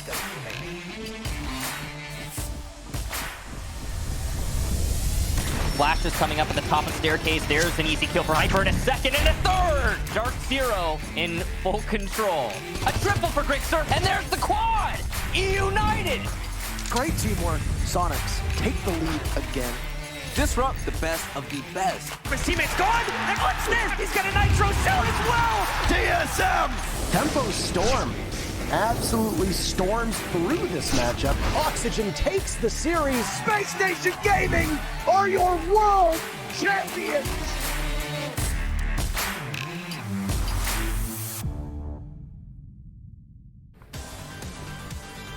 that's good. Flash is coming up at the top of the staircase. There's an easy kill for Hyper in a second and a third. DarkZero in full control. A triple for Grixer, and there's the quad. United. Great teamwork. Sonics take the lead again. Disrupt the best of the best. His teammate's gone, and what's this? He's got a Nitro Cell as well. TSM! Tempo Storm absolutely storms through this matchup. Oxygen takes the series. Space Station Gaming are your world champions!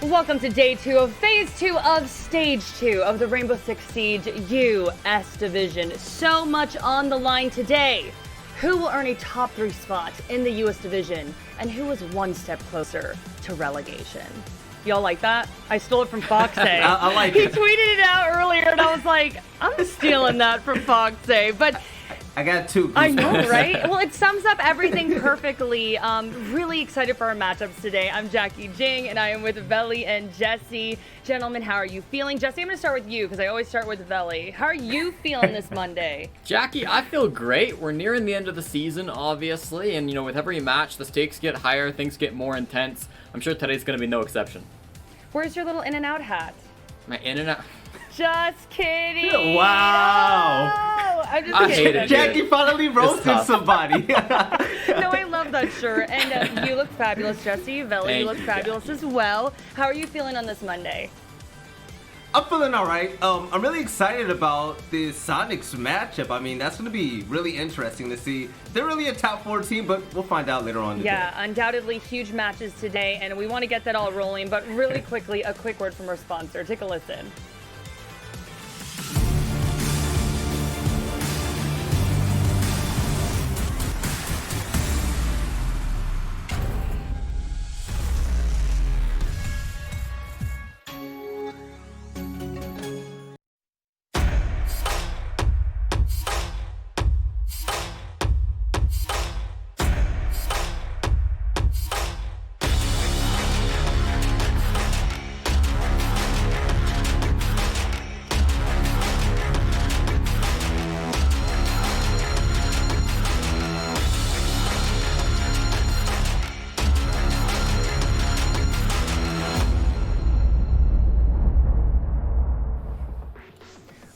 Welcome to day 2 of phase 2 of stage 2 of the Rainbow Six Siege US Division. So much on the line today. Who will earn a top 3 spot in the US Division? And who is one step closer to relegation? Y'all like that? I stole it from Foxay. I like he it. He tweeted it out earlier and I was like, I'm stealing that from Foxay. But I got 2. I know, right? Well, it sums up everything perfectly. Really excited for our matchups today. I'm Jackie Jing, and I am with Veli and Jesse. Gentlemen, how are you feeling? Jesse, I'm going to start with you because I always start with Veli. How are you feeling this Monday? Jackie, I feel great. We're nearing the end of the season, obviously, and with every match, the stakes get higher, things get more intense. I'm sure today's going to be no exception. Where's your little In-N-Out hat? My In-N-Out. Just kidding. Wow. Oh, I'm just I kidding. hate it. Jackie finally roasted somebody. No, I love that shirt. And you look fabulous, Jesse. Veli, you look fabulous as well. How are you feeling on this Monday? I'm feeling all right. I'm really excited about this Sonics matchup. I mean, that's going to be really interesting to see. They're really a top 4 team, but we'll find out later on today. Yeah, undoubtedly huge matches today, and we want to get that all rolling. But really quickly, a quick word from our sponsor. Take a listen.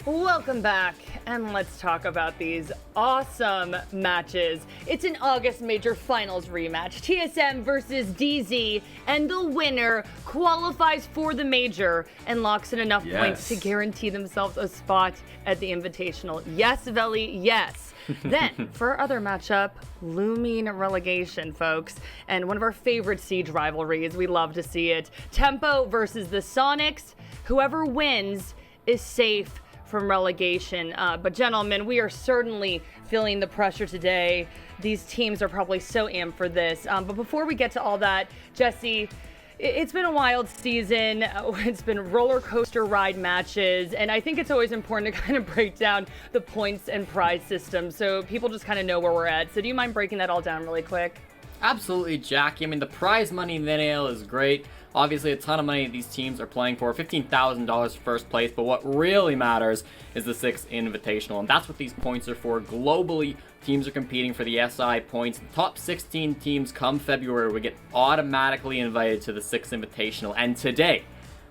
Welcome back, and let's talk about these awesome matches. It's an August Major Finals rematch, TSM versus DZ, and the winner qualifies for the Major and locks in enough points to guarantee themselves a spot at the Invitational. Yes, Veli, yes. Then, for our other matchup, looming relegation, folks, and one of our favorite Siege rivalries. We love to see it. Tempo versus the Sonics. Whoever wins is safe from relegation. But gentlemen, we are certainly feeling the pressure today. These teams are probably so amped for this. But before we get to all that, Jesse, it's been a wild season. It's been roller coaster ride matches. And I think it's always important to kind of break down the points and prize system so people just kind of know where we're at. So do you mind breaking that all down really quick? Absolutely, Jackie. I mean, the prize money in the NAL is great. Obviously, a ton of money these teams are playing for, $15,000 first place, but what really matters is the 6th Invitational, and that's what these points are for. Globally, teams are competing for the SI points. The top 16 teams come February will get automatically invited to the 6th Invitational, and today,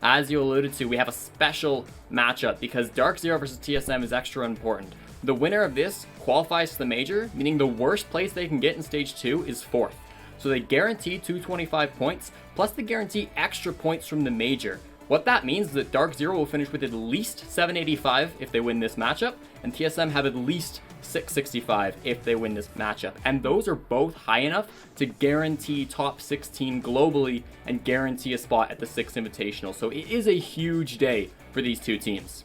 as you alluded to, we have a special matchup because DarkZero versus TSM is extra important. The winner of this qualifies to the Major, meaning the worst place they can get in Stage 2 is 4th. So they guarantee 225 points, plus they guarantee extra points from the Major. What that means is that DarkZero will finish with at least 785 if they win this matchup, and TSM have at least 665 if they win this matchup. And those are both high enough to guarantee top 16 globally and guarantee a spot at the 6th Invitational. So it is a huge day for these two teams.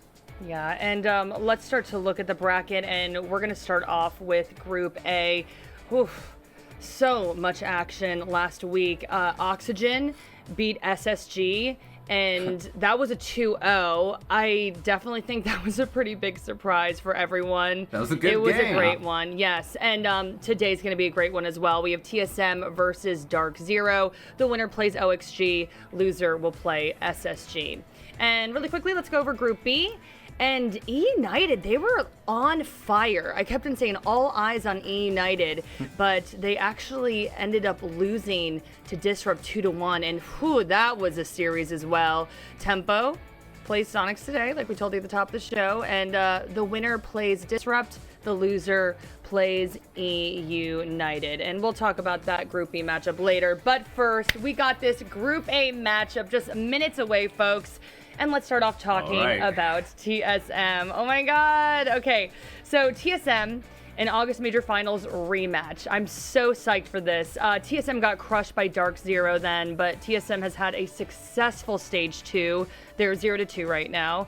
Yeah, and let's start to look at the bracket, and we're going to start off with Group A. Oof. So much action last week. Oxygen beat SSG and that was a 2-0. I definitely think that was a pretty big surprise for everyone. That was a good game. It was a great one, yes. And today's going to be a great one as well. We have TSM versus DarkZero. The winner plays OXG, loser will play SSG. And really quickly, let's go over Group B. And E United, they were on fire. I kept on saying all eyes on E United, but they actually ended up losing to Disrupt 2-1, and whew, that was a series as well. Tempo plays Sonics today, like we told you at the top of the show, and the winner plays Disrupt, the loser plays E United. And we'll talk about that Group E matchup later, but first, we got this Group A matchup just minutes away, folks. And let's start off talking about TSM. Oh my God. Okay, so TSM in August Major Finals rematch. I'm so psyched for this. TSM got crushed by DarkZero then, but TSM has had a successful Stage 2. They're 0-2 right now,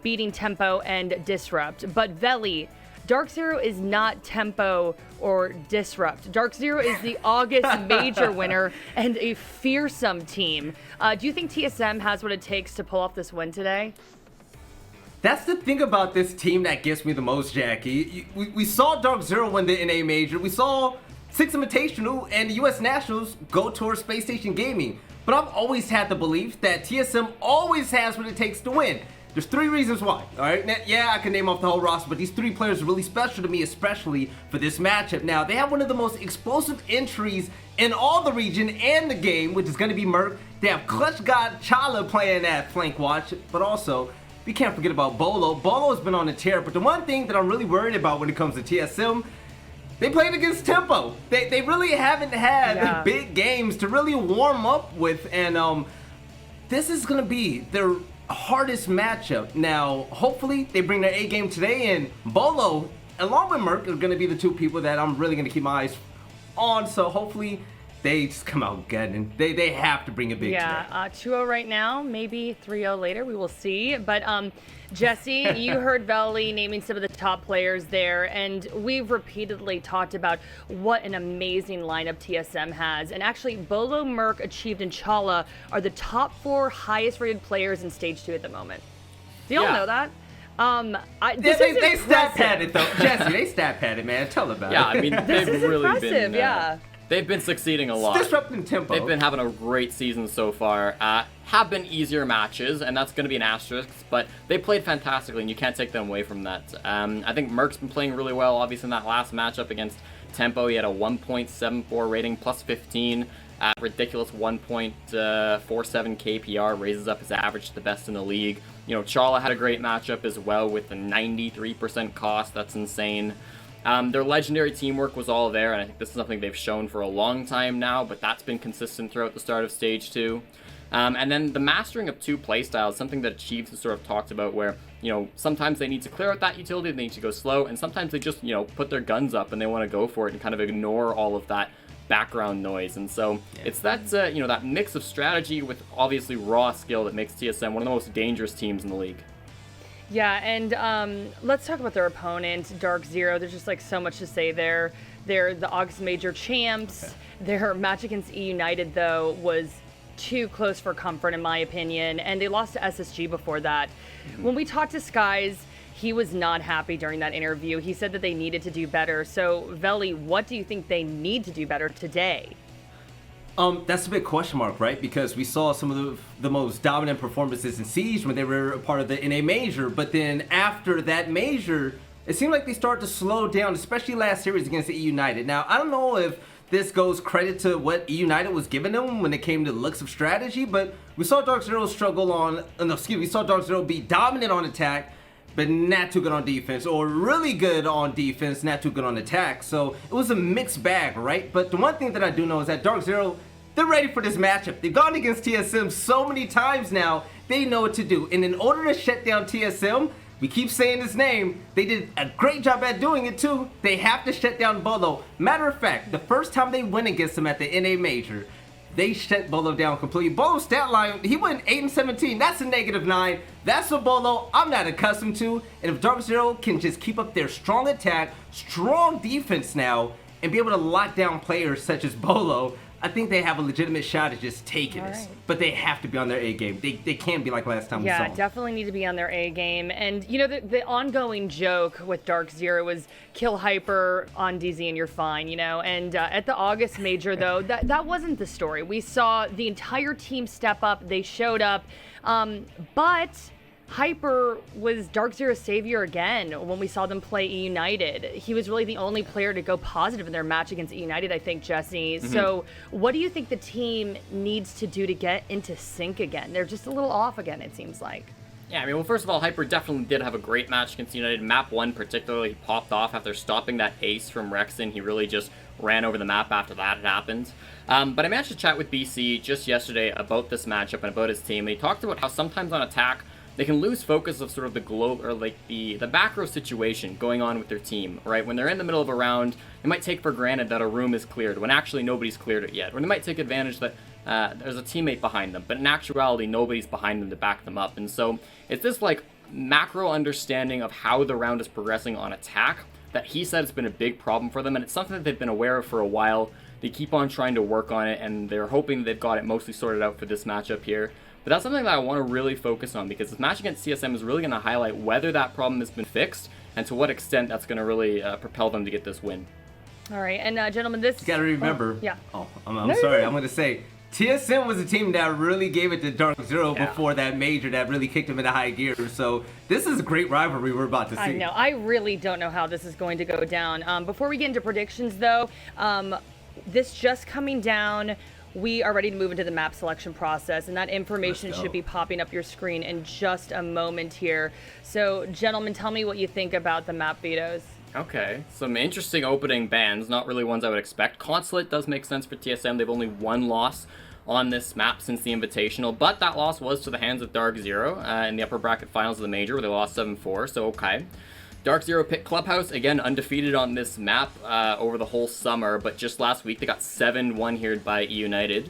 beating Tempo and Disrupt. But Veli, DarkZero is not Tempo or Disrupt. DarkZero is the August Major winner and a fearsome team. Do you think TSM has what it takes to pull off this win today? That's the thing about this team that gets me the most, Jackie. We saw DarkZero win the NA Major. We saw Six Invitational and the US Nationals go towards Space Station Gaming. But I've always had the belief that TSM always has what it takes to win. There's 3 reasons why, all right? Now, yeah, I can name off the whole roster, but these 3 players are really special to me, especially for this matchup. Now, they have one of the most explosive entries in all the region and the game, which is going to be Merc. They have Clutch God Chala playing that flank watch, but also, we can't forget about Bolo. Bolo has been on a tear, but the one thing that I'm really worried about when it comes to TSM, they played against Tempo. They really haven't had big games to really warm up with, and this is going to be their hardest matchup. Now, hopefully, they bring their A game today, and Bolo, along with Merc, are going to be the 2 people that I'm really going to keep my eyes on, so hopefully, they just come out good, and they have to bring a big today. 2-0 right now, maybe 3-0 later, we will see. But Jesse, you heard Veli naming some of the top players there, and we've repeatedly talked about what an amazing lineup TSM has. And actually, Bolo, Merc, Achieved, and Chala are the top 4 highest rated players in Stage 2 at the moment. Do y'all know that? They stat padded though, Jesse. They stat padded, man. Tell about it. Yeah, I mean, this they've is really impressive, been. They've been succeeding a lot. Disrupting Tempo. They've been having a great season so far. Have been easier matches, and that's going to be an asterisk, but they played fantastically, and you can't take them away from that. I think Merc's been playing really well. Obviously, in that last matchup against Tempo, he had a 1.74 rating, plus 15, ridiculous 1.47 KPR, raises up his average to the best in the league. You know, Chala had a great matchup as well with a 93% cost. That's insane. Their legendary teamwork was all there, and I think this is something they've shown for a long time now, but that's been consistent throughout the start of Stage 2. And then the mastering of 2 playstyles, something that Achieved has sort of talked about where, you know, sometimes they need to clear out that utility, they need to go slow, and sometimes they just, you know, put their guns up and they want to go for it and kind of ignore all of that background noise. And so it's that, you know, that mix of strategy with obviously raw skill that makes TSM one of the most dangerous teams in the league. Yeah, and let's talk about their opponent, DarkZero. There's just like so much to say there. They're the August Major champs. Their match against E United, though, was too close for comfort, in my opinion, and they lost to SSG before that. When we talked to Skies, he was not happy during that interview. He said that they needed to do better. So, Veli, what do you think they need to do better today? That's a big question mark, right? Because we saw some of the most dominant performances in Siege when they were a part of the NA Major, but then after that Major, it seemed like they started to slow down, especially last series against E United. Now, I don't know if this goes credit to what E United was giving them when it came to looks of strategy, but we saw DarkZero struggle on, we saw DarkZero be dominant on attack, but not too good on defense, or really good on defense, not too good on attack. So it was a mixed bag, right? But the one thing that I do know is that DarkZero, they're ready for this matchup. They've gone against TSM so many times now, they know what to do. And in order to shut down TSM, we keep saying his name, they did a great job at doing it too. They have to shut down Bolo. Matter of fact, the first time they went against him at the NA Major, they shut Bolo down completely. Bolo's stat line, he went 8-17. That's a -9. That's a Bolo I'm not accustomed to. And if DarkZero can just keep up their strong attack, strong defense now, and be able to lock down players such as Bolo, I think they have a legitimate shot at just taking this. Right. But they have to be on their A game. They can't be like last time we saw Yeah, them. definitely need to be on their A game. And, you know, the ongoing joke with DarkZero was kill Hyper on DZ and you're fine, you know? And at the August Major, though, that wasn't the story. We saw the entire team step up. They showed up. But Hyper was DarkZero's savior again when we saw them play E United. He was really the only player to go positive in their match against E United, I think, Jesse. So what do you think the team needs to do to get into sync again? They're just a little off again, it seems like. Yeah, I mean, well, first of all, Hyper definitely did have a great match against United. Map 1 particularly popped off after stopping that ace from Rexon. He really just ran over the map after that had happened. But I managed to chat with BC just yesterday about this matchup and about his team. They talked about how sometimes on attack, they can lose focus of sort of the globe or like the macro situation going on with their team, right? When they're in the middle of a round, they might take for granted that a room is cleared when actually nobody's cleared it yet. Or they might take advantage that there's a teammate behind them, but in actuality, nobody's behind them to back them up. And so it's this like macro understanding of how the round is progressing on attack that he said it's been a big problem for them, and it's something that they've been aware of for a while. They keep on trying to work on it, and they're hoping they've got it mostly sorted out for this matchup here. But that's something that I want to really focus on, because this match against TSM is really going to highlight whether that problem has been fixed and to what extent that's going to really propel them to get this win. All right, and gentlemen, this... You gotta remember. I'm sorry. I'm gonna say TSM was a team that really gave it to DarkZero before that major that really kicked them into high gear. So this is a great rivalry we're about to see. I know. I really don't know how this is going to go down. Before we get into predictions, though, this just coming down, we are ready to move into the map selection process, and that information should be popping up your screen in just a moment here. So, gentlemen, tell me what you think about the map vetoes. Okay, some interesting opening bans, not really ones I would expect. Consulate does make sense for TSM. They've only one loss on this map since the Invitational, but that loss was to the hands of DarkZero in the upper bracket finals of the Major, where they lost 7-4, so okay. DarkZero picked Clubhouse, again, undefeated on this map over the whole summer, but just last week they got 7-1 here by E United.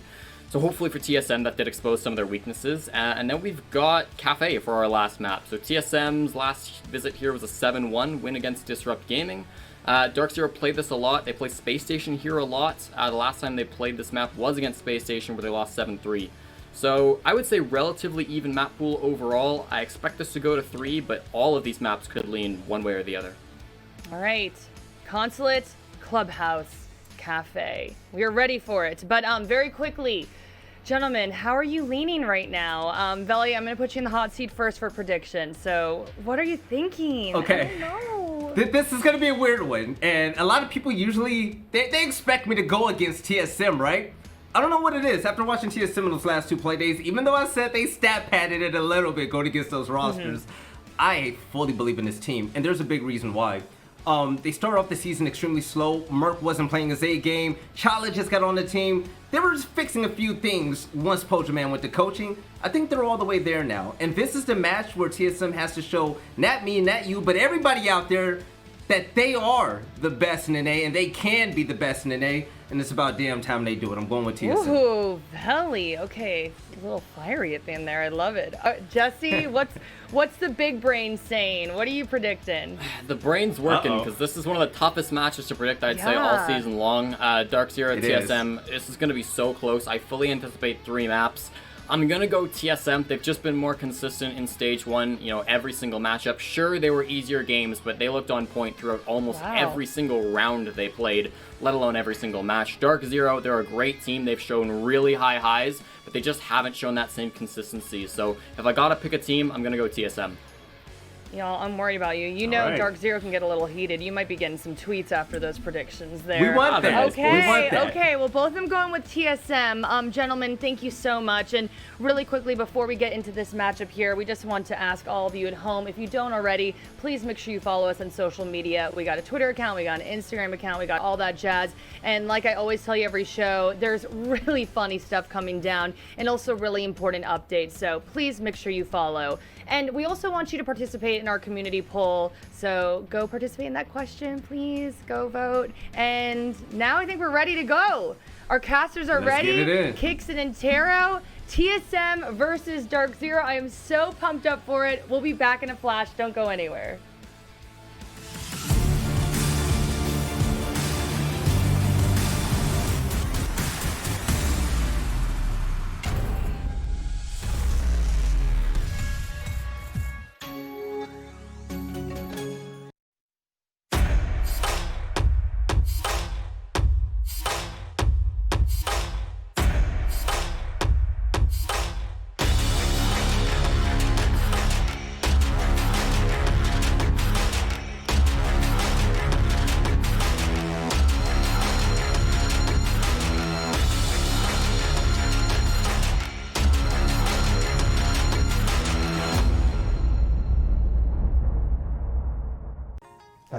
So hopefully for TSM that did expose some of their weaknesses. And then we've got Cafe for our last map. So TSM's last visit here was a 7-1 win against Disrupt Gaming. DarkZero played this a lot. They play Space Station here a lot. The last time they played this map was against Space Station, where they lost 7-3. So I would say relatively even map pool overall. I expect this to go to 3, but all of these maps could lean one way or the other. All right, Consulate, Clubhouse, Cafe. We are ready for it. But very quickly, gentlemen, how are you leaning right now? Veli, I'm going to put you in the hot seat first for prediction. So what are you thinking? Okay. I don't know. This is going to be a weird one. And a lot of people usually, they expect me to go against TSM, right? I don't know what it is. After watching TSM in those last 2 play days, even though I said they stat padded it a little bit going against those rosters, I fully believe in this team. And there's a big reason why. They started off the season extremely slow. Merc wasn't playing his A game. Chala just got on the team. They were just fixing a few things once Pojaman went to coaching. I think they're all the way there now. And this is the match where TSM has to show, not me, not you, but everybody out there, that they are the best in NA and they can be the best in NA. And it's about damn time they do it. I'm going with TSM. Ooh, Veli. Okay, a little fiery at the end there. I love it. Jesse, what's the big brain saying? What are you predicting? The brain's working, because this is one of the toughest matches to predict, I'd say, all season long. DarkZero, TSM, this is going to be so close. I fully anticipate 3 maps. I'm going to go TSM. They've just been more consistent in stage 1, you know, every single matchup. Sure, they were easier games, but they looked on point throughout almost every single round they played, let alone every single match. DarkZero, they're a great team. They've shown really high highs, but they just haven't shown that same consistency. So if I got to pick a team, I'm going to go TSM. Y'all, I'm worried about you. You know DarkZero can get a little heated. You might be getting some tweets after those predictions there. We want that. Okay, we want that. Okay. Well, both of them going with TSM. Gentlemen, thank you so much. And really quickly, before we get into this matchup here, we just want to ask all of you at home, if you don't already, please make sure you follow us on social media. We got a Twitter account, we got an Instagram account, we got all that jazz. And like I always tell you every show, there's really funny stuff coming down and also really important updates. So please make sure you follow. And we also want you to participate in our community poll. So go participate in that question, please. Go vote. And now I think we're ready to go. Our casters are ready. Get it in. Kixon and Taro. TSM versus DarkZero. I am so pumped up for it. We'll be back in a flash. Don't go anywhere.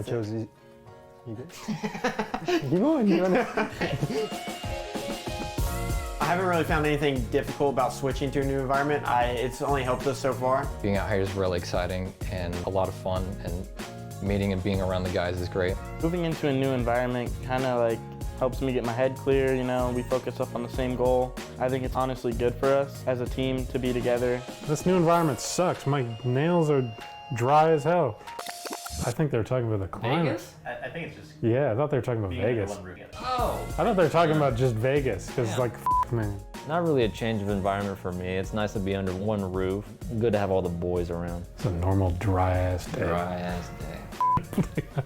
chose you did? Keep going. I haven't really found anything difficult about switching to a new environment. It's only helped us so far. Being out here is really exciting and a lot of fun, and meeting and being around the guys is great. Moving into a new environment kind of like helps me get my head clear, you know, we focus up on the same goal. I think it's honestly good for us as a team to be together. This new environment sucks. My nails are dry as hell. I think they're talking about the climate. Vegas? I think it's just. Yeah, I thought they were talking about Vegas. Oh. I thought they were talking about just Vegas, because like, man. Not really a change of environment for me. It's nice to be under one roof. Good to have all the boys around. It's a normal dry ass day. Dry ass day.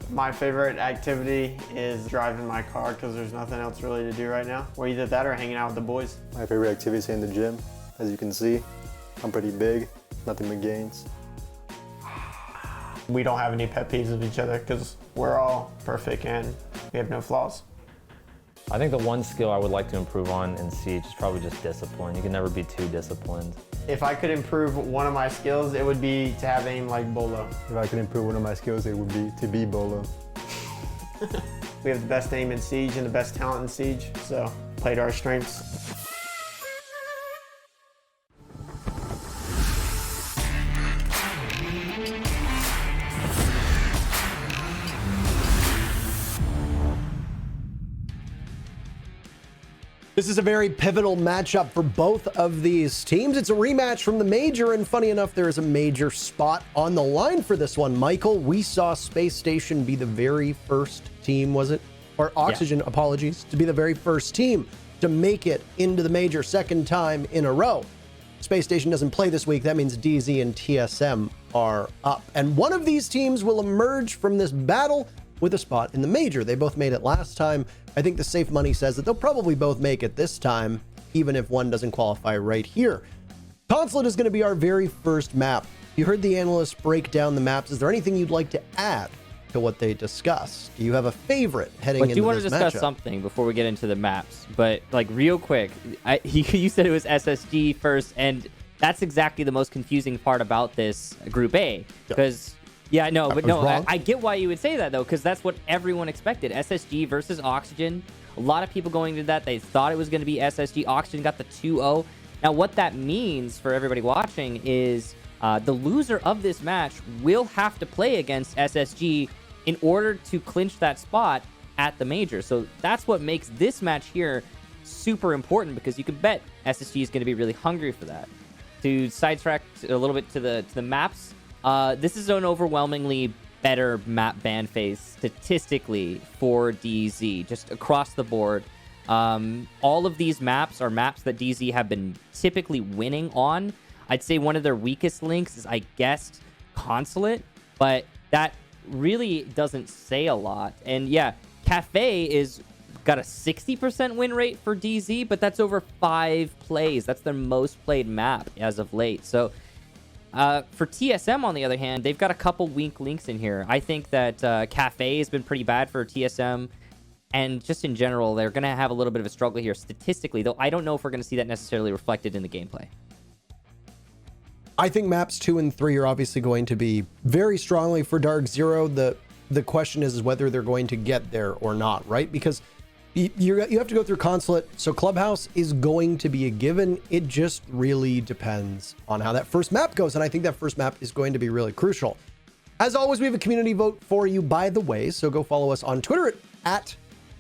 My favorite activity is driving my car because there's nothing else really to do right now. Or either that or hanging out with the boys. My favorite activity is in the gym. As you can see, I'm pretty big, nothing but gains. We don't have any pet peeves of each other because we're all perfect and we have no flaws. I think the one skill I would like to improve on in Siege is probably just discipline. You can never be too disciplined. If I could improve one of my skills, it would be to have aim like Bolo. If I could improve one of my skills, it would be to be Bolo. We have the best aim in Siege and the best talent in Siege, so play to our strengths. This is a very pivotal matchup for both of these teams. It's a rematch from the major, and funny enough, there is a major spot on the line for this one. Michael, we saw Space Station be the very first team, was it? Or Oxygen, apologies, to be the very first team to make it into the major, second time in a row. Space Station doesn't play this week. That means DZ and TSM are up. And one of these teams will emerge from this battle with a spot in the major. They both made it last time. I think the safe money says that they'll probably both make it this time, even if one doesn't qualify right here. Consulate is going to be our very first map. You heard the analysts break down the maps. Is there anything you'd like to add to what they discussed? Do you have a favorite heading into this matchup? I do want to discuss something before we get into the maps, but like real quick, you said it was SSG first, and that's exactly the most confusing part about this Group A, because yeah, no, but no, I get why you would say that though, because that's what everyone expected. SSG versus Oxygen. A lot of people going into that, they thought it was going to be SSG. Oxygen got the 2-0. Now, what that means for everybody watching is the loser of this match will have to play against SSG in order to clinch that spot at the major. So that's what makes this match here super important, because you can bet SSG is going to be really hungry for that. To sidetrack a little bit to the maps, this is an overwhelmingly better map ban phase statistically for DZ, just across the board. All of these maps are maps that DZ have been typically winning on. I'd say one of their weakest links is, I guess, Consulate, but that really doesn't say a lot. And yeah, Cafe is got a 60% win rate for DZ, but that's over 5 plays. That's their most played map as of late. So for TSM, on the other hand, they've got a couple weak links in here. I think that Cafe has been pretty bad for TSM, and just in general, they're going to have a little bit of a struggle here statistically, though I don't know if we're going to see that necessarily reflected in the gameplay. I think maps 2 and 3 are obviously going to be very strongly for DarkZero. The question is whether they're going to get there or not, right? Because you have to go through Consulate, so Clubhouse is going to be a given. It just really depends on how that first map goes, and I think that first map is going to be really crucial. As always, we have a community vote for you, by the way, so go follow us on Twitter at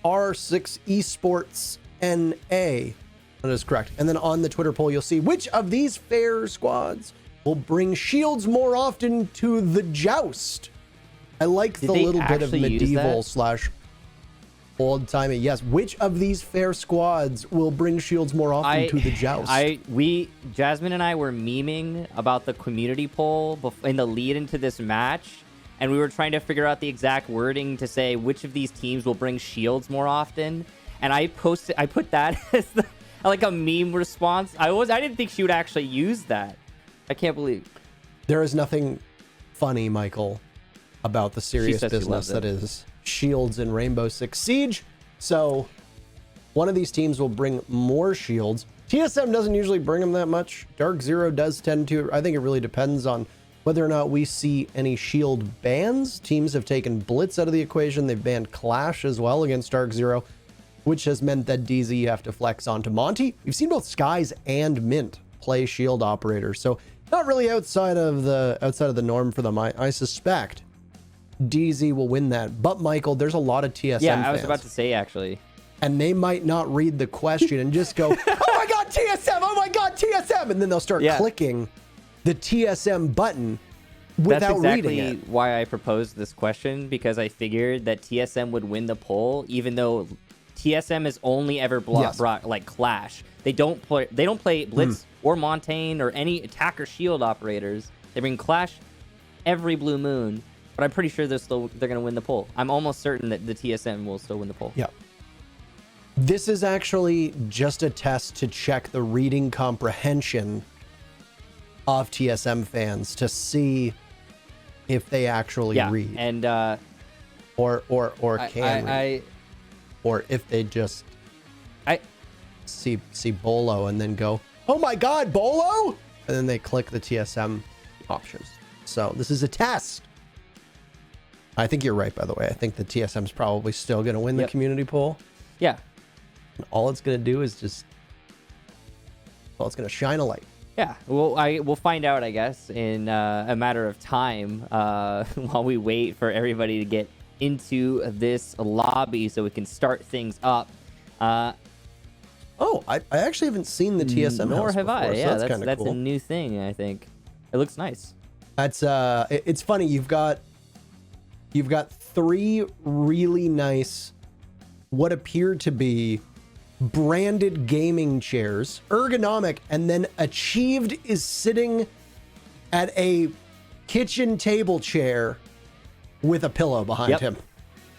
R6esportsNA. That is correct. And then on the Twitter poll, you'll see which of these fair squads will bring shields more often to the joust. I like the little bit of medieval slash old timey. Yes, which of these fair squads will bring shields more often to the joust? Jasmine and I were memeing about the community poll in the lead into this match, and we were trying to figure out the exact wording to say which of these teams will bring shields more often. And I put that as like a meme response. I didn't think she would actually use that. I can't believe. There is nothing funny, Michael, about the serious business that is shields in Rainbow Six Siege. So one of these teams will bring more shields. TSM doesn't usually bring them that much. DarkZero does tend to. I think it really depends on whether or not we see any shield bans. Teams have taken Blitz out of the equation. They've banned Clash as well against DarkZero, which has meant that DZ you have to flex onto Monty. We've seen both Skies and Mint play shield operators, so not really outside of the norm for them. I suspect DZ will win that. But Michael, there's a lot of TSM Yeah, I was fans, about to say actually. and they might not read the question and just go, "Oh my God, TSM! Oh my God, TSM!" And then they'll start clicking the TSM button without That's exactly reading it. why I proposed this question, because I figured that TSM would win the poll, even though TSM has only ever brought like Clash. They don't play Blitz or Montaigne or any attacker shield operators. They bring Clash every blue moon, but I'm pretty sure they're going to win the poll. I'm almost certain that the TSM will still win the poll. Yeah. This is actually just a test to check the reading comprehension of TSM fans to see if they actually read. And or can read. Or if they just see Bolo and then go, "Oh my God, Bolo!" And then they click the TSM options. So this is a test. I think you're right, by the way. I think the TSM's probably still going to win the community poll. Yeah. And all it's going to do is it's going to shine a light. Yeah, we'll find out, I guess, in a matter of time while we wait for everybody to get into this lobby so we can start things up. I actually haven't seen the TSM nor house have before, I. so Yeah, that's that's cool. a new thing, I think. It looks nice. That's it's funny. You've got 3 really nice, what appear to be branded gaming chairs, ergonomic, and then Achieved is sitting at a kitchen table chair with a pillow behind him.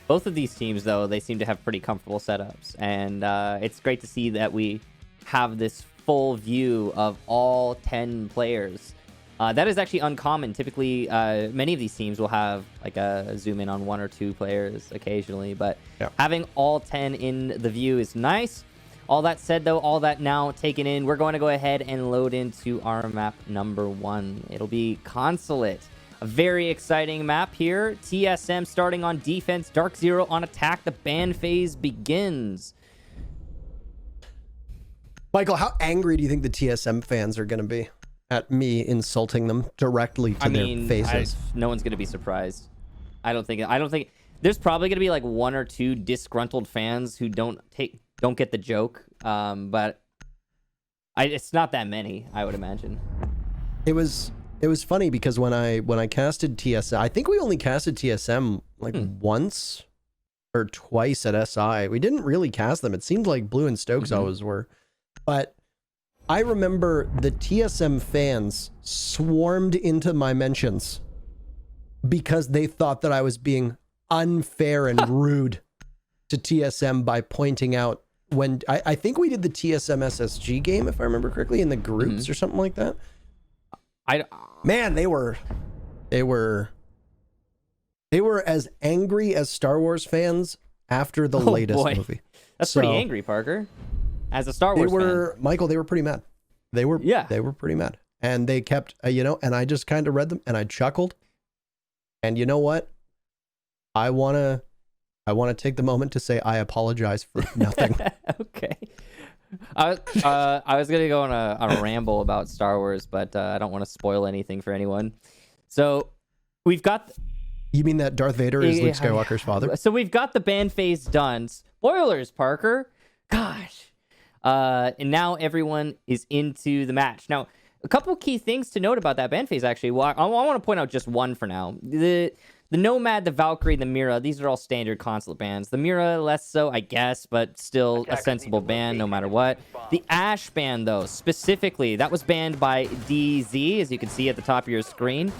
Both of these teams, though, they seem to have pretty comfortable setups, and it's great to see that we have this full view of all 10 players. That is actually uncommon. Typically, many of these teams will have like a zoom in on 1 or 2 players occasionally, but having all 10 in the view is nice. All that said, though, all that now taken in, we're going to go ahead and load into our map number 1. It'll be Consulate. A very exciting map here. TSM starting on defense, DarkZero on attack. The ban phase begins. Michael, how angry do you think the TSM fans are going to be at me insulting them directly to their faces? No one's going to be surprised. I don't think there's probably going to be like 1 or 2 disgruntled fans who don't get the joke. But it's not that many, I would imagine. It was funny because when I casted TSM, I think we only casted TSM like once or twice at SI. We didn't really cast them. It seemed like Blue and Stokes always were. But I remember the TSM fans swarmed into my mentions because they thought that I was being unfair and rude to TSM by pointing out when I think we did the TSM SSG game, if I remember correctly, in the groups or something like that. Man, they were as angry as Star Wars fans after the latest movie. That's pretty angry, Parker. As a Star Wars fan. Michael, they were pretty mad. They were pretty mad. And they kept, and I just kind of read them and I chuckled. And you know what? I want to take the moment to say I apologize for nothing. Okay. I was going to go on a ramble about Star Wars, but I don't want to spoil anything for anyone. So we've got... You mean that Darth Vader is Luke Skywalker's father? So we've got the ban phase done. Spoilers, Parker. Gosh. And now everyone is into the match. Now, a couple key things to note about that ban phase, actually. Well, I want to point out just one for now. The Nomad, the Valkyrie, the Mira, these are all standard Consulate bans. The Mira, less so, I guess, but still a sensible ban no matter what. The Ashe ban, though, specifically, that was banned by DZ, as you can see at the top of your screen.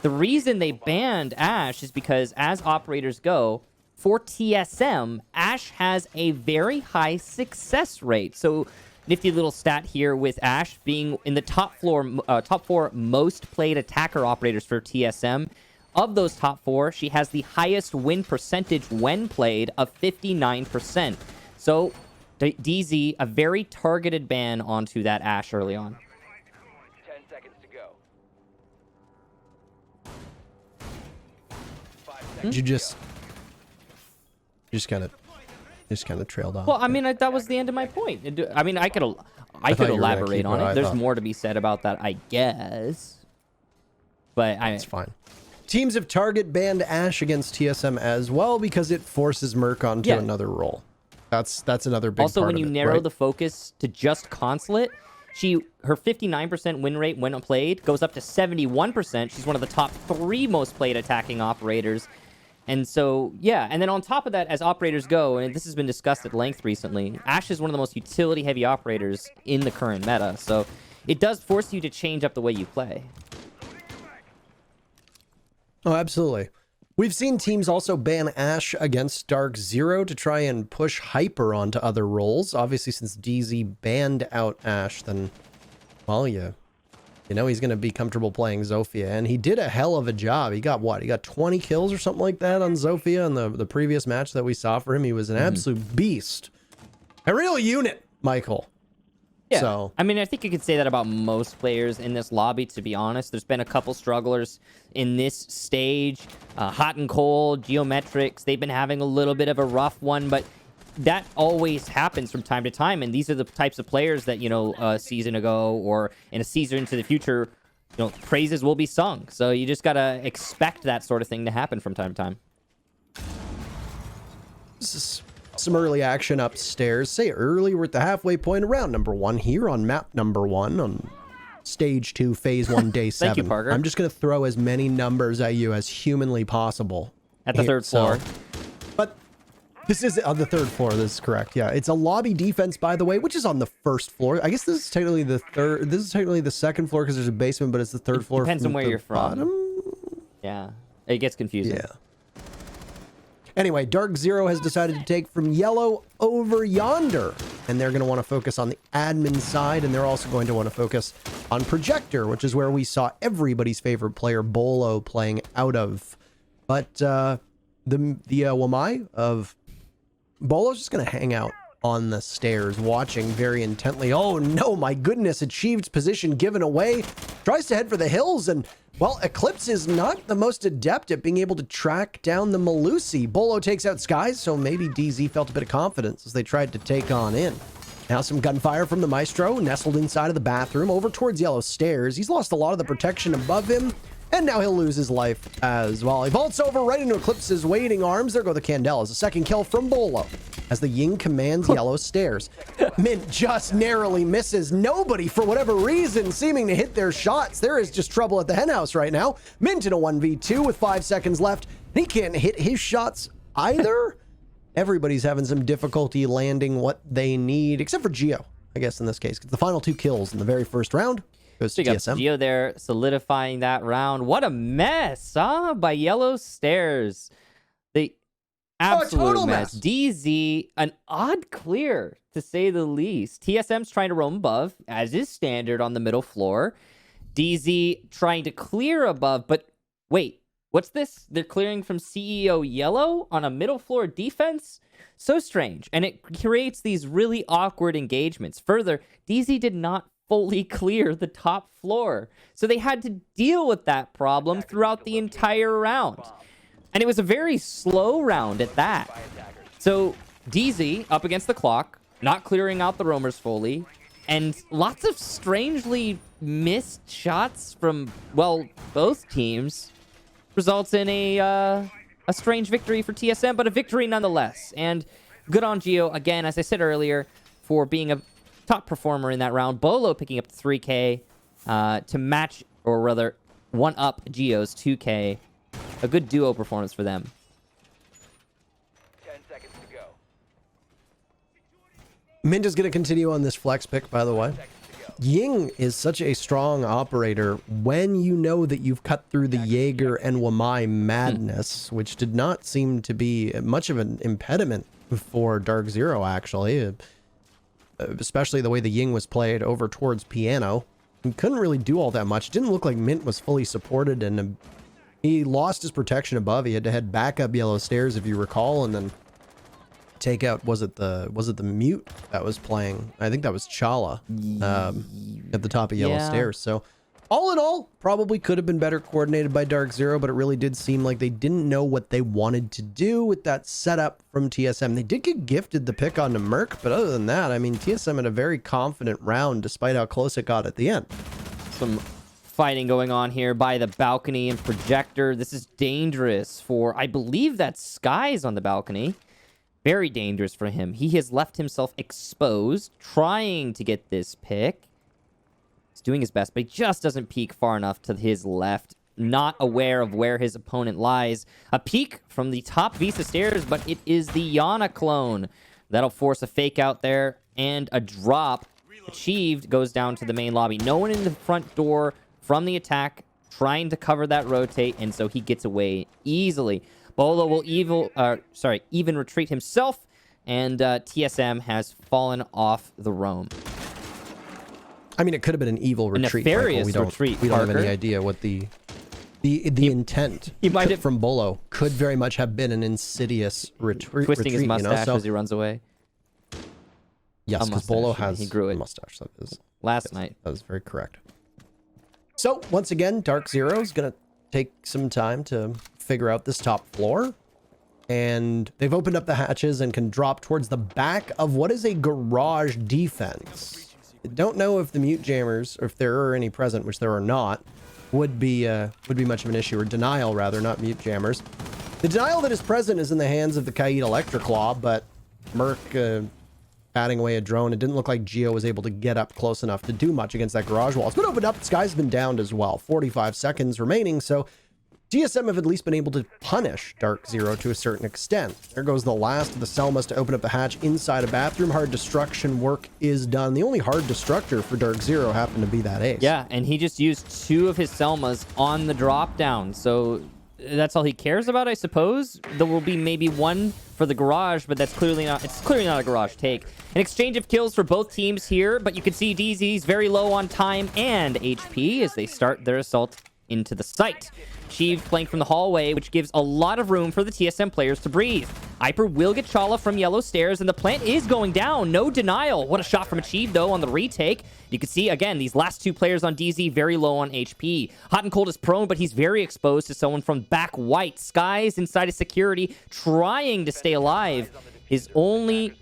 The reason they banned Ashe is because, as operators go, for TSM, Ashe has a very high success rate. So, nifty little stat here with Ashe being in the top 4 most played attacker operators for TSM. Of those top 4, she has the highest win percentage when played of 59%. So, DZ, a very targeted ban onto that Ashe early on. 10 seconds to go. You just kind of trailed off. Well, I mean, that was the end of my point. I mean, I could elaborate on it. There's more to be said about that, I guess. But it's fine. Teams have target banned Ashe against TSM as well because it forces Merc onto another role. That's another big also, part when of you it, narrow right? the focus to just Consulate, her 59% win rate when played goes up to 71%. She's one of the top 3 most played attacking operators. And so, yeah, and then on top of that, as operators go, and this has been discussed at length recently, Ashe is one of the most utility-heavy operators in the current meta. So it does force you to change up the way you play. Oh, absolutely. We've seen teams also ban Ashe against DarkZero to try and push Hyper onto other roles. Obviously, since DZ banned out Ashe, then, well, you know he's going to be comfortable playing Zofia. And he did a hell of a job. He got what? He got 20 kills or something like that on Zofia in the previous match that we saw for him. He was an absolute beast. A real unit, Michael. Yeah, so, I mean, I think you could say that about most players in this lobby, to be honest. There's been a couple strugglers in this stage. Hot and Cold, Geometrics, they've been having a little bit of a rough one, but that always happens from time to time, and these are the types of players that, you know, a season ago or in a season into the future, you know, praises will be sung. So you just gotta expect that sort of thing to happen from time to time. some early action upstairs. Say early, we're at the halfway point of round number 1 here on map number 1 on stage 2, phase 1, day 7. Thank you, Parker. I'm just going to throw as many numbers at you as humanly possible. At the third floor. But this is on the 3rd floor. This is correct. Yeah, it's a lobby defense, by the way, which is on the 1st floor. I guess this is technically the 3rd. This is technically the 2nd floor because there's a basement, but it's the 3rd floor. Depends on where you're from. Bottom? Yeah, it gets confusing. Yeah. Anyway, DarkZero has decided to take from yellow over yonder, and they're going to want to focus on the admin side, and they're also going to want to focus on Projector, which is where we saw everybody's favorite player, Bolo, playing out of. But the Wamai of Bolo's just going to hang out on the stairs, watching very intently. Oh no, my goodness, achieved position given away. Tries to head for the hills, and well, Eclipse is not the most adept at being able to track down the Melusi. Bolo takes out Skies, so maybe DZ felt a bit of confidence as they tried to take on in. Now some gunfire from the Maestro, nestled inside of the bathroom, over towards yellow stairs. He's lost a lot of the protection above him, and now he'll lose his life as well. He vaults over right into Eclipse's waiting arms. There go the Candelas. A second kill from Bolo as the Ying commands yellow stairs. Mint just narrowly misses. Nobody, for whatever reason, seeming to hit their shots. There is just trouble at the henhouse right now. Mint in a 1v2 with 5 seconds left. He can't hit his shots either. Everybody's having some difficulty landing what they need, except for Geo, I guess, in this case. The final 2 kills in the very first round goes to TSM. Geo there solidifying that round. What a mess, huh? By yellow stairs. The absolute mess. DZ, an odd clear, to say the least. TSM's trying to roam above, as is standard on the middle floor. DZ trying to clear above, but wait, what's this? They're clearing from CEO yellow on a middle floor defense? So strange. And it creates these really awkward engagements. Further, DZ did not fully clear the top floor. So they had to deal with that problem throughout the entire round. And it was a very slow round at that. So DZ up against the clock, not clearing out the roamers fully, and lots of strangely missed shots from, well, both teams results in a strange victory for TSM, but a victory nonetheless. And good on Geo, again, as I said earlier, for being a top performer in that round. Bolo picking up 3K to match, or rather, 1-up Geo's 2K. A good duo performance for them. 10 seconds to go. Mint is going to continue on this flex pick, by the way. Ying is such a strong operator when you know that you've cut through the Jaeger and Wamai madness, which did not seem to be much of an impediment for DarkZero, actually. Especially the way the Ying was played over towards Piano. He couldn't really do all that much. Didn't look like Mint was fully supported, and he lost his protection above. He had to head back up yellow stairs, if you recall, and then take out, was it the mute that was playing? I think that was Chala at the top of yellow stairs. So All in all, probably could have been better coordinated by DarkZero, but it really did seem like they didn't know what they wanted to do with that setup from TSM. They did get gifted the pick onto Merc, but other than that, I mean, TSM had a very confident round despite how close it got at the end. Some fighting going on here by the balcony and projector. This is dangerous for, I believe that's Skies on the balcony. Very dangerous for him. He has left himself exposed, trying to get this pick. He's doing his best, but he just doesn't peek far enough to his left. Not aware of where his opponent lies. A peek from the top Visa stairs, but it is the Yana clone. That'll force a fake out there, and a drop achieved goes down to the main lobby. No one in the front door from the attack, trying to cover that rotate, and so he gets away easily. Bolo will even retreat himself, and TSM has fallen off the roam. I mean, it could have been an evil retreat. Nefarious retreat. We don't have any idea what the intent from Bolo could very much have been an insidious retreat. Twisting his mustache as he runs away. Yes, because Bolo has he grew it. a mustache. That is last night. That was very correct. So once again, DarkZero is going to take some time to figure out this top floor. And they've opened up the hatches and can drop towards the back of what is a garage defense. I don't know if the mute jammers, or if there are any present, which there are not, would be much of an issue, or denial rather, not mute jammers. The denial that is present is in the hands of the Kaid Electra Claw, but Merc batting away a drone. It didn't look like Geo was able to get up close enough to do much against that garage wall. It's been opened up. Sky's been downed as well. 45 seconds remaining, so TSM have at least been able to punish DarkZero to a certain extent. There goes the last of the Selmas to open up the hatch inside a bathroom. Hard destruction work is done. The only hard destructor for DarkZero happened to be that ace. Yeah, and he just used 2 of his Selmas on the drop down, so that's all he cares about, I suppose. There will be maybe 1 for the garage, but it's clearly not a garage take. An exchange of kills for both teams here, but you can see DZ's very low on time and HP as they start their assault into the site. Achieved flank from the hallway, which gives a lot of room for the TSM players to breathe. Hyper will get Chala from yellow stairs, and the plant is going down. No denial. What a shot from Achieved, though, on the retake. You can see, again, these last 2 players on DZ very low on HP. Hot and Cold is prone, but he's very exposed to someone from back white. Skies inside of security, trying to stay alive. His only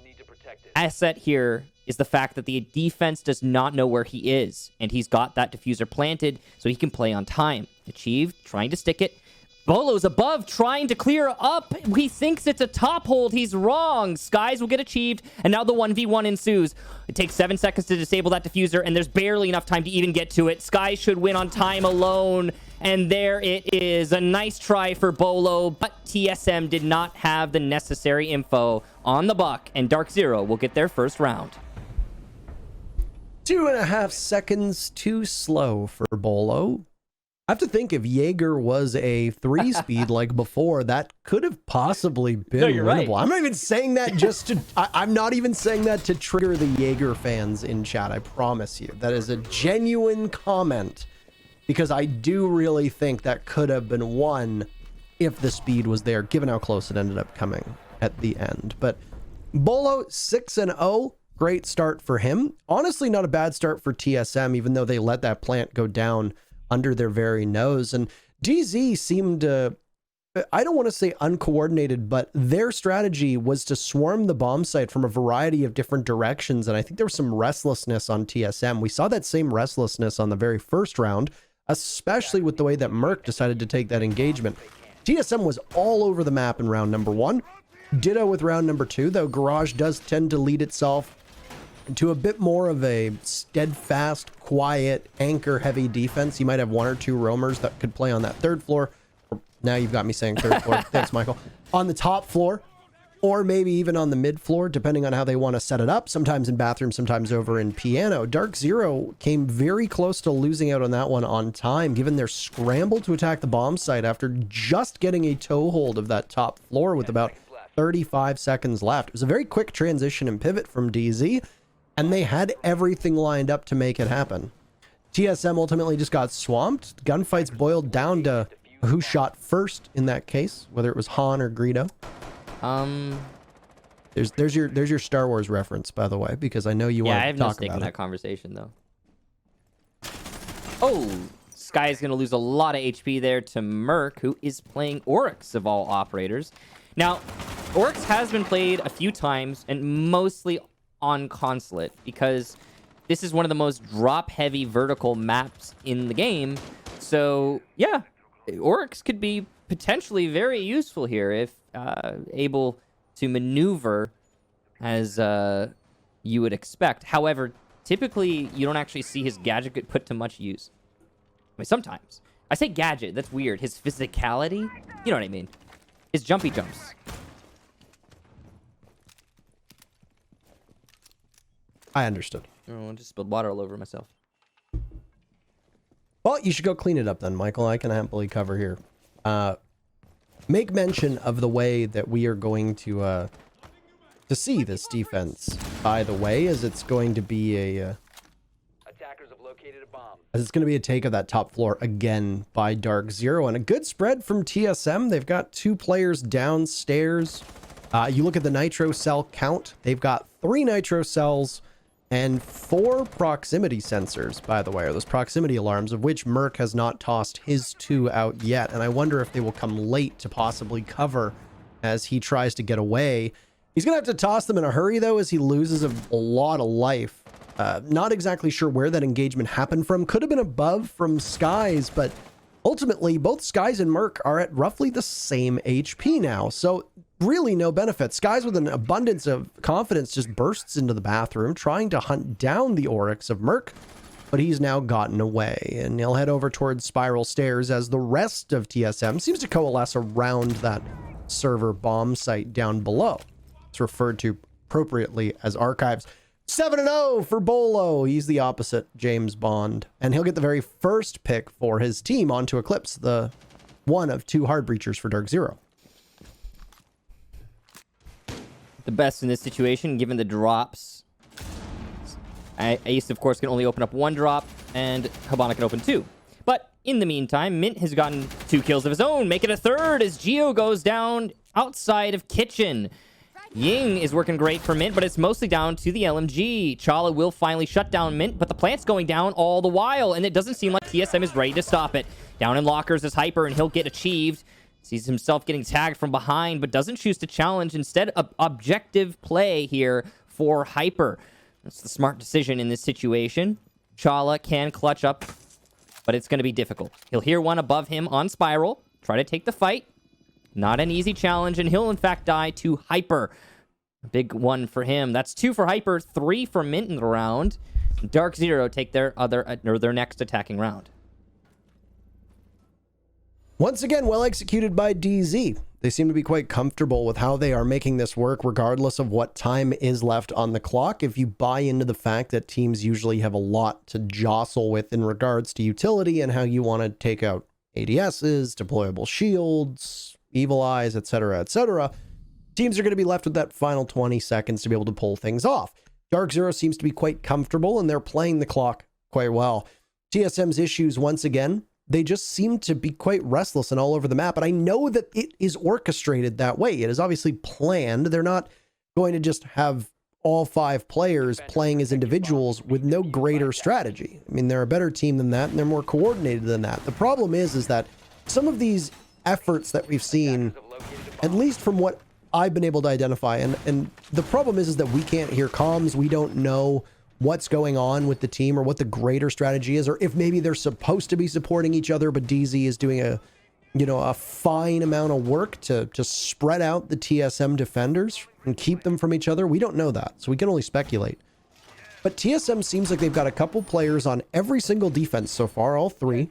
asset here is the fact that the defense does not know where he is, and he's got that diffuser planted so he can play on time. Achieved, trying to stick it. Bolo's above, trying to clear up. He thinks it's a top hold. He's wrong. Skies will get Achieved, and now the 1v1 ensues. It takes 7 seconds to disable that diffuser, and there's barely enough time to even get to it. Skies should win on time alone, and there it is. A nice try for Bolo, but TSM did not have the necessary info on the buck, and DarkZero will get their first round. 2.5 seconds too slow for Bolo. I have to think if Jaeger was a 3-speed like before, that could have possibly been winnable. Right. I'm not even saying that just to... I'm not even saying that to trigger the Jaeger fans in chat, I promise you. That is a genuine comment, because I do really think that could have been won if the speed was there, given how close it ended up coming at the end. But Bolo, 6-0. Great start for him. Honestly, not a bad start for TSM, even though they let that plant go down under their very nose. And DZ seemed, I don't want to say uncoordinated, but their strategy was to swarm the bomb site from a variety of different directions. And I think there was some restlessness on TSM. We saw that same restlessness on the very first round, especially with the way that Merc decided to take that engagement. TSM was all over the map in round number 1. Ditto with round number 2, though Garage does tend to lead itself into a bit more of a steadfast, quiet, anchor-heavy defense. You might have 1 or 2 roamers that could play on that 3rd floor. Now you've got me saying 3rd floor. Thanks, Michael. On the top floor, or maybe even on the mid floor, depending on how they want to set it up. Sometimes in bathroom, sometimes over in piano. DarkZero came very close to losing out on that one on time, given their scramble to attack the bomb site after just getting a toehold of that top floor with about 35 seconds left. It was a very quick transition and pivot from DZ, and they had everything lined up to make it happen. TSM ultimately just got swamped. Gunfights boiled down to who shot first in that case, whether it was Han or Greedo. There's your Star Wars reference, by the way, because I know you want to talk about it. that conversation, though. Oh, Sky is going to lose a lot of HP there to Merc, who is playing Oryx of all operators. Now, Oryx has been played a few times, and mostly on Consulate, because this is one of the most drop-heavy vertical maps in the game. So, yeah, Oryx could be potentially very useful here if able to maneuver as you would expect. However, typically, you don't actually see his gadget get put to much use. I mean, sometimes. I say gadget, that's weird. His physicality? You know what I mean. His jumpy jumps. I understood. Oh, I just spilled water all over myself. Well, you should go clean it up then, Michael. I can happily cover here. Make mention of the way that we are going to see this defense, by the way, as it's going to be a take of that top floor again by DarkZero, and a good spread from TSM. They've got 2 players downstairs. You look at the nitro cell count. They've got 3 nitro cells and 4 proximity sensors, by the way, or those proximity alarms, of which Merc has not tossed his 2 out yet. And I wonder if they will come late to possibly cover as he tries to get away. He's going to have to toss them in a hurry, though, as he loses a lot of life. Not exactly sure where that engagement happened from. Could have been above from Skies, but ultimately, both Skies and Merc are at roughly the same HP now. So really no benefit. Skies, with an abundance of confidence, just bursts into the bathroom, trying to hunt down the Oryx of Merc, but he's now gotten away, and he'll head over towards Spiral Stairs as the rest of TSM seems to coalesce around that server bomb site down below. It's referred to appropriately as Archives. 7-0 for Bolo. He's the opposite James Bond, and he'll get the very first pick for his team onto Eclipse, the one of 2 hard breachers for DarkZero. The best in this situation, given the drops. Ace, of course, can only open up 1 drop, and Habana can open 2. But in the meantime, Mint has gotten 2 kills of his own, make it a 3rd as Geo goes down outside of Kitchen. Ying is working great for Mint, but it's mostly down to the LMG. Chala will finally shut down Mint, but the plant's going down all the while, and it doesn't seem like TSM is ready to stop it. Down in lockers is Hyper, and he'll get achieved. Sees himself getting tagged from behind, but doesn't choose to challenge. Instead, objective play here for Hyper. That's the smart decision in this situation. Chala can clutch up, but it's going to be difficult. He'll hear one above him on Spiral, try to take the fight. Not an easy challenge, and he'll in fact die to Hyper. A big one for him. That's 2 for Hyper, 3 for Mint in the round. DarkZero take their next attacking round. Once again, well executed by DZ. They seem to be quite comfortable with how they are making this work, regardless of what time is left on the clock. If you buy into the fact that teams usually have a lot to jostle with in regards to utility and how you want to take out ADSs, deployable shields, Evil Eyes, etc., teams are going to be left with that final 20 seconds to be able to pull things off. DarkZero seems to be quite comfortable, and they're playing the clock quite well. TSM's issues, once again, they just seem to be quite restless and all over the map, and I know that it is orchestrated that way. It is obviously planned. They're not going to just have all 5 players playing as individuals with no greater strategy. I mean, they're a better team than that, and they're more coordinated than that. The problem is that some of these efforts that we've seen, at least from what I've been able to identify, and the problem is that we can't hear comms. We don't know what's going on with the team or what the greater strategy is, or if maybe they're supposed to be supporting each other, but DZ is doing a fine amount of work to spread out the TSM defenders and keep them from each other. We don't know that, so we can only speculate. But TSM seems like they've got a couple players on every single defense so far, all 3,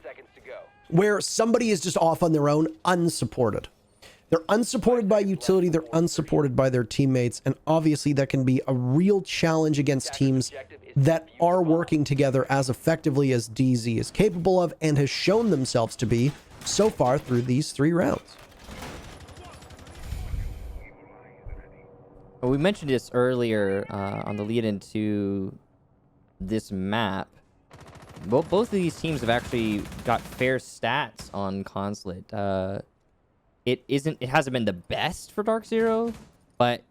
where somebody is just off on their own, unsupported. They're unsupported by utility, they're unsupported by their teammates, and obviously that can be a real challenge against teams that are working together as effectively as DZ is capable of and has shown themselves to be so far through these 3 rounds. Well, we mentioned this earlier on the lead into this map. Both of these teams have actually got fair stats on Consulate. It hasn't been the best for DarkZero, but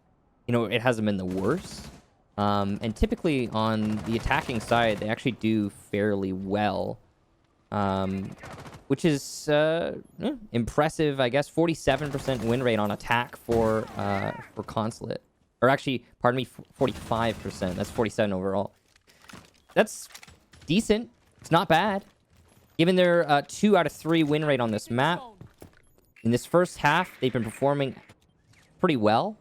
it hasn't been the worst. And typically on the attacking side, they actually do fairly well. which is impressive, I guess. 47% win rate on attack for Consulate. Or actually, pardon me, 45%. That's 47 overall. That's decent. It's not bad. Given their 2 out of 3 win rate on this map, in this first half, they've been performing pretty well.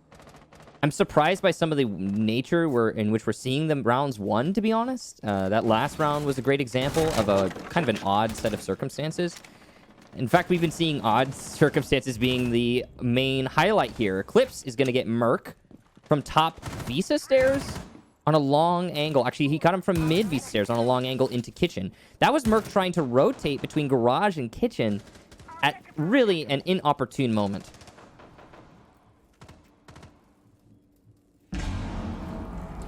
I'm surprised by some of the nature in which we're seeing them rounds won, to be honest. That last round was a great example of a kind of an odd set of circumstances. In fact, we've been seeing odd circumstances being the main highlight here. Eclipse is going to get Merc from top Visa stairs on a long angle. Actually, he got him from mid Visa stairs on a long angle into Kitchen. That was Merc trying to rotate between Garage and Kitchen at really an inopportune moment.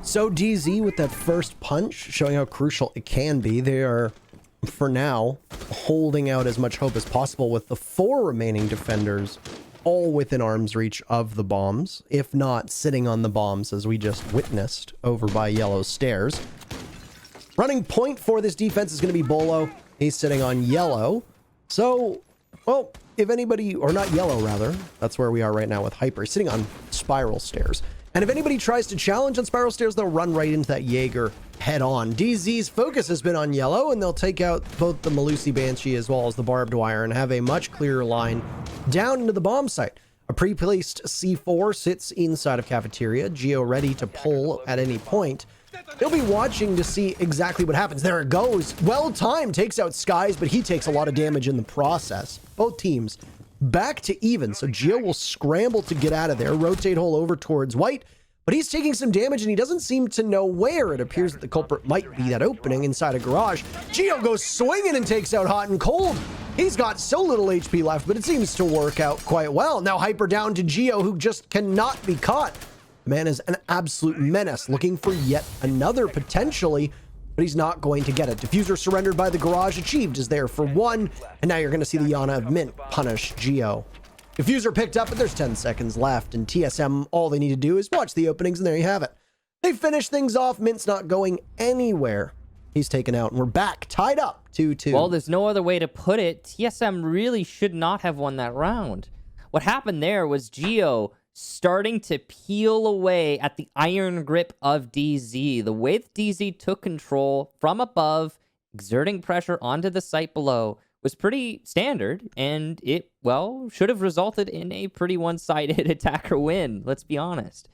So DZ with that first punch, showing how crucial it can be. They are, for now, holding out as much hope as possible with the 4 remaining defenders all within arm's reach of the bombs, if not sitting on the bombs as we just witnessed over by Yellow Stairs. Running point for this defense is going to be Bolo. He's sitting on Yellow. So, well, if anybody, or not Yellow rather, that's where we are right now with Hyper. He's sitting on Spiral Stairs. And if anybody tries to challenge on Spiral Stairs, they'll run right into that Jaeger head on. DZ's focus has been on Yellow, and they'll take out both the Malusi Banshee as well as the Barbed Wire and have a much clearer line down into the bomb site. A pre-placed C4 sits inside of Cafeteria, Geo ready to pull at any point. He'll be watching to see exactly what happens. There it goes. Well-timed, takes out Skies, but he takes a lot of damage in the process. Both teams back to even, so Geo will scramble to get out of there, rotate hole over towards White, but he's taking some damage and he doesn't seem to know where. It appears that the culprit might be that opening inside a garage. Geo goes swinging and takes out Hot and Cold. He's got so little HP left, but it seems to work out quite well. Now Hyper down to Geo, who just cannot be caught. The man is an absolute menace, looking for yet another potentially, but he's not going to get it. Diffuser surrendered by the garage, achieved is there for 1, and now you're going to see the Yana of Mint punish Geo. Diffuser picked up, but there's 10 seconds left, and TSM, all they need to do is watch the openings, and there you have it. They finish things off. Mint's not going anywhere. He's taken out, and we're back, tied up 2-2. Well, there's no other way to put it. TSM really should not have won that round. What happened there was Geo starting to peel away at the iron grip of DZ. The way that DZ took control from above, exerting pressure onto the site below, was pretty standard, and it, well, should have resulted in a pretty one-sided attacker win, let's be honest.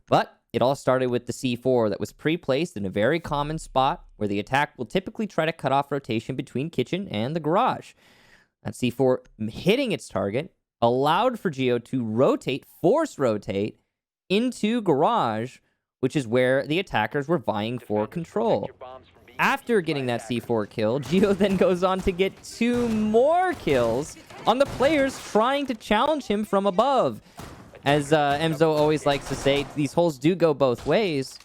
But it all started with the C4 that was pre-placed in a very common spot where the attack will typically try to cut off rotation between Kitchen and the garage. That C4 hitting its target allowed for Geo to rotate, force rotate, into garage, which is where the attackers were vying for control. After getting that C4 kill, Geo then goes on to get 2 more kills on the players trying to challenge him from above. As Emzo always likes to say, these holes do go both ways,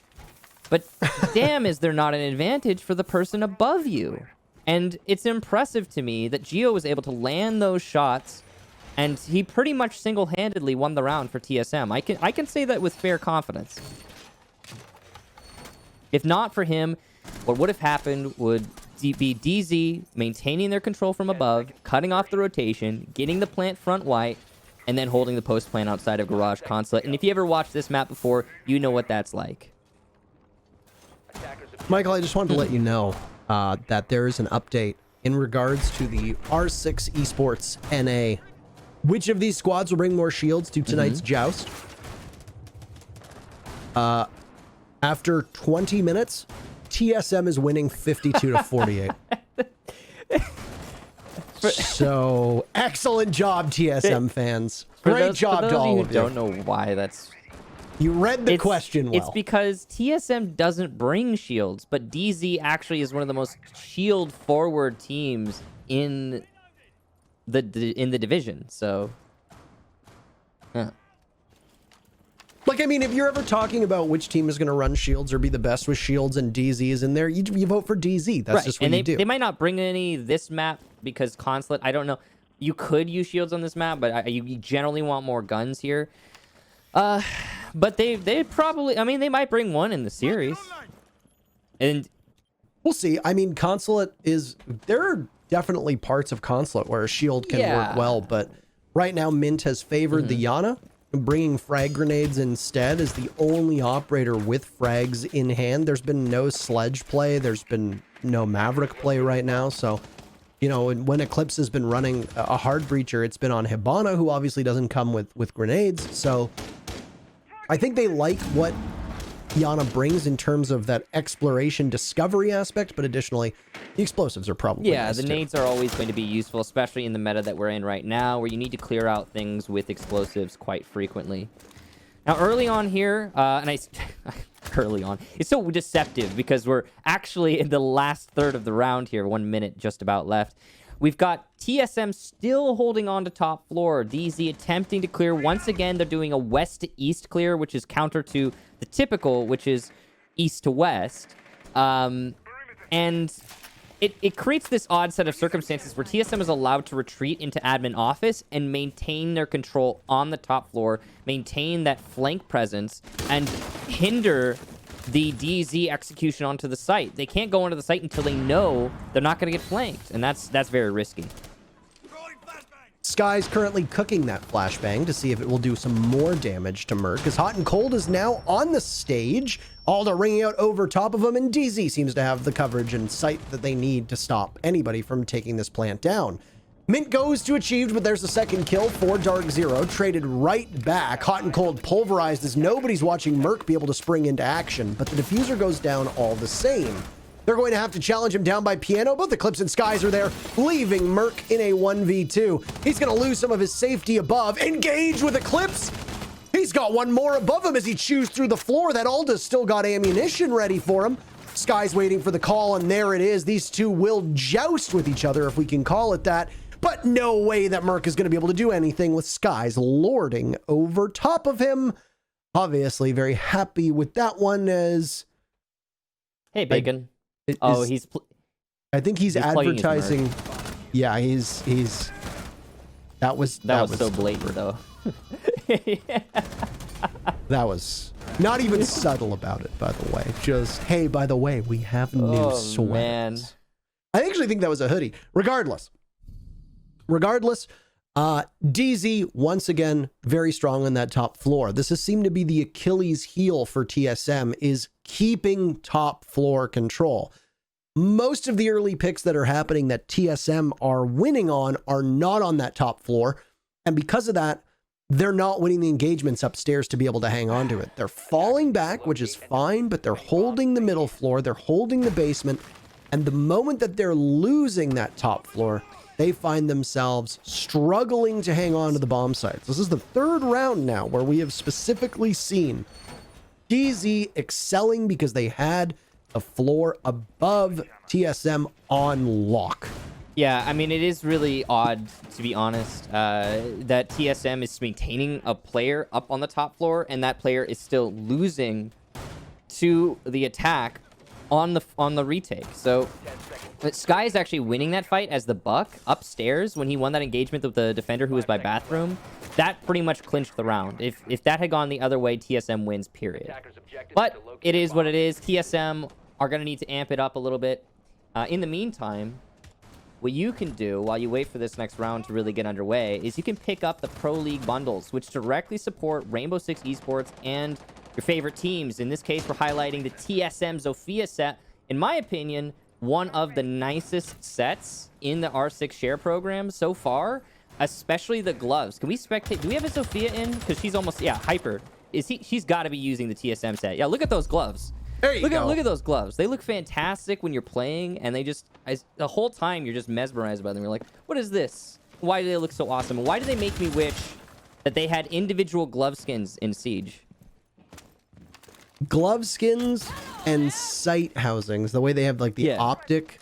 but damn, is there not an advantage for the person above you? And it's impressive to me that Geo was able to land those shots, and he pretty much single-handedly won the round for TSM. I can say that with fair confidence. If not for him, what would have happened would be DZ maintaining their control from above, cutting off the rotation, getting the plant front white, and then holding the post plant outside of Garage Consulate. And if you ever watched this map before, you know what that's like. Michael, I just wanted to let you know that there is an update in regards to the R6 Esports NA. Which of these squads will bring more shields to tonight's joust? After 20 minutes, TSM is winning 52-48. So, excellent job, TSM fans. Great job to all of you. Don't know why that's... You read the question well. It's because TSM doesn't bring shields, but DZ actually is one of the most shield-forward teams in the division, so... Huh. Like, I mean, if you're ever talking about which team is going to run shields or be the best with shields and DZ is in there, you vote for DZ. That's right. Just what you do. They might not bring any this map because Consulate, I don't know. You could use shields on this map, but you generally want more guns here. But they probably, I mean, they might bring one in the series. And we'll see. I mean, Consulate is, they're definitely parts of Consulate where a shield can work well, but right now Mint has favored the Yana. Bringing frag grenades instead is the only operator with frags in hand. There's been no sledge play. There's been no Maverick play right now. So, you know, when Eclipse has been running a hard breacher, it's been on Hibana, who obviously doesn't come with grenades. So I think they like what Yana brings in terms of that exploration discovery aspect, but additionally, the explosives are probably nice the too. nades are always going to be useful, especially in the meta that we're in right now, where you need to clear out things with explosives quite frequently. Now, early on here, early on, it's so deceptive because we're actually in the last third of the round here, 1 minute just about left. We've got TSM still holding on to top floor. DZ attempting to clear. Once again, they're doing a west to east clear, which is counter to the typical, which is east to west. And it creates this odd set of circumstances where TSM is allowed to retreat into admin office and maintain their control on the top floor, maintain that flank presence, and hinder the DZ execution onto the site. They can't go onto the site until they know they're not going to get flanked, and that's very risky. Sky's currently cooking that flashbang to see if it will do some more damage to Merc, as Hot and Cold is now on the stage. Alda ringing out over top of him, and DZ seems to have the coverage and sight that they need to stop anybody from taking this plant down. Mint goes to achieved, but there's a second kill for DarkZero, traded right back. Hot and Cold pulverized as nobody's watching Merc be able to spring into action, but the diffuser goes down all the same. They're going to have to challenge him down by Piano. Both Eclipse and Skies are there, leaving Merc in a 1v2. He's going to lose some of his safety above. Engage with Eclipse. He's got one more above him as he chews through the floor. That Alda's still got ammunition ready for him. Sky's waiting for the call, and there it is. These two will joust with each other, if we can call it that. But no way that Merc is going to be able to do anything with Skies lording over top of him. Obviously, very happy with that one as... Hey, Bacon. I think he's advertising. Yeah, he's. That was so blatant, though. That was not even subtle about it, by the way. Just, hey, by the way, we have new sweats. Man. I actually think that was a hoodie. Regardless, DZ once again very strong on that top floor. This has seemed to be the Achilles heel for TSM, is keeping top floor control. Most of the early picks that are happening that TSM are winning on are not on that top floor, and because of that, they're not winning the engagements upstairs to be able to hang on to it. They're falling back, which is fine, but they're holding the middle floor, they're holding the basement, and the moment that they're losing that top floor, they find themselves struggling to hang on to the bomb sites. This is the third round now where we have specifically seen DZ excelling because they had the floor above TSM on lock. Yeah, I mean, it is really odd, to be honest, that TSM is maintaining a player up on the top floor, and that player is still losing to the attack on the retake. So Sky is actually winning that fight as the Buck upstairs when he won that engagement with the defender who was by bathroom. That pretty much clinched the round. If that had gone the other way, TSM wins, period. But it is what it is. TSM are going to need to amp it up a little bit. In the meantime, what you can do while you wait for this next round to really get underway is you can pick up the Pro League bundles, which directly support Rainbow Six Esports and your favorite teams. In this case, we're highlighting the TSM Zofia set. In my opinion, one of the nicest sets in the R6 share program so far, especially the gloves. Can we spectate? Do we have a Zofia in? Because she's almost, yeah, Hyper. She's got to be using the TSM set. Yeah, look at those gloves. Look at those gloves. They look fantastic when you're playing, and they just, the whole time you're just mesmerized by them. You're like, what is this? Why do they look so awesome? And why do they make me wish that they had individual glove skins in Siege? Glove skins and sight housings, the way they have like the optic,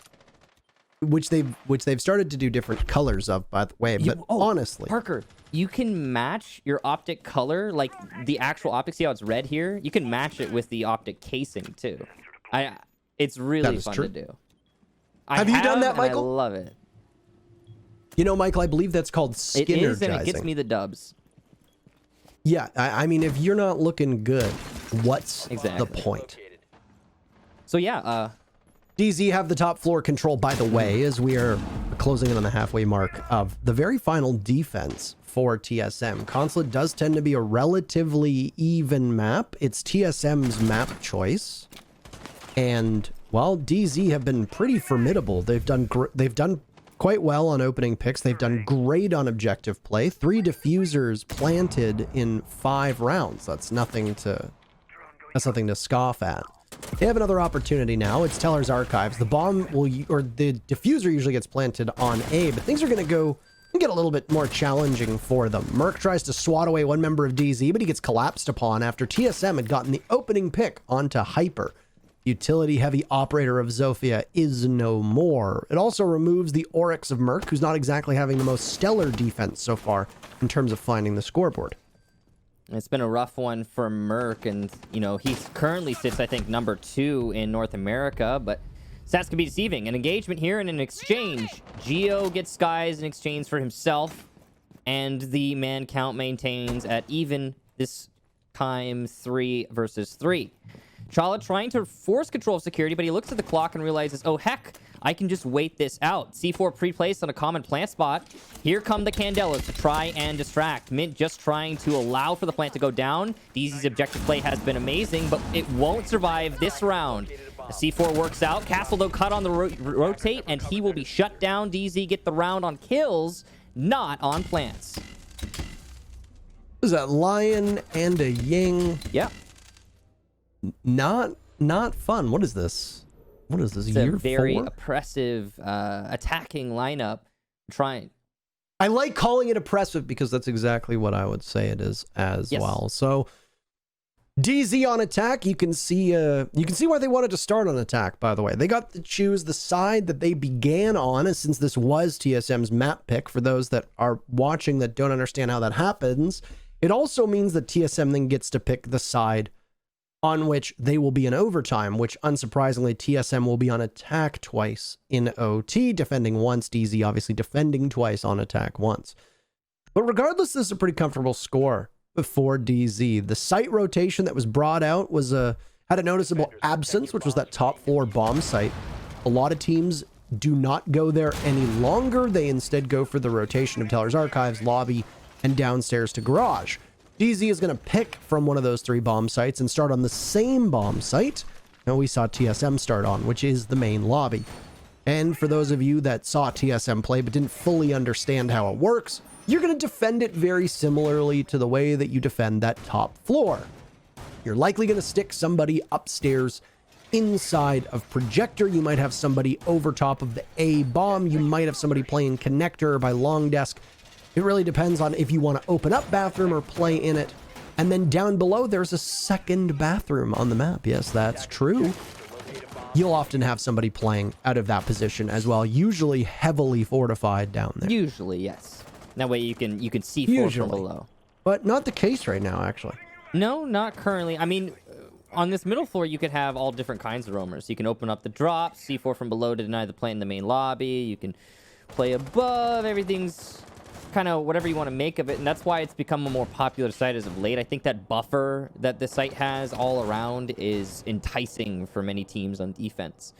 which they've started to do different colors of, by the way. But honestly, Parker, you can match your optic color, like the actual optic. See how it's red here? You can match it with the optic casing too. It's really fun to do. Have you done that, Michael? I love it. You know, Michael, I believe that's called skinnergizing. It is, and it gets me the dubs. Yeah, I mean, if you're not looking good, what's the point? So yeah, DZ have the top floor control, by the way, as we are closing in on the halfway mark of the very final defense for TSM. Consulate does tend to be a relatively even map. It's TSM's map choice. And, well, DZ have been pretty formidable. They've done quite well on opening picks. They've done great on objective play. 3 diffusers planted in 5 rounds. That's nothing to scoff at. They have another opportunity now. It's Teller's Archives. The bomb will, or the diffuser usually gets planted on A, but things are going to get a little bit more challenging for them. Merc tries to swat away one member of DZ, but he gets collapsed upon after TSM had gotten the opening pick onto Hyper. Utility-heavy operator of Zofia is no more. It also removes the Oryx of Merc, who's not exactly having the most stellar defense so far in terms of finding the scoreboard. It's been a rough one for Merc, and, you know, he currently sits, I think, number 2 in North America, but stats can be deceiving. An engagement here and an exchange. Geo gets Skies in exchange for himself, and the man count maintains at even, this time 3 versus 3. Chala trying to force control of security, but he looks at the clock and realizes, oh heck, I can just wait this out. C4 pre-placed on a common plant spot. Here come the Candelas to try and distract. Mint just trying to allow for the plant to go down. DZ's objective play has been amazing, but it won't survive this round. The C4 works out. Castle, though, cut on the rotate, and he will be shut down. DZ get the round on kills, not on plants. Is that Lion and a Ying? Yeah. Not fun. What is this? What is this? It's Year a very 4? oppressive attacking lineup. Trying. I like calling it oppressive because that's exactly what I would say it is as well. So DZ on attack, you can see why they wanted to start on attack, by the way. They got to choose the side that they began on, and since this was TSM's map pick, for those that are watching that don't understand how that happens, it also means that TSM then gets to pick the side on which they will be in overtime, which unsurprisingly TSM will be on attack twice in OT, defending once, DZ obviously defending twice on attack once. But regardless, this is a pretty comfortable score for DZ. The site rotation that was brought out was had a noticeable absence, which was that top floor bomb site. A lot of teams do not go there any longer. They instead go for the rotation of Teller's Archives, lobby, and downstairs to garage. DZ is going to pick from one of those 3 bomb sites and start on the same bomb site that we saw TSM start on, which is the main lobby. And for those of you that saw TSM play but didn't fully understand how it works, you're going to defend it very similarly to the way that you defend that top floor. You're likely going to stick somebody upstairs inside of projector. You might have somebody over top of the A bomb. You might have somebody playing connector by long desk. It really depends on if you want to open up bathroom or play in it. And then down below, there's a second bathroom on the map. Yes, that's true. You'll often have somebody playing out of that position as well, usually heavily fortified down there. Usually, yes. That way you can see from below. But not the case right now, actually. No, not currently. I mean, on this middle floor, you could have all different kinds of roamers. You can open up the drop, C4 from below to deny the plant in the main lobby. You can play above. Everything's kind of whatever you want to make of it, and that's why it's become a more popular site as of late. I think that buffer that the site has all around is enticing for many teams on defense.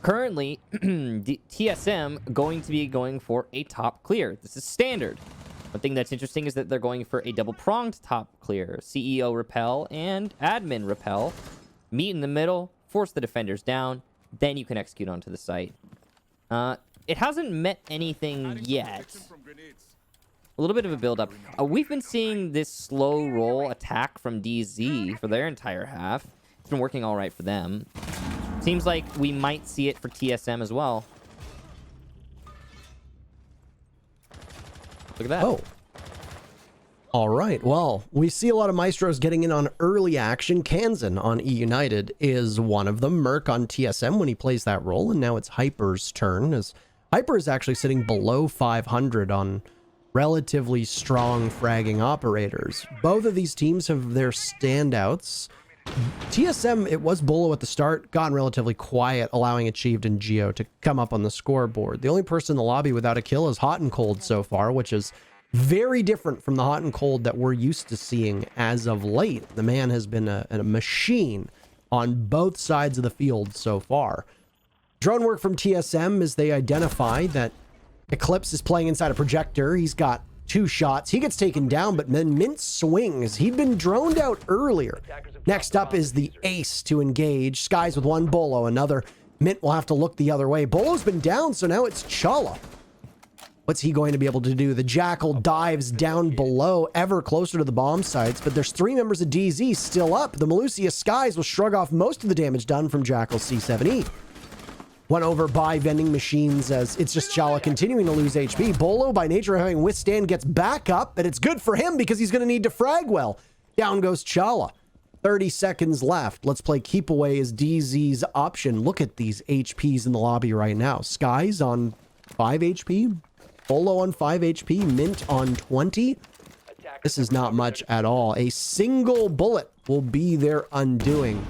Currently, TSM going for a top clear. This is standard. One thing that's interesting is that they're going for a double-pronged top clear. CEO repel and admin repel. Meet in the middle, force the defenders down, then you can execute onto the site. It hasn't met anything yet. A little bit of a build-up. We've been seeing this slow roll attack from DZ for their entire half. It's been working all right for them. Seems like we might see it for TSM as well. Look at that. Oh. All right. Well, we see a lot of Maestros getting in on early action. Kansan on E United is one of them. Merc on TSM when he plays that role. And now it's Hyper's turn, as Hyper is actually sitting below 500 on relatively strong fragging operators. Both of these teams have their standouts. TSM, it was Bolo at the start, gotten relatively quiet, allowing Achieved and Geo to come up on the scoreboard. The only person in the lobby without a kill is Hot and Cold so far, which is very different from the Hot and Cold that we're used to seeing as of late. The man has been a machine on both sides of the field so far. Drone work from TSM as they identify that Eclipse is playing inside a projector. He's got 2 shots. He gets taken down, but then Mint swings. He'd been droned out earlier. Next up is the Ace to engage. Skies with 1, Bolo another. Mint will have to look the other way. Bolo's been down, so now it's Chala. What's he going to be able to do? The Jackal dives down below, ever closer to the bomb sites, but there's 3 members of DZ still up. The Malusia Skies will shrug off most of the damage done from Jackal's C7E. Won over by vending machines as it's just Chala continuing to lose HP. Bolo, by nature of having withstand, gets back up, but it's good for him because he's going to need to frag well. Down goes Chala. 30 seconds left. Let's play keep away as DZ's option. Look at these HPs in the lobby right now. Skies on 5 HP. Bolo on 5 HP. Mint on 20. This is not much at all. A single bullet will be their undoing.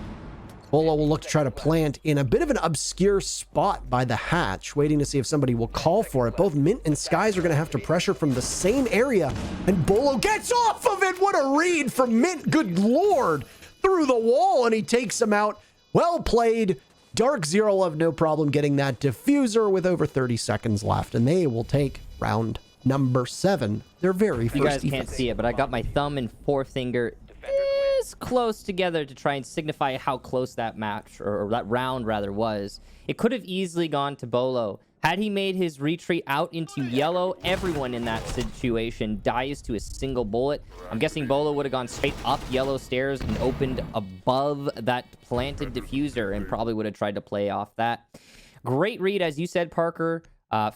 Bolo will look to try to plant in a bit of an obscure spot by the hatch, waiting to see if somebody will call for it. Both Mint and Skies are going to have to pressure from the same area, and Bolo gets off of it. What a read from Mint. Good lord. Through the wall, and he takes him out. Well played. DarkZero will have no problem getting that diffuser with over 30 seconds left, and they will take round number 7. Their very first. You guys can't see it, but I got my thumb and forefinger this close together to try and signify how close that match, or that round rather, was. It could have easily gone to Bolo. Had he made his retreat out into yellow, everyone in that situation dies to a single bullet. I'm guessing Bolo would have gone straight up yellow stairs and opened above that planted diffuser and probably would have tried to play off that. Great read, as you said, Parker,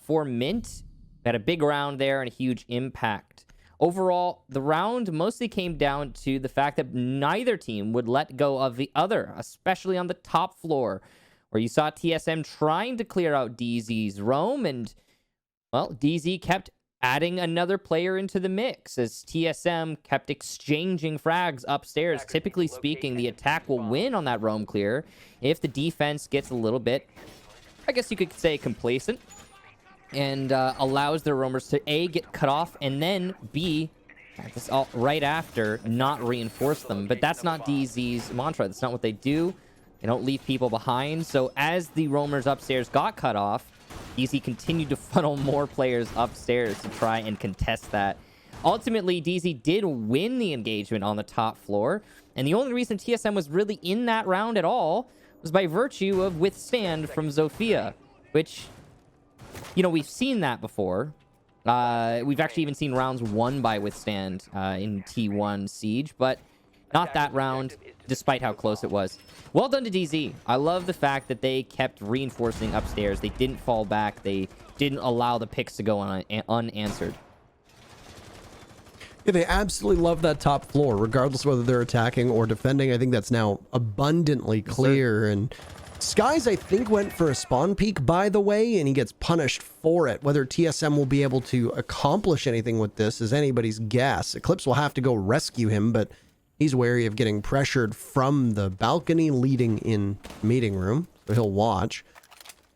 for Mint. Had a big round there and a huge impact. Overall, the round mostly came down to the fact that neither team would let go of the other, especially on the top floor, where you saw TSM trying to clear out DZ's roam, and, well, DZ kept adding another player into the mix as TSM kept exchanging frags upstairs. Typically speaking, the attack will win on that roam clear if the defense gets a little bit, I guess you could say, complacent, and allows their roamers to A, get cut off, and then B, this all right after, not reinforce them. But that's not DZ's mantra. That's not what they do. They don't leave people behind. So as the roamers upstairs got cut off, DZ continued to funnel more players upstairs to try and contest that. Ultimately, DZ did win the engagement on the top floor, and the only reason TSM was really in that round at all was by virtue of withstand from Zofia, which, you know, we've seen that before. We've actually even seen rounds won by withstand in T1 Siege, but not that round, despite how close it was. Well done to DZ. I love the fact that they kept reinforcing upstairs. They didn't fall back. They didn't allow the picks to go unanswered. Yeah, they absolutely love that top floor, regardless of whether they're attacking or defending. I think that's now abundantly clear. And Skies, I think, went for a spawn peek, by the way, and he gets punished for it. Whether TSM will be able to accomplish anything with this is anybody's guess. Eclipse will have to go rescue him, but he's wary of getting pressured from the balcony leading in meeting room, so he'll watch.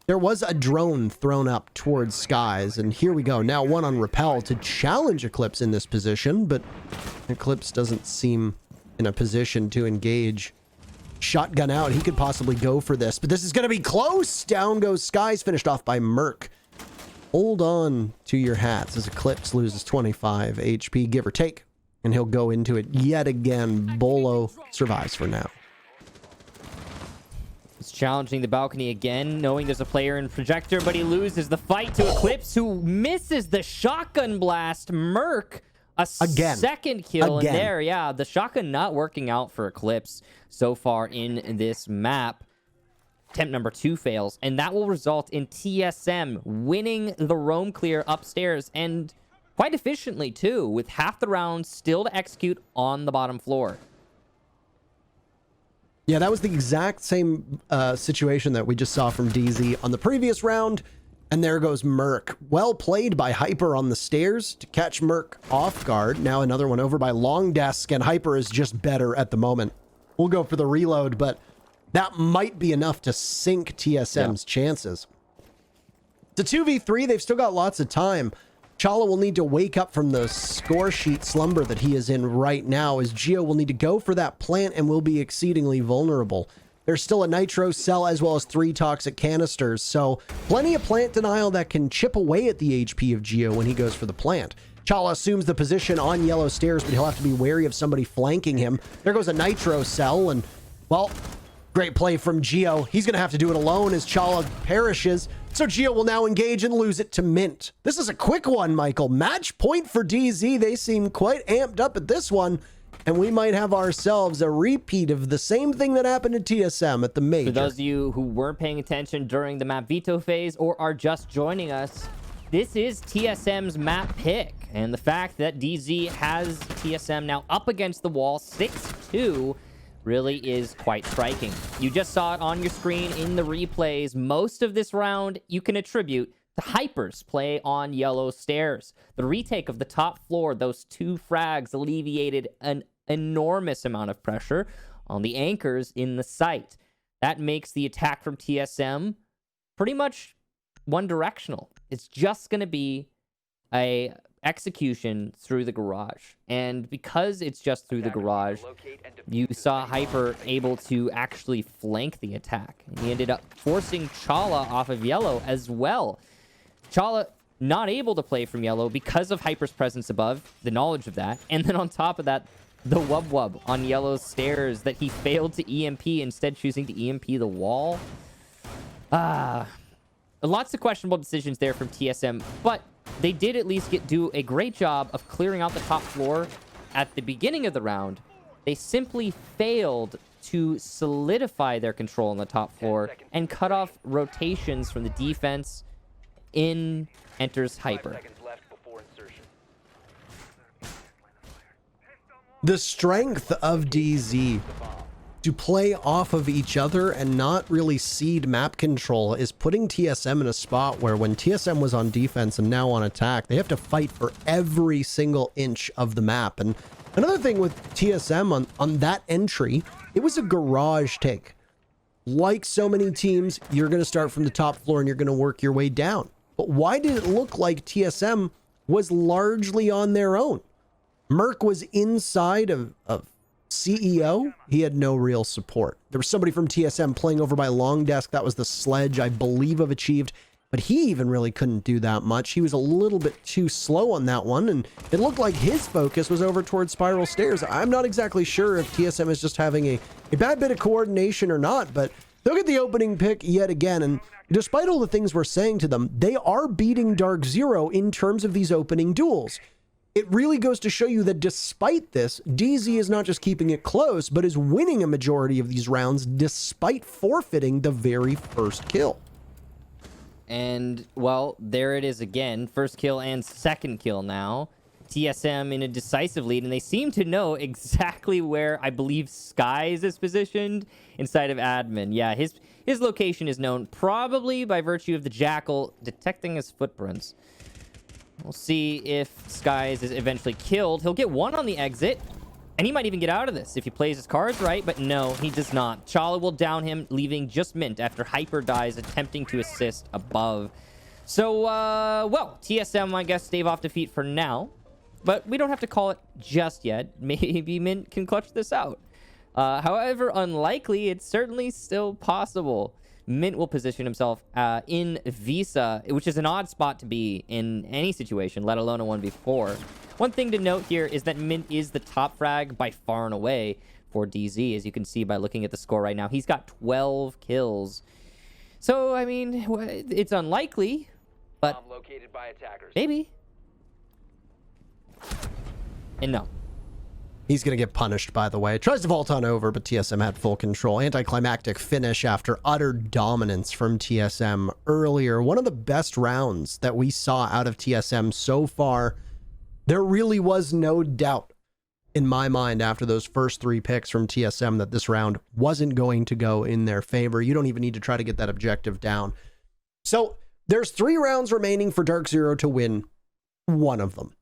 There was a drone thrown up towards Skies, and here we go. Now one on Repel to challenge Eclipse in this position, but Eclipse doesn't seem in a position to engage. Shotgun out. He could possibly go for this, but this is going to be close. Down goes Skies, finished off by Merc. Hold on to your hats as Eclipse loses 25 HP, give or take, and he'll go into it yet again. Bolo survives for now. He's challenging the balcony again, knowing there's a player in projector, but he loses the fight to Eclipse, who misses the shotgun blast. Merc, second kill in there. Yeah, the shotgun not working out for Eclipse so far in this map. Attempt number 2 fails, and that will result in TSM winning the roam clear upstairs, and quite efficiently too, with half the round still to execute on the bottom floor. Yeah, that was the exact same situation that we just saw from DZ on the previous round. And there goes Merc. Well played by Hyper on the stairs to catch Merc off guard. Now another one over by Long Desk, and Hyper is just better at the moment. We'll go for the reload, but that might be enough to sink TSM's chances. It's a 2v3. They've still got lots of time. Chala will need to wake up from the score sheet slumber that he is in right now, as Geo will need to go for that plant and will be exceedingly vulnerable. There's still a nitro cell as well as 3 toxic canisters. So plenty of plant denial that can chip away at the HP of Geo when he goes for the plant. Chala assumes the position on yellow stairs, but he'll have to be wary of somebody flanking him. There goes a nitro cell, and, well, great play from Geo. He's going to have to do it alone as Chala perishes. So Geo will now engage and lose it to Mint. This is a quick one, Michael. Match point for DZ. They seem quite amped up at this one, and we might have ourselves a repeat of the same thing that happened to TSM at the major. For those of you who weren't paying attention during the map veto phase or are just joining us, this is TSM's map pick. And the fact that DZ has TSM now up against the wall 6-2 really is quite striking. You just saw it on your screen in the replays. Most of this round you can attribute to Hyper's play on yellow stairs. The retake of the top floor, those 2 frags alleviated an enormous amount of pressure on the anchors in the site. That makes the attack from TSM pretty much one directional. It's just going to be a execution through the garage, and because it's just through the garage, you saw Hyper able to actually flank the attack. He ended up forcing Chala off of yellow as well. Chala not able to play from yellow because of Hyper's presence above, the knowledge of that, and then on top of that, the wub on yellow's stairs that he failed to EMP, instead choosing to EMP the wall. Lots of questionable decisions there from TSM, but they did at least do a great job of clearing out the top floor at the beginning of the round. They simply failed to solidify their control on the top floor and cut off rotations from the defense. In enters Hyper. The strength of DZ to play off of each other and not really cede map control is putting TSM in a spot where when TSM was on defense and now on attack, they have to fight for every single inch of the map. And another thing with TSM on that entry, it was a garage take. Like so many teams, you're going to start from the top floor and you're going to work your way down. But why did it look like TSM was largely on their own? Merc was inside of CEO. He had no real support. There was somebody from TSM playing over by long desk. That was the sledge, I believe, of Achieved. But he even really couldn't do that much. He was a little bit too slow on that one, and it looked like his focus was over towards Spiral Stairs. I'm not exactly sure if TSM is just having a bad bit of coordination or not, but they'll get the opening pick yet again, and despite all the things we're saying to them, they are beating DarkZero in terms of these opening duels. It really goes to show you that despite this, DZ is not just keeping it close, but is winning a majority of these rounds despite forfeiting the very first kill. And, well, there it is again. First kill and second kill now. TSM in a decisive lead, and they seem to know exactly where, I believe, Skies is positioned inside of admin. Yeah, his location is known probably by virtue of the Jackal detecting his footprints. We'll see if Skies is eventually killed. He'll get one on the exit, and he might even get out of this if he plays his cards right, but no, he does not. Chala will down him, leaving just Mint after Hyper dies, attempting to assist above. So, well, TSM, I guess, stave off defeat for now, but we don't have to call it just yet. Maybe Mint can clutch this out. However unlikely, it's certainly still possible. Mint will position himself in Visa, which is an odd spot to be in any situation, let alone a 1v4. One thing to note here is that Mint is the top frag by far and away for DZ, as you can see by looking at the score right now. He's got 12 kills. So, I mean, it's unlikely, but located by attackers. Maybe. And no. He's going to get punished, by the way. Tries to vault on over, but TSM had full control. Anticlimactic finish after utter dominance from TSM earlier. One of the best rounds that we saw out of TSM so far. There really was no doubt in my mind after those first 3 picks from TSM that this round wasn't going to go in their favor. You don't even need to try to get that objective down. So there's 3 rounds remaining for DarkZero to win one of them.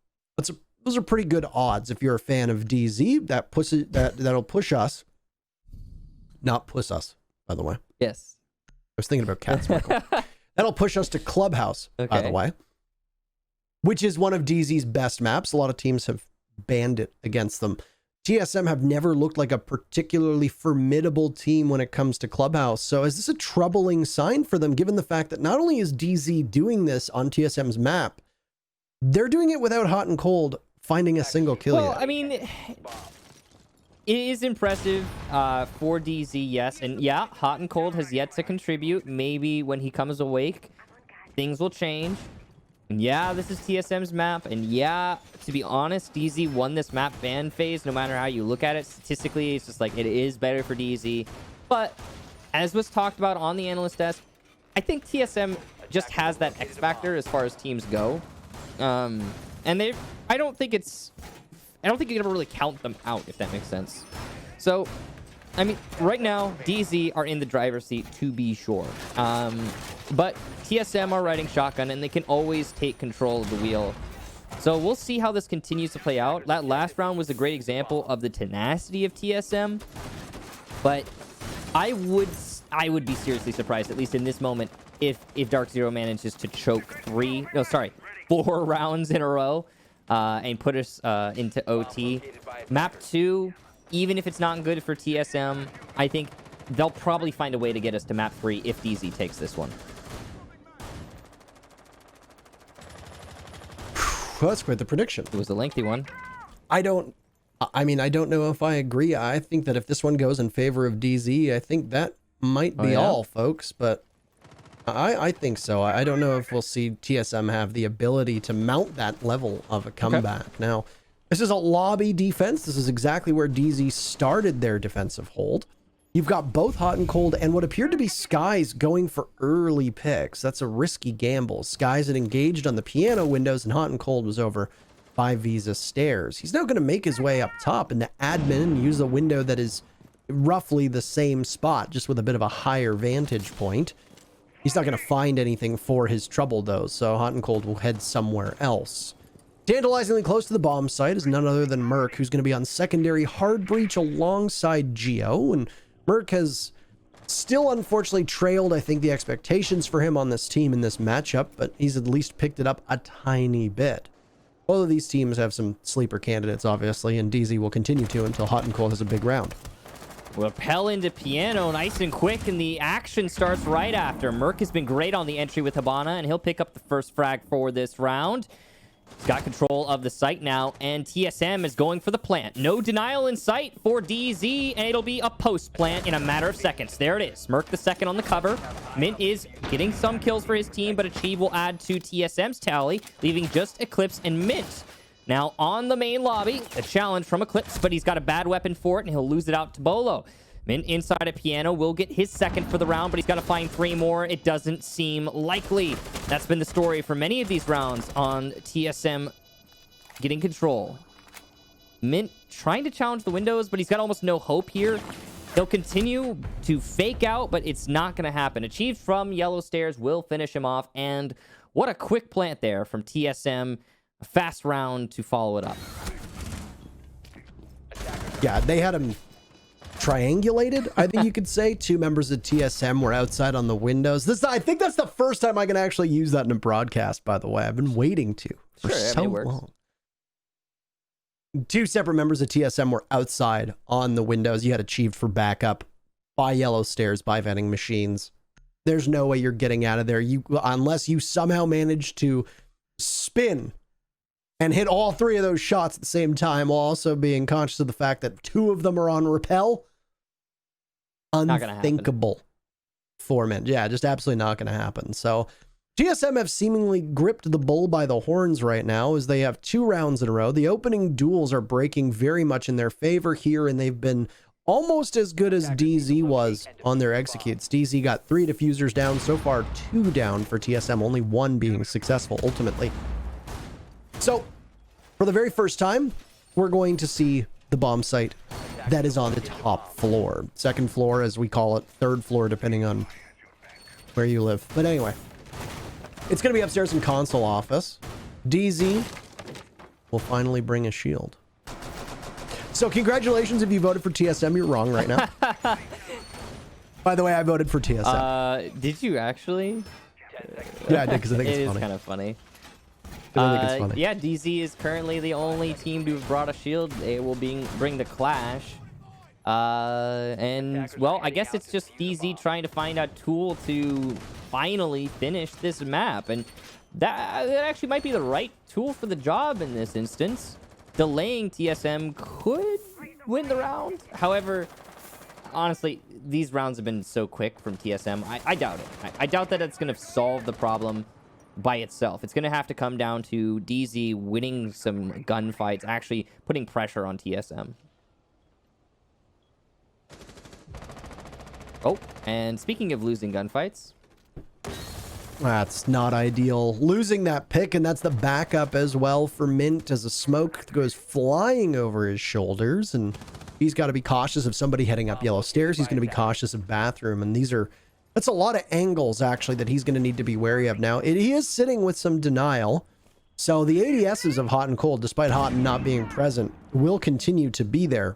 Those are pretty good odds if you're a fan of DZ. That'll push us. Not push us, by the way. Yes. I was thinking about cats, Michael. That'll push us to Clubhouse, by the way. Which is one of DZ's best maps. A lot of teams have banned it against them. TSM have never looked like a particularly formidable team when it comes to Clubhouse. So is this a troubling sign for them, given the fact that not only is DZ doing this on TSM's map, they're doing it without Hot and Cold finding a single kill Well, yet? I mean, it is impressive for DZ, yes. And yeah, Hot and Cold has yet to contribute. Maybe when he comes awake, things will change. And yeah, this is TSM's map. And yeah, to be honest, DZ won this map ban phase. No matter how you look at it, statistically, it's just like it is better for DZ. But as was talked about on the analyst desk, I think TSM just has that X factor as far as teams go. And I don't think you can ever really count them out, if that makes sense. So, I mean, right now, DZ are in the driver's seat, to be sure. But TSM are riding shotgun, and they can always take control of the wheel. So we'll see how this continues to play out. That last round was a great example of the tenacity of TSM. But I would be seriously surprised, at least in this moment, if DarkZero manages to choke 4 rounds in a row and put us into OT. Map 2, even if it's not good for TSM, I think they'll probably find a way to get us to map 3 if DZ takes this one. Well, that's quite the prediction. It was a lengthy one. I don't know if I agree. I think that if this one goes in favor of DZ, I think that might be all, folks. But I think so. I don't know if we'll see TSM have the ability to mount that level of a comeback. Okay. Now, this is a lobby defense. This is exactly where DZ started their defensive hold. You've got both Hot and Cold and what appeared to be Skies going for early picks. That's a risky gamble. Skies had engaged on the piano windows, and Hot and Cold was over by Visa stairs. He's now going to make his way up top into admin and use a window that is roughly the same spot, just with a bit of a higher vantage point. He's not going to find anything for his trouble, though, so Hot and Cold will head somewhere else. Tantalizingly close to the bomb site is none other than Merc, who's going to be on secondary hard breach alongside Geo, and Merc has still unfortunately trailed, I think, the expectations for him on this team in this matchup, but he's at least picked it up a tiny bit. Both of these teams have some sleeper candidates, obviously, and DZ will continue to until Hot and Cold has a big round. Rappel into piano, nice and quick, and the action starts right after. Merc has been great on the entry with Hibana, and he'll pick up the first frag for this round. He's got control of the site now, and TSM is going for the plant. No denial in sight for DZ, and it'll be a post plant in a matter of seconds. There it is. Merc the second on the cover. Mint is getting some kills for his team, but Achieve will add to TSM's tally, leaving just Eclipse and Mint. Now on the main lobby, a challenge from Eclipse, but he's got a bad weapon for it, and he'll lose it out to Bolo. Mint inside a piano will get his second for the round, but he's got to find 3 more. It doesn't seem likely. That's been the story for many of these rounds on TSM getting control. Mint trying to challenge the windows, but he's got almost no hope here. They'll continue to fake out, but it's not going to happen. Achieved from Yellow Stairs will finish him off, and what a quick plant there from TSM. A fast round to follow it up. Yeah, they had him triangulated, I think you could say. 2 members of TSM were outside on the windows. I think that's the first time I can actually use that in a broadcast, by the way. I've been waiting to for so long. 2 separate members of TSM were outside on the windows. You had Achieved for backup by Yellow Stairs, by vending machines. There's no way you're getting out of there unless you somehow manage to spin and hit all 3 of those shots at the same time, while also being conscious of the fact that 2 of them are on rappel. Unthinkable for Mint. Yeah, just absolutely not going to happen. So TSM have seemingly gripped the bull by the horns right now, as they have 2 rounds in a row. The opening duels are breaking very much in their favor here, and they've been almost as good as DZ was on their executes. DZ got 3 diffusers down, so far 2 down for TSM, only 1 being successful ultimately. So, for the very first time, we're going to see the bomb site that is on the top floor. 2nd floor, as we call it. 3rd floor, depending on where you live. But anyway, it's going to be upstairs in console office. DZ will finally bring a shield. So, congratulations if you voted for TSM. You're wrong right now. By the way, I voted for TSM. Did you actually? Yeah, I did, because I think it's funny. It is kind of funny. But I think it's funny. Yeah, DZ is currently the only team to have brought a shield. They will bring the Clash. And, well, I guess it's just DZ trying to find a tool to finally finish this map. And that actually might be the right tool for the job in this instance. Delaying TSM could win the round. However, honestly, these rounds have been so quick from TSM. I doubt it. I doubt that it's going to solve the problem by itself. It's going to have to come down to DZ winning some gunfights, actually putting pressure on TSM. Oh, and speaking of losing gunfights, that's not ideal. Losing that pick, and that's the backup as well for Mint as a smoke goes flying over his shoulders, and he's got to be cautious of somebody heading up yellow stairs. He's going to be cautious of bathroom, and that's a lot of angles actually that he's going to need to be wary of now. He is sitting with some denial, so the ADSs of Hot and Cold, despite Hot and not being present, will continue to be there.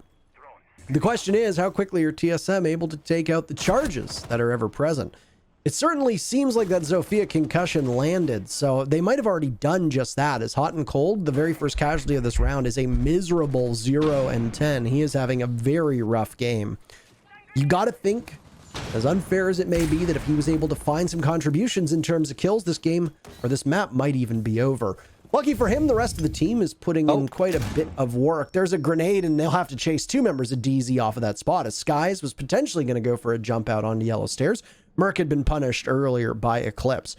The question is, how quickly are TSM able to take out the charges that are ever present? It certainly seems like that Zofia concussion landed, so they might have already done just that. As Hot and Cold, the very first casualty of this round, is a miserable 0-10. He is having a very rough game. You got to think, as unfair as it may be, that if he was able to find some contributions in terms of kills, this game, or this map, might even be over. Lucky for him, the rest of the team is putting in quite a bit of work. There's a grenade, and they'll have to chase two members of DZ off of that spot, as Skies was potentially going to go for a jump out onto yellow stairs. Merc had been punished earlier by Eclipse.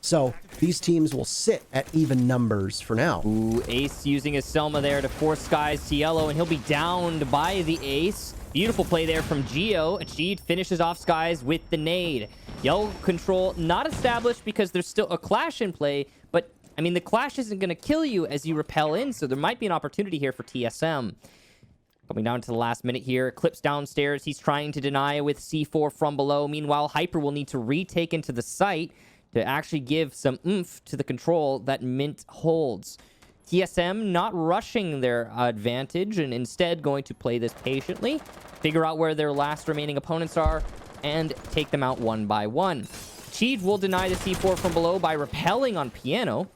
So these teams will sit at even numbers for now. Ooh, Ace using his Selma there to force Skies to yellow, and he'll be downed by the Ace. Beautiful play there from Geo. Achieved finishes off Skies with the nade. Yellow control not established because there's still a Clash in play, but I mean, the Clash isn't going to kill you as you repel in, so there might be an opportunity here for TSM. Coming down to the last minute here. Eclipse downstairs. He's trying to deny with C4 from below. Meanwhile, Hyper will need to retake into the site to actually give some oomph to the control that Mint holds. TSM not rushing their advantage and instead going to play this patiently, figure out where their last remaining opponents are, and take them out one by one. Achieved will deny the C4 from below by repelling on Piano.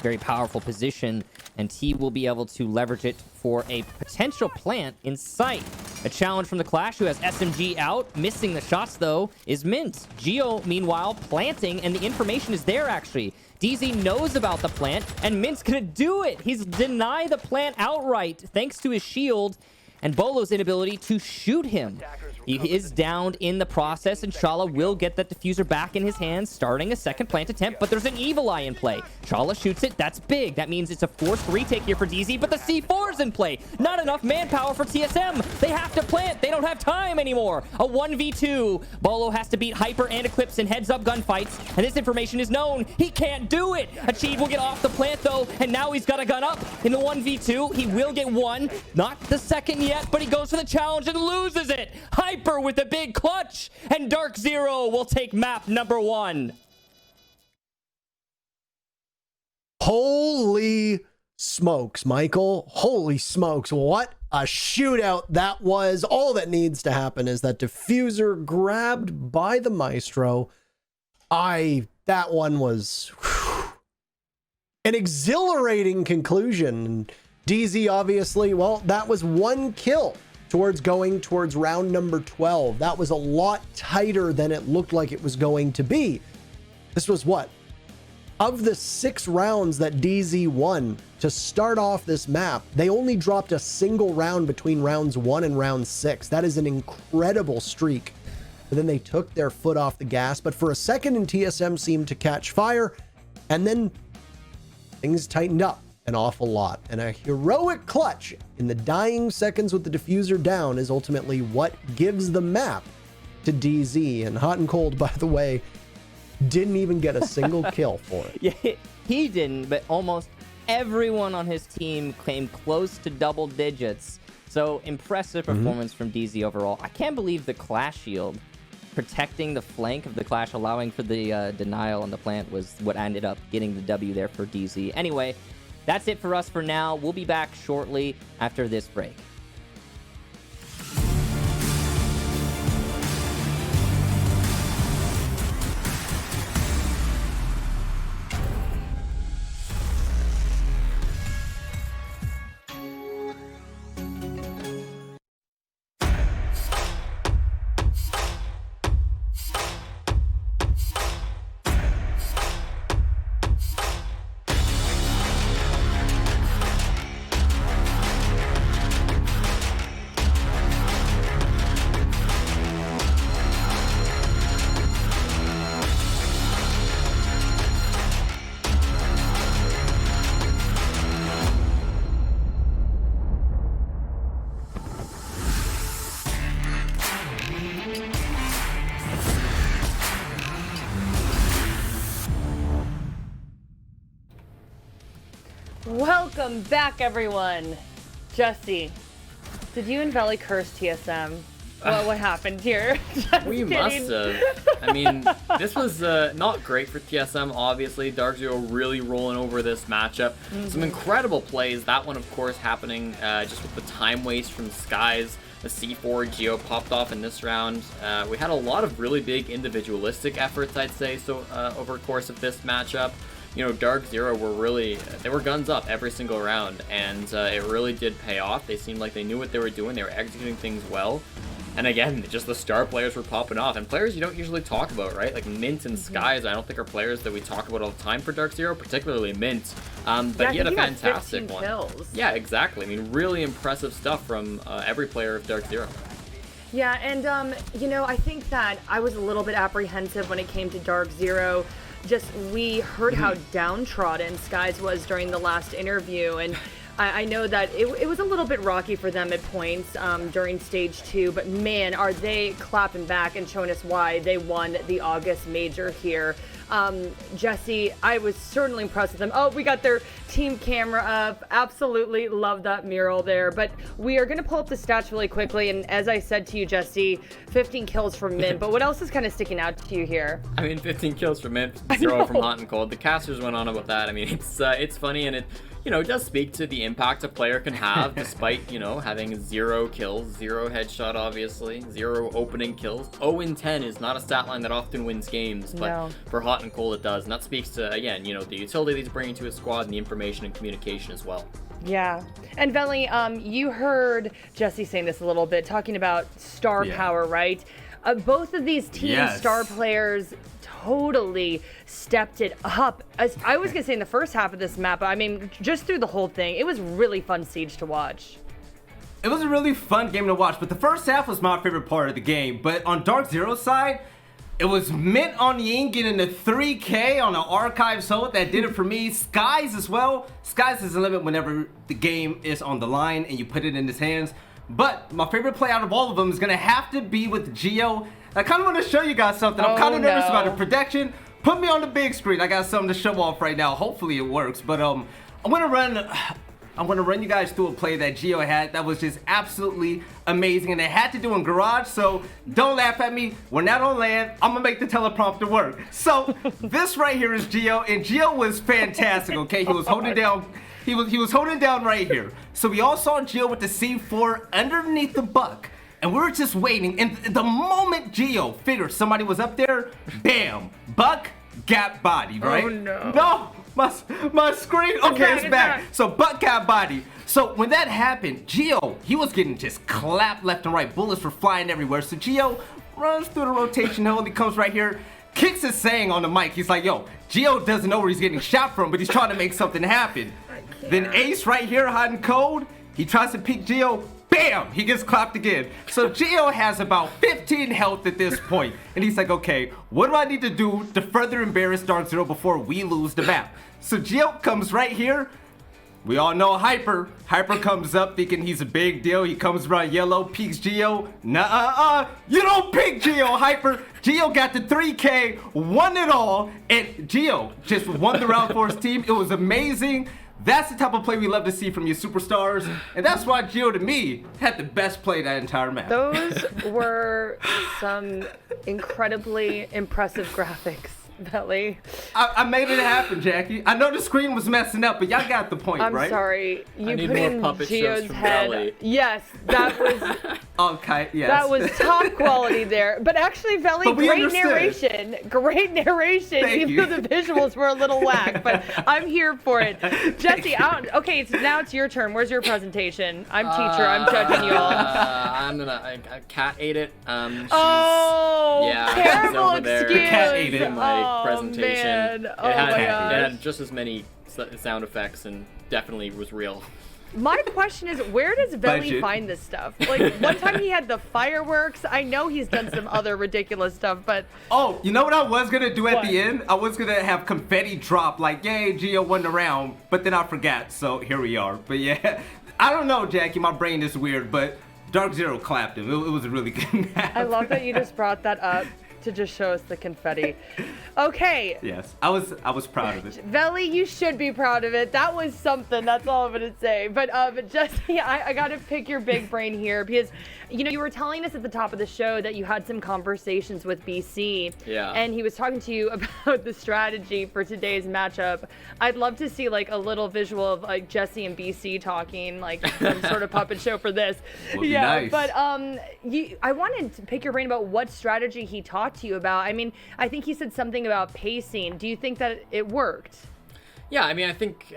Very powerful position, and he will be able to leverage it for a potential plant in sight. A challenge from the Clash, who has SMG out. Missing the shots, though, is Mint. Geo, meanwhile, planting, and the information is there, actually. DZ knows about the plant, and Mint's gonna do it. He's denied the plant outright, thanks to his shield and Bolo's inability to shoot him. He is downed in the process, and Shala will get that diffuser back in his hands, starting a second plant attempt, but there's an Evil Eye in play. Shala shoots it. That's big. That means it's a forced retake here for DZ, but the C4's in play. Not enough manpower for TSM. They have to plant. They don't have time anymore. A 1v2. Bolo has to beat Hyper and Eclipse in heads-up gunfights, and this information is known. He can't do it. Achieve will get off the plant, though, and now he's got a gun up in the 1v2. He will get one. Not the second yet, but he goes for the challenge and loses it. Hyper with a big clutch, and DarkZero will take map number 1. Holy smokes, Michael. Holy smokes. What a shootout that was. All that needs to happen is that diffuser grabbed by the Maestro. That one was an exhilarating conclusion. DZ, obviously, well, that was one kill towards going towards round number 12. That was a lot tighter than it looked like it was going to be. This was what? Of the 6 rounds that DZ won to start off this map, they only dropped a single round between rounds 1 and round 6. That is an incredible streak. But then they took their foot off the gas, but for a second, and TSM seemed to catch fire, and then things tightened up an awful lot. And a heroic clutch in the dying seconds with the diffuser down is ultimately what gives the map to DZ. And Hot and Cold, by the way, didn't even get a single kill for it. Yeah, he didn't, but almost everyone on his team came close to double digits. So impressive performance from DZ overall. I can't believe the Clash shield protecting the flank of the Clash, allowing for the denial on the plant, was what ended up getting the W there for DZ. Anyway, that's it for us for now. We'll be back shortly after this break. Welcome back, everyone. Jesse, did you and Veli curse TSM? What happened here? We must have. I mean, this was not great for TSM, obviously. DarkZero really rolling over this matchup. Some incredible plays. That one, of course, happening just with the time waste from Skies. The C4 Geo popped off in this round. We had a lot of really big individualistic efforts, I'd say, so over the course of this matchup. You know, DarkZero were really, they were guns up every single round, and it really did pay off. They seemed like they knew what they were doing. They were executing things well. And again, just the star players were popping off, and players you don't usually talk about, right? Like Mint and Skies, I don't think are players that we talk about all the time for DarkZero, particularly Mint. But yeah, he had a fantastic 15 one. kills. Yeah, exactly. I mean, really impressive stuff from every player of DarkZero. Yeah, and you know, I think that I was a little bit apprehensive when it came to DarkZero. Just we heard how downtrodden Skies was during the last interview, and I know that it was a little bit rocky for them at points during stage 2, but man, are they clapping back and showing us why they won the August major here. Jesse, I was certainly impressed with them. Oh, we got their team camera up. Absolutely love that mural there. But we are going to pull up the stats really quickly. And as I said to you, Jesse, 15 kills from Mint. But what else is kind of sticking out to you here? I mean, 15 kills from Mint, 0 from Hot and Cold. The casters went on about that. I mean, it's funny, and it, you know, it does speak to the impact a player can have despite, you know, having 0 kills, 0 headshot, obviously, 0 opening kills. 0-10 is not a stat line that often wins games, but for Hot and Cold it does. And that speaks to, again, you know, the utility that he's bringing to his squad and the information and communication as well. Yeah. And Veli, you heard Jesse saying this a little bit, talking about star power, right? Both of these team star players totally stepped it up. As I was gonna say in the first half of this map, I mean, just through the whole thing, it was really fun Siege to watch. It was a really fun game to watch, but the first half was my favorite part of the game. But on DarkZero's side, it was Mint on Ying getting the 3K on an archive soul. That did it for me. Skies as well. Skies is a limit whenever the game is on the line and you put it in his hands. But my favorite play out of all of them is going to have to be with Geo. I kind of want to show you guys something. I'm kind of nervous about the protection. Put me on the big screen. I got something to show off right now. Hopefully it works. But I'm gonna run you guys through a play that Geo had that was just absolutely amazing, and it had to do in garage. So don't laugh at me. We're not on land. I'm gonna make the teleprompter work. So this right here is Geo, and Geo was fantastic. Okay, he was holding down. He was holding down right here. So we all saw Geo with the C4 underneath the buck. And we were just waiting, and the moment Geo figured somebody was up there, bam, buck, got bodied, right? Oh no. No, my screen, okay, it's back. So buck got bodied. So when that happened, Geo, he was getting just clapped left and right. Bullets were flying everywhere. So Geo runs through the rotation hole, he comes right here, kicks his saying on the mic. He's like, yo, Geo doesn't know where he's getting shot from, but he's trying to make something happen. Then Ace right here, hot and cold, he tries to peek Geo, bam! He gets clapped again. So Geo has about 15 health at this point, and he's like, okay, what do I need to do to further embarrass DarkZero before we lose the map? So Geo comes right here. We all know Hyper. Hyper comes up thinking he's a big deal. He comes around yellow, peeks Geo. Nuh-uh-uh. You don't peek Geo, Hyper. Geo got the 3K, won it all, and Geo just won the round for his team. It was amazing. That's the type of play we love to see from you superstars, and that's why Geo, to me, had the best play that entire map. Those were some incredibly impressive graphics, Veli. I made it happen, Jackie. I know the screen was messing up, but y'all got the point, right? I'm sorry. You need put more in puppet shows Geo's from head. Veli. Yes, that was okay. Yes. that was top quality there. But actually, Veli, But we great understood. narration. Great narration. Thank Even you. though the visuals were a little whack, but I'm here for it. Jesse, okay, now it's your turn. Where's your presentation? I'm teacher. I'm judging y'all. I'm gonna. Cat ate it. She's, Oh, terrible she's over there. excuse. The cat ate it. In my Oh, presentation. man. Oh, it my gosh. had just as many sound effects and definitely was real. My question is, where does Veli Budget. find this stuff? Like, one time he had the fireworks. I know he's done some other ridiculous stuff, but... Oh, you know what I was going to do at What? the end? I was going to have confetti drop, like, yay, Geo won the round, but then I forgot, so here we are. But yeah, I don't know, Jackie, my brain is weird, but DarkZero clapped him. It was a really good map. I love that you just brought that up. to just show us the confetti. Okay. Yes, I was proud of it. Veli, you should be proud of it. That was something. That's all I'm gonna say. But Jesse, I gotta pick your big brain here because, you know, you were telling us at the top of the show that you had some conversations with BC. Yeah. And he was talking to you about the strategy for today's matchup. I'd love to see like a little visual of like Jesse and BC talking, like some sort of puppet show for this. Would be Yeah. nice. But I wanted to pick your brain about what strategy he talked to you about. I mean, I think he said something about pacing. Do you think that it worked? Yeah, I mean, I think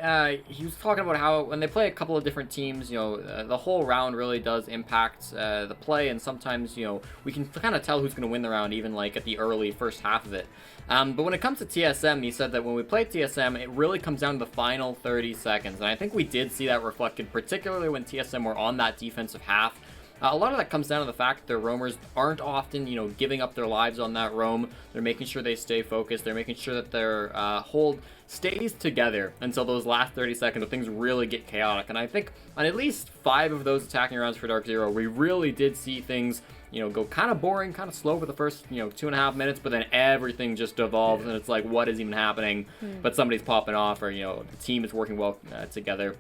he was talking about how when they play a couple of different teams, you know, the whole round really does impact the play, and sometimes, you know, we can kind of tell who's going to win the round, even like at the early first half of it. But when it comes to TSM, he said that when we play TSM, it really comes down to the final 30 seconds, and I think we did see that reflected, particularly when TSM were on that defensive half. A lot of that comes down to the fact that their roamers aren't often, you know, giving up their lives on that roam. They're making sure they stay focused. They're making sure that their hold stays together until those last 30 seconds where things really get chaotic. And I think on at least 5 of those attacking rounds for DarkZero, we really did see things, you know, go kind of boring, kind of slow for the first, you know, 2.5 minutes, but then everything just devolves and it's like, what is even happening? But somebody's popping off, or, you know, the team is working well together.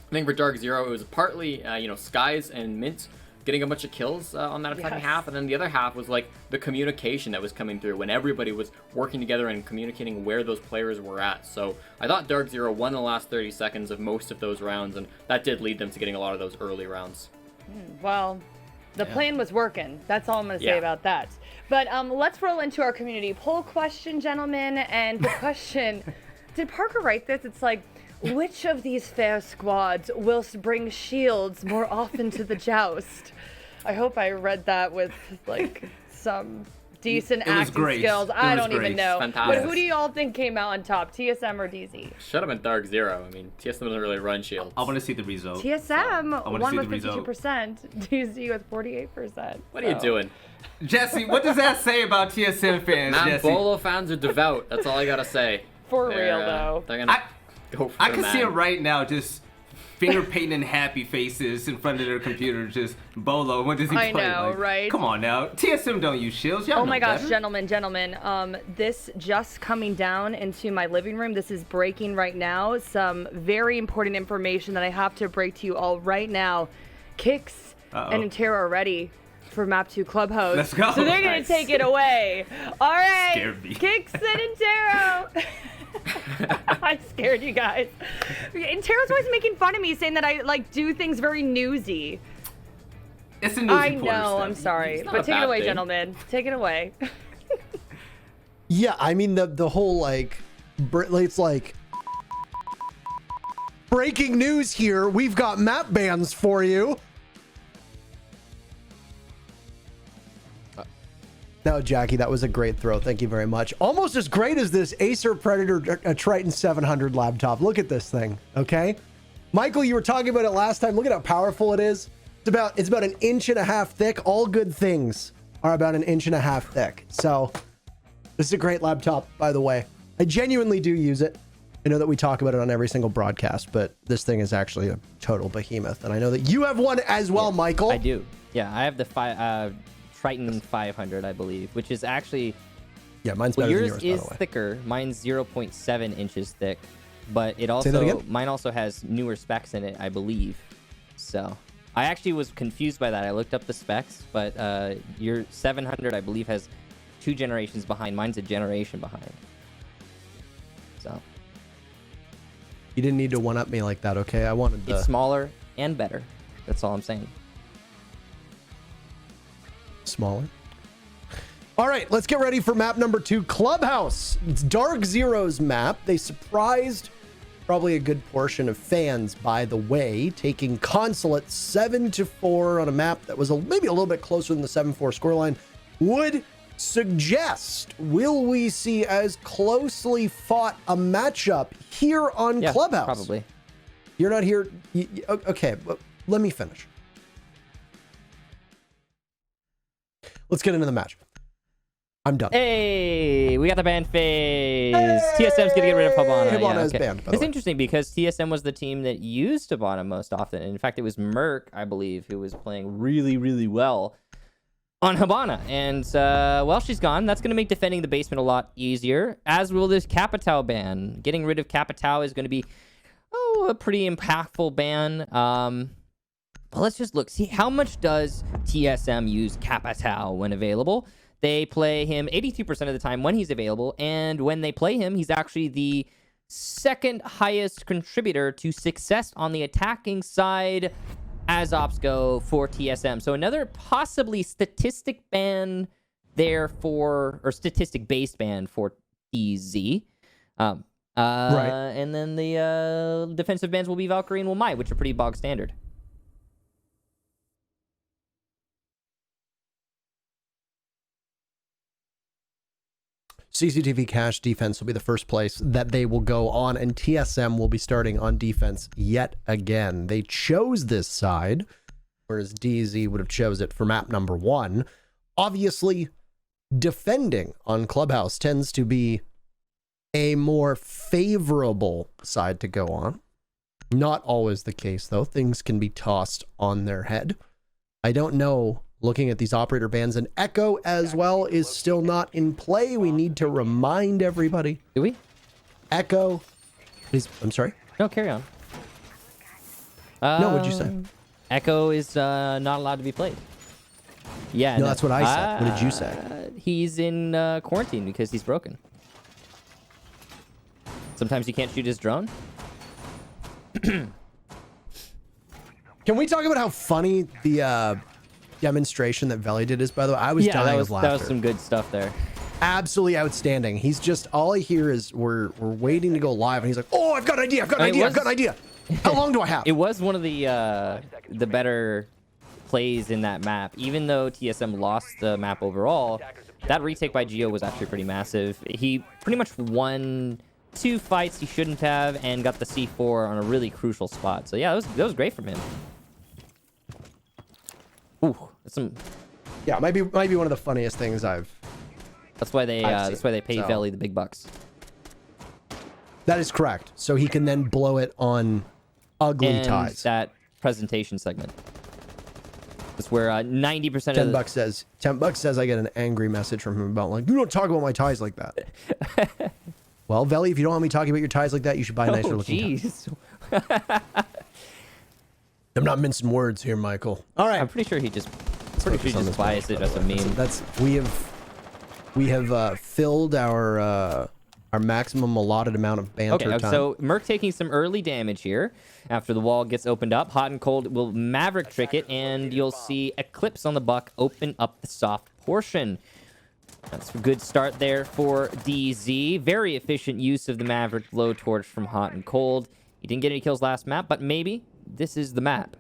I think for DarkZero, it was partly, you know, Skies and Mint getting a bunch of kills on that attacking half, and then the other half was like the communication that was coming through when everybody was working together and communicating where those players were at. So I thought DarkZero won the last 30 seconds of most of those rounds, and that did lead them to getting a lot of those early rounds. Well, the plan was working. That's all I'm going to say about that. But let's roll into our community poll question, gentlemen. And the question, did Parker write this? It's like, which of these fair squads will bring shields more often to the joust? I hope I read that with like some decent acting skills. I don't even know. Fantastic. But who do you all think came out on top, TSM or DZ? Should have been DarkZero. I mean, TSM doesn't really run shields. I want to see the result. TSM won with the 52%, DZ with 48%. What are you doing? Jesse, what does that say about TSM fans, Man, Jesse? Bolo fans are devout. That's all I gotta say. For real, though. They're gonna go for I the can see man. it right now, just finger painting happy faces in front of their computer. Just Bolo, what does he play? I know, like, right? Come on now, TSM don't use shields. Y'all Oh know my gosh, better. gentlemen, this just coming down into my living room. This is breaking right now. Some very important information that I have to break to you all right now. Kix and Intero are ready for Map 2 Clubhouse. Let's go. So they're going to take it away. All right, Scared me. Kix and Intero. I scared you guys. Intero's always making fun of me, saying that I like do things very newsy. It's a newsy I Porter know, stuff. I'm sorry. not But a take it bad away, thing. gentlemen. Take it away. Yeah, I mean the whole like it's like breaking news here. We've got map bans for you. No, Jackie, that was a great throw. Thank you very much. Almost as great as this Acer Predator Triton 700 laptop. Look at this thing, okay? Michael, you were talking about it last time. Look at how powerful it is. It's about 1.5 inches thick. All good things are about 1.5 inches thick. So this is a great laptop, by the way. I genuinely do use it. I know that we talk about it on every single broadcast, but this thing is actually a total behemoth. And I know that you have one as well, Michael. I do. Yeah, I have the Triton 500, I believe, which is actually... Yeah, mine's better than yours, by is the way. thicker. Mine's 0.7 inches thick, but it Say that also... again? Mine also has newer specs in it, I believe. So I actually was confused by that. I looked up the specs, but your 700, I believe, has 2 generations behind. Mine's a generation behind. So... You didn't need to one-up me like that, okay? I wanted the... It's smaller and better. That's all I'm saying. Smaller. All right, let's get ready for map number 2, Clubhouse. It's DarkZero's map. They surprised probably a good portion of fans, by the way, taking Consulate 7-4 on a map that was maybe a little bit closer than the 7-4 scoreline would suggest. Will we see as closely fought a matchup here on Clubhouse? Probably. You're not here. Okay, but let me finish. Let's get into the match. I'm done. Hey, we got the ban phase. TSM's gonna get rid of Hibana. Hibana is banned, by the It's way. interesting because TSM was the team that used Hibana most often. In fact, it was Merc, I believe, who was playing really, really well on Habana. And, well, she's gone. That's going to make defending the basement a lot easier, as will this Capitao ban. Getting rid of Capitao is going to be, a pretty impactful ban. But let's just look. See, how much does TSM use Capitao when available? They play him 82% of the time when he's available, and when they play him, he's actually the second highest contributor to success on the attacking side as ops go for TSM. So another possibly statistic ban there for, or statistic-based ban for DZ. Right. And then the defensive bans will be Valkyrie and Wilmai, which are pretty bog standard. CCTV cache defense will be the first place that they will go on, and TSM will be starting on defense yet again. They chose this side, whereas DZ would have chose it for map number 1. Obviously, defending on Clubhouse tends to be a more favorable side to go on. Not always the case, though. Things can be tossed on their head. I don't know. Looking at these operator bans, and Echo as well is still not in play. We need to remind everybody. Do we? Echo is, I'm sorry? No, carry on. No, what'd you say? Echo is not allowed to be played. Yeah. No, that's what I said. What did you say? He's in quarantine because he's broken. Sometimes you can't shoot his drone. Can we talk about how funny the demonstration that Veli did is, by the way? I was dying of laughter. That was some good stuff there. Absolutely outstanding. He's just, all I hear is we're waiting to go live, and he's like, oh, I've got an idea, I've got an idea. How long do I have? It was one of the better plays in that map. Even though TSM lost the map overall, that retake by Geo was actually pretty massive. He pretty much won 2 fights he shouldn't have and got the C4 on a really crucial spot. So yeah, that was great from him. Ooh, that's some. Yeah, might be one of the funniest things I've. That's why they pay Veli the big bucks. That is correct. So he can then blow it on ugly ties. That presentation segment. That's where 90% of $10 says I get an angry message from him about, like, you don't talk about my ties like that. Well, Veli, if you don't want me talking about your ties like that, you should buy nicer looking ties. I'm not mincing words here, Michael. All right. I'm pretty sure he just biased it as a meme. We have filled our maximum allotted amount of banter time. So Merc taking some early damage here after the wall gets opened up. Hot and Cold will Maverick trick it, and you'll see Eclipse on the buck open up the soft portion. That's a good start there for DZ. Very efficient use of the Maverick blowtorch from Hot and Cold. He didn't get any kills last map, but maybe this is the map.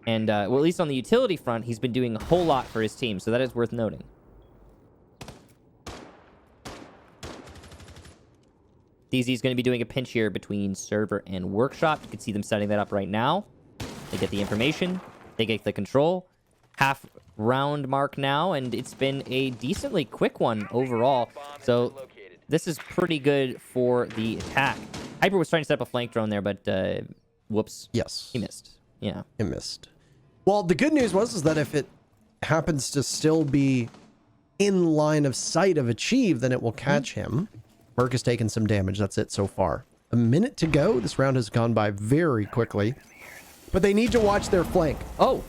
And, well, at least on the utility front, he's been doing a whole lot for his team, so that is worth noting. DZ is going to be doing a pinch here between server and workshop. You can see them setting that up right now. They get the information. They get the control. Half round mark now, and it's been a decently quick one overall. So this is pretty good for the attack. Hyper was trying to set up a flank drone there, but whoops. Yes. He missed. Yeah. He missed. Well, the good news is that if it happens to still be in line of sight of Achieve, then it will catch him. Merc has taken some damage. That's it so far. A minute to go. This round has gone by very quickly. But they need to watch their flank. Oh.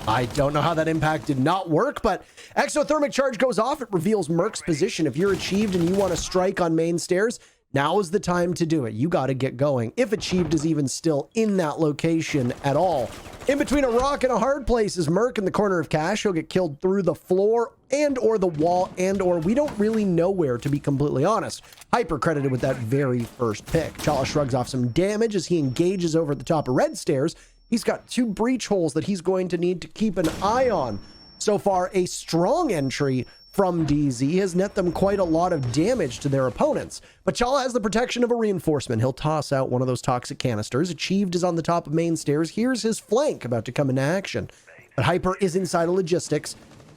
I don't know how that impact did not work, but exothermic charge goes off. It reveals Merc's position. If you're Achieved and you want to strike on main stairs, now is the time to do it. You got to get going. If Achieved is even still in that location at all. In between a rock and a hard place is Merc in the corner of Cash. He'll get killed through the floor and or the wall and or we don't really know where, to be completely honest. Hyper credited with that very first pick. Chala shrugs off some damage as he engages over at the top of red stairs. He's got 2 breach holes that he's going to need to keep an eye on. So far, a strong entry from DZ has net them quite a lot of damage to their opponents. But Chala has the protection of a reinforcement. He'll toss out one of those toxic canisters. Achieved is on the top of main stairs. Here's his flank about to come into action. But Hyper is inside of logistics.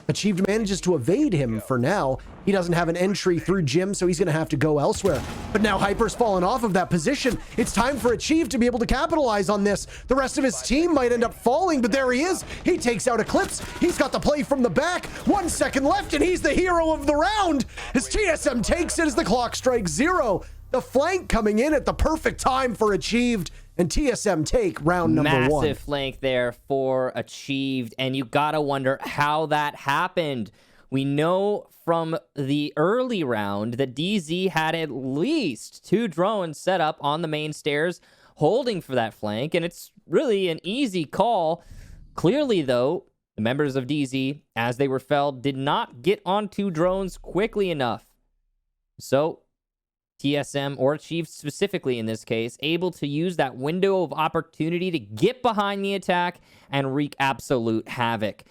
Achieved manages to evade him for now. He doesn't have an entry through Jim, so he's going to have to go elsewhere. But now Hyper's fallen off of that position. It's time for Achieved to be able to capitalize on this. The rest of his team might end up falling, but there he is. He takes out Eclipse. He's got the play from the back. 1 second left, and he's the hero of the round as TSM takes it as the clock strikes 0. The flank coming in at the perfect time for Achieved, and TSM take round number 1. Massive flank there for Achieved, and you gotta wonder how that happened. We know from the early round that DZ had at least 2 drones set up on the main stairs holding for that flank, and it's really an easy call. Clearly, though, the members of DZ, as they were felled, did not get onto drones quickly enough. So TSM, or Achieved specifically in this case, able to use that window of opportunity to get behind the attack and wreak absolute havoc.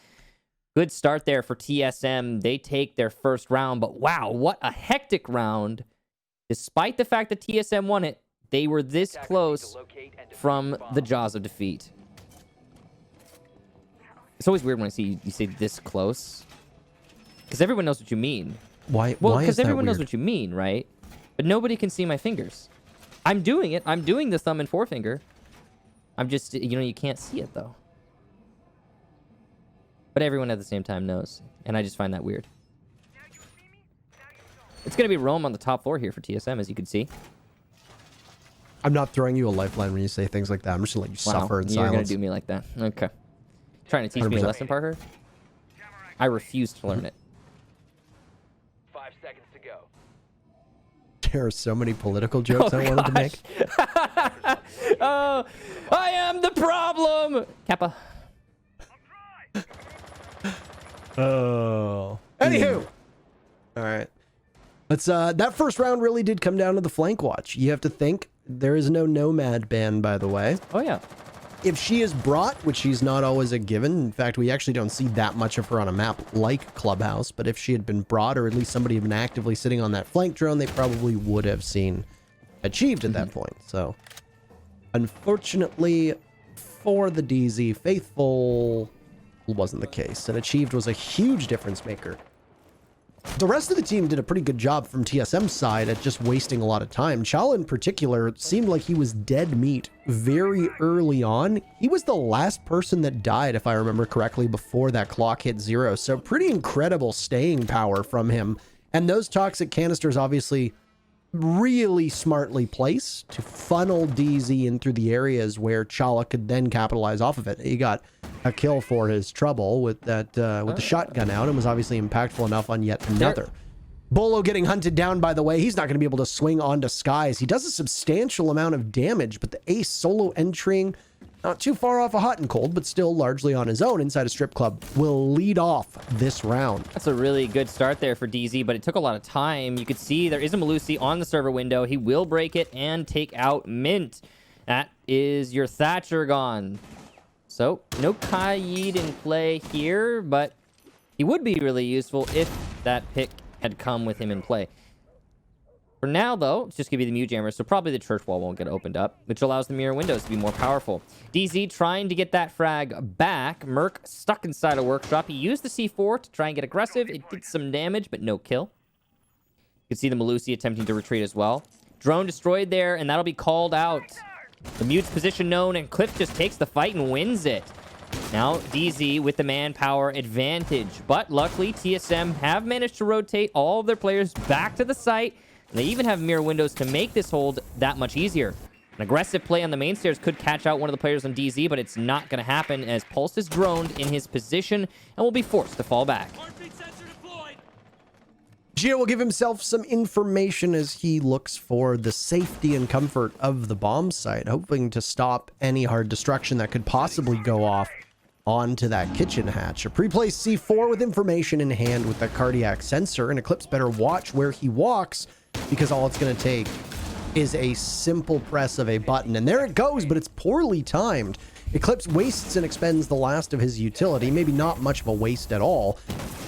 Good start there for TSM. They take their first round, but wow, what a hectic round. Despite the fact that TSM won it, they were this close from the jaws of defeat. It's always weird when I see you say this close, because everyone knows what you mean. Why? Well, why is because that everyone knows weird? what you mean, right? But nobody can see my fingers. I'm doing it. I'm doing the thumb and forefinger. I'm just, you can't see it, though. But everyone at the same time knows. And I just find that weird. It's going to be Rome on the top floor here for TSM, as you can see. I'm not throwing you a lifeline when you say things like that. I'm just going to let you suffer in You're silence. going to do me like that. Okay. Trying to teach me a 100%. lesson, Parker? I refuse to learn it. 5 seconds to go. There are so many political jokes I wanted to make. Oh, I am the problem! Kappa. Oh. Anywho. All right. Let's that first round really did come down to the flank watch. You have to think there is no Nomad ban, by the way. Oh yeah. If she is brought, which she's not always a given, in fact, we actually don't see that much of her on a map like Clubhouse, but if she had been brought, or at least somebody had been actively sitting on that flank drone, they probably would have seen Achieved at that point. So, unfortunately for the DZ faithful, wasn't the case, and Achieved was a huge difference maker. The rest of the team did a pretty good job from TSM's side at just wasting a lot of time. Chala in particular seemed like he was dead meat very early on. He was the last person that died, if I remember correctly, before that clock hit 0. So pretty incredible staying power from him. And those toxic canisters obviously really smartly placed to funnel DZ in through the areas where Chala could then capitalize off of it. He got a kill for his trouble with that with the shotgun out, and was obviously impactful enough on yet another. Bolo getting hunted down, by the way. He's not going to be able to swing onto Skies. He does a substantial amount of damage, but the Ace solo entering not too far off a hot and cold, but still largely on his own inside a strip club, will lead off this round. That's a really good start there for DZ, but it took a lot of time. You could see there is a Malusi on the server window. He will break it and take out Mint. That is your Thatcher gone. So, no Kaid in play here, but he would be really useful if that pick had come with him in play. For now, though, it's just going to be the Mute Jammer, so probably the church wall won't get opened up, which allows the mirror windows to be more powerful. DZ trying to get that frag back. Merc stuck inside a workshop. He used the C4 to try and get aggressive. It did some damage, but no kill. You can see the Malusi attempting to retreat as well. Drone destroyed there, and that'll be called out. The Mute's position known, and Cliff just takes the fight and wins it. Now, DZ with the manpower advantage, but luckily, TSM have managed to rotate all of their players back to the site. And they even have mirror windows to make this hold that much easier. An aggressive play on the main stairs could catch out one of the players on DZ, but it's not going to happen as Pulse is droned in his position and will be forced to fall back. Gio will give himself some information as he looks for the safety and comfort of the bomb site, hoping to stop any hard destruction that could possibly go off onto that kitchen hatch. A pre-placed C4 with information in hand with that cardiac sensor, and Eclipse better watch where he walks, because all it's going to take is a simple press of a button. And there it goes, but it's poorly timed. Eclipse wastes and expends the last of his utility. Maybe not much of a waste at all.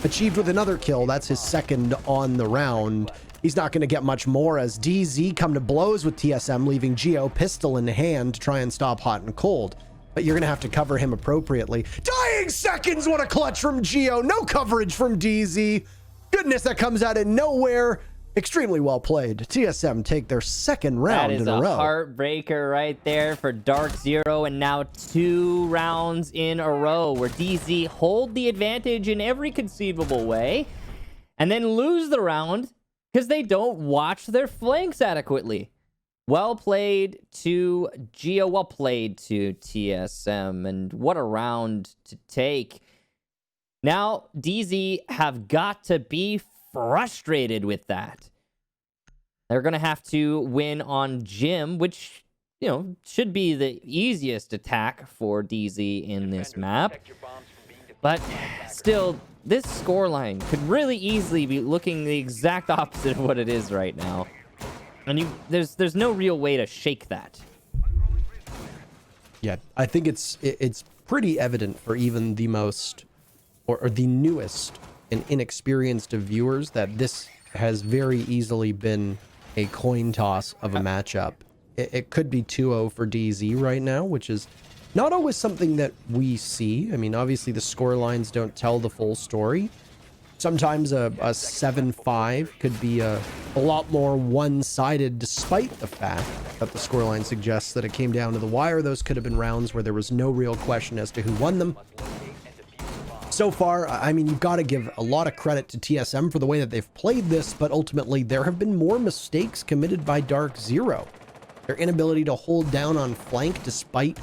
Achieved with another kill. That's his second on the round. He's not going to get much more as DZ come to blows with TSM, leaving Geo pistol in hand to try and stop hot and cold. but you're going to have to cover him appropriately. Dying seconds, what a clutch from Geo. No coverage from DZ. Goodness, that comes out of nowhere. Extremely well played. TSM take their second round in a row. That is a heartbreaker right there for DarkZero, and now 2 rounds in a row where DZ hold the advantage in every conceivable way and then lose the round because they don't watch their flanks adequately. Well played to Geo, well played to TSM, and what a round to take. Now, DZ have got to be frustrated with that. They're going to have to win on Jim, which, you know, should be the easiest attack for DZ in this map. But still, this scoreline could really easily be looking the exact opposite of what it is right now. And there's no real way to shake that. Yeah, I think it's pretty evident for even the most or the newest and inexperienced of viewers that this has very easily been a coin toss of a matchup. It could be 2-0 for DZ right now, which is not always something that we see. I mean, obviously the score lines don't tell the full story. Sometimes a 7-5 could be a lot more one-sided, despite the fact that the scoreline suggests that it came down to the wire. Those could have been rounds where there was no real question as to who won them. So far, I mean, you've got to give a lot of credit to TSM for the way that they've played this, but ultimately there have been more mistakes committed by DarkZero. Their inability to hold down on flank despite,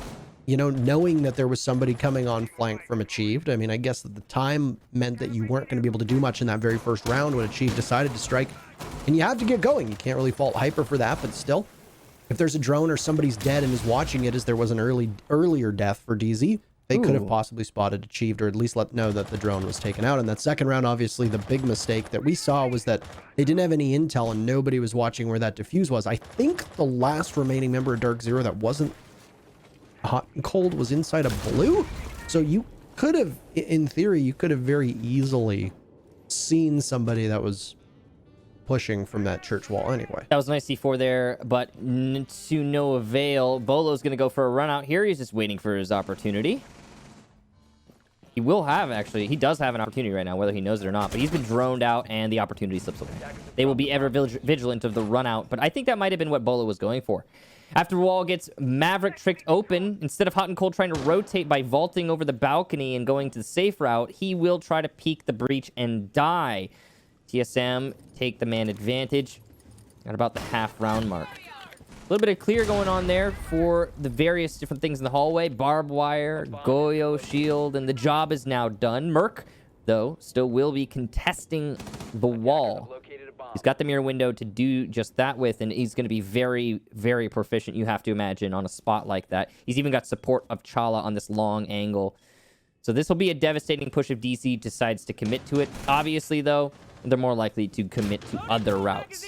you know, knowing that there was somebody coming on flank from Achieved. I mean, I guess that the time meant that you weren't going to be able to do much in that very first round when Achieved decided to strike. And you have to get going. You can't really fault Hyper for that, but still, if there's a drone or somebody's dead and is watching it as there was an earlier death for DZ, they could have possibly spotted Achieved, or at least let know that the drone was taken out. In that second round, obviously, the big mistake that we saw was that they didn't have any intel and nobody was watching where that defuse was. I think the last remaining member of DarkZero that wasn't hot and cold was inside a blue. So you could have, in theory, you could have very easily seen somebody that was pushing from that church wall anyway. That was a nice C4 there, but to no avail. Bolo's going to go for a run out here. He's just waiting for his opportunity. He will have, actually, he does have an opportunity right now, whether he knows it or not, but he's been droned out and the opportunity slips away. They will be ever vigilant of the run out, but I think that might have been what Bolo was going for. After Wall gets Maverick tricked open, instead of Hot and Cold trying to rotate by vaulting over the balcony and going to the safe route, he will try to peek the breach and die. TSM take the man advantage at about the half round mark. A little bit of clear going on there for the various different things in the hallway. Barbed wire, Goyo, shield, and the job is now done. Merc, though, still will be contesting the wall. He's got the mirror window to do just that with, and he's going to be very, very proficient, you have to imagine, on a spot like that. He's even got support of Chala on this long angle. So this will be a devastating push if DC decides to commit to it. Obviously, though, they're more likely to commit to other routes.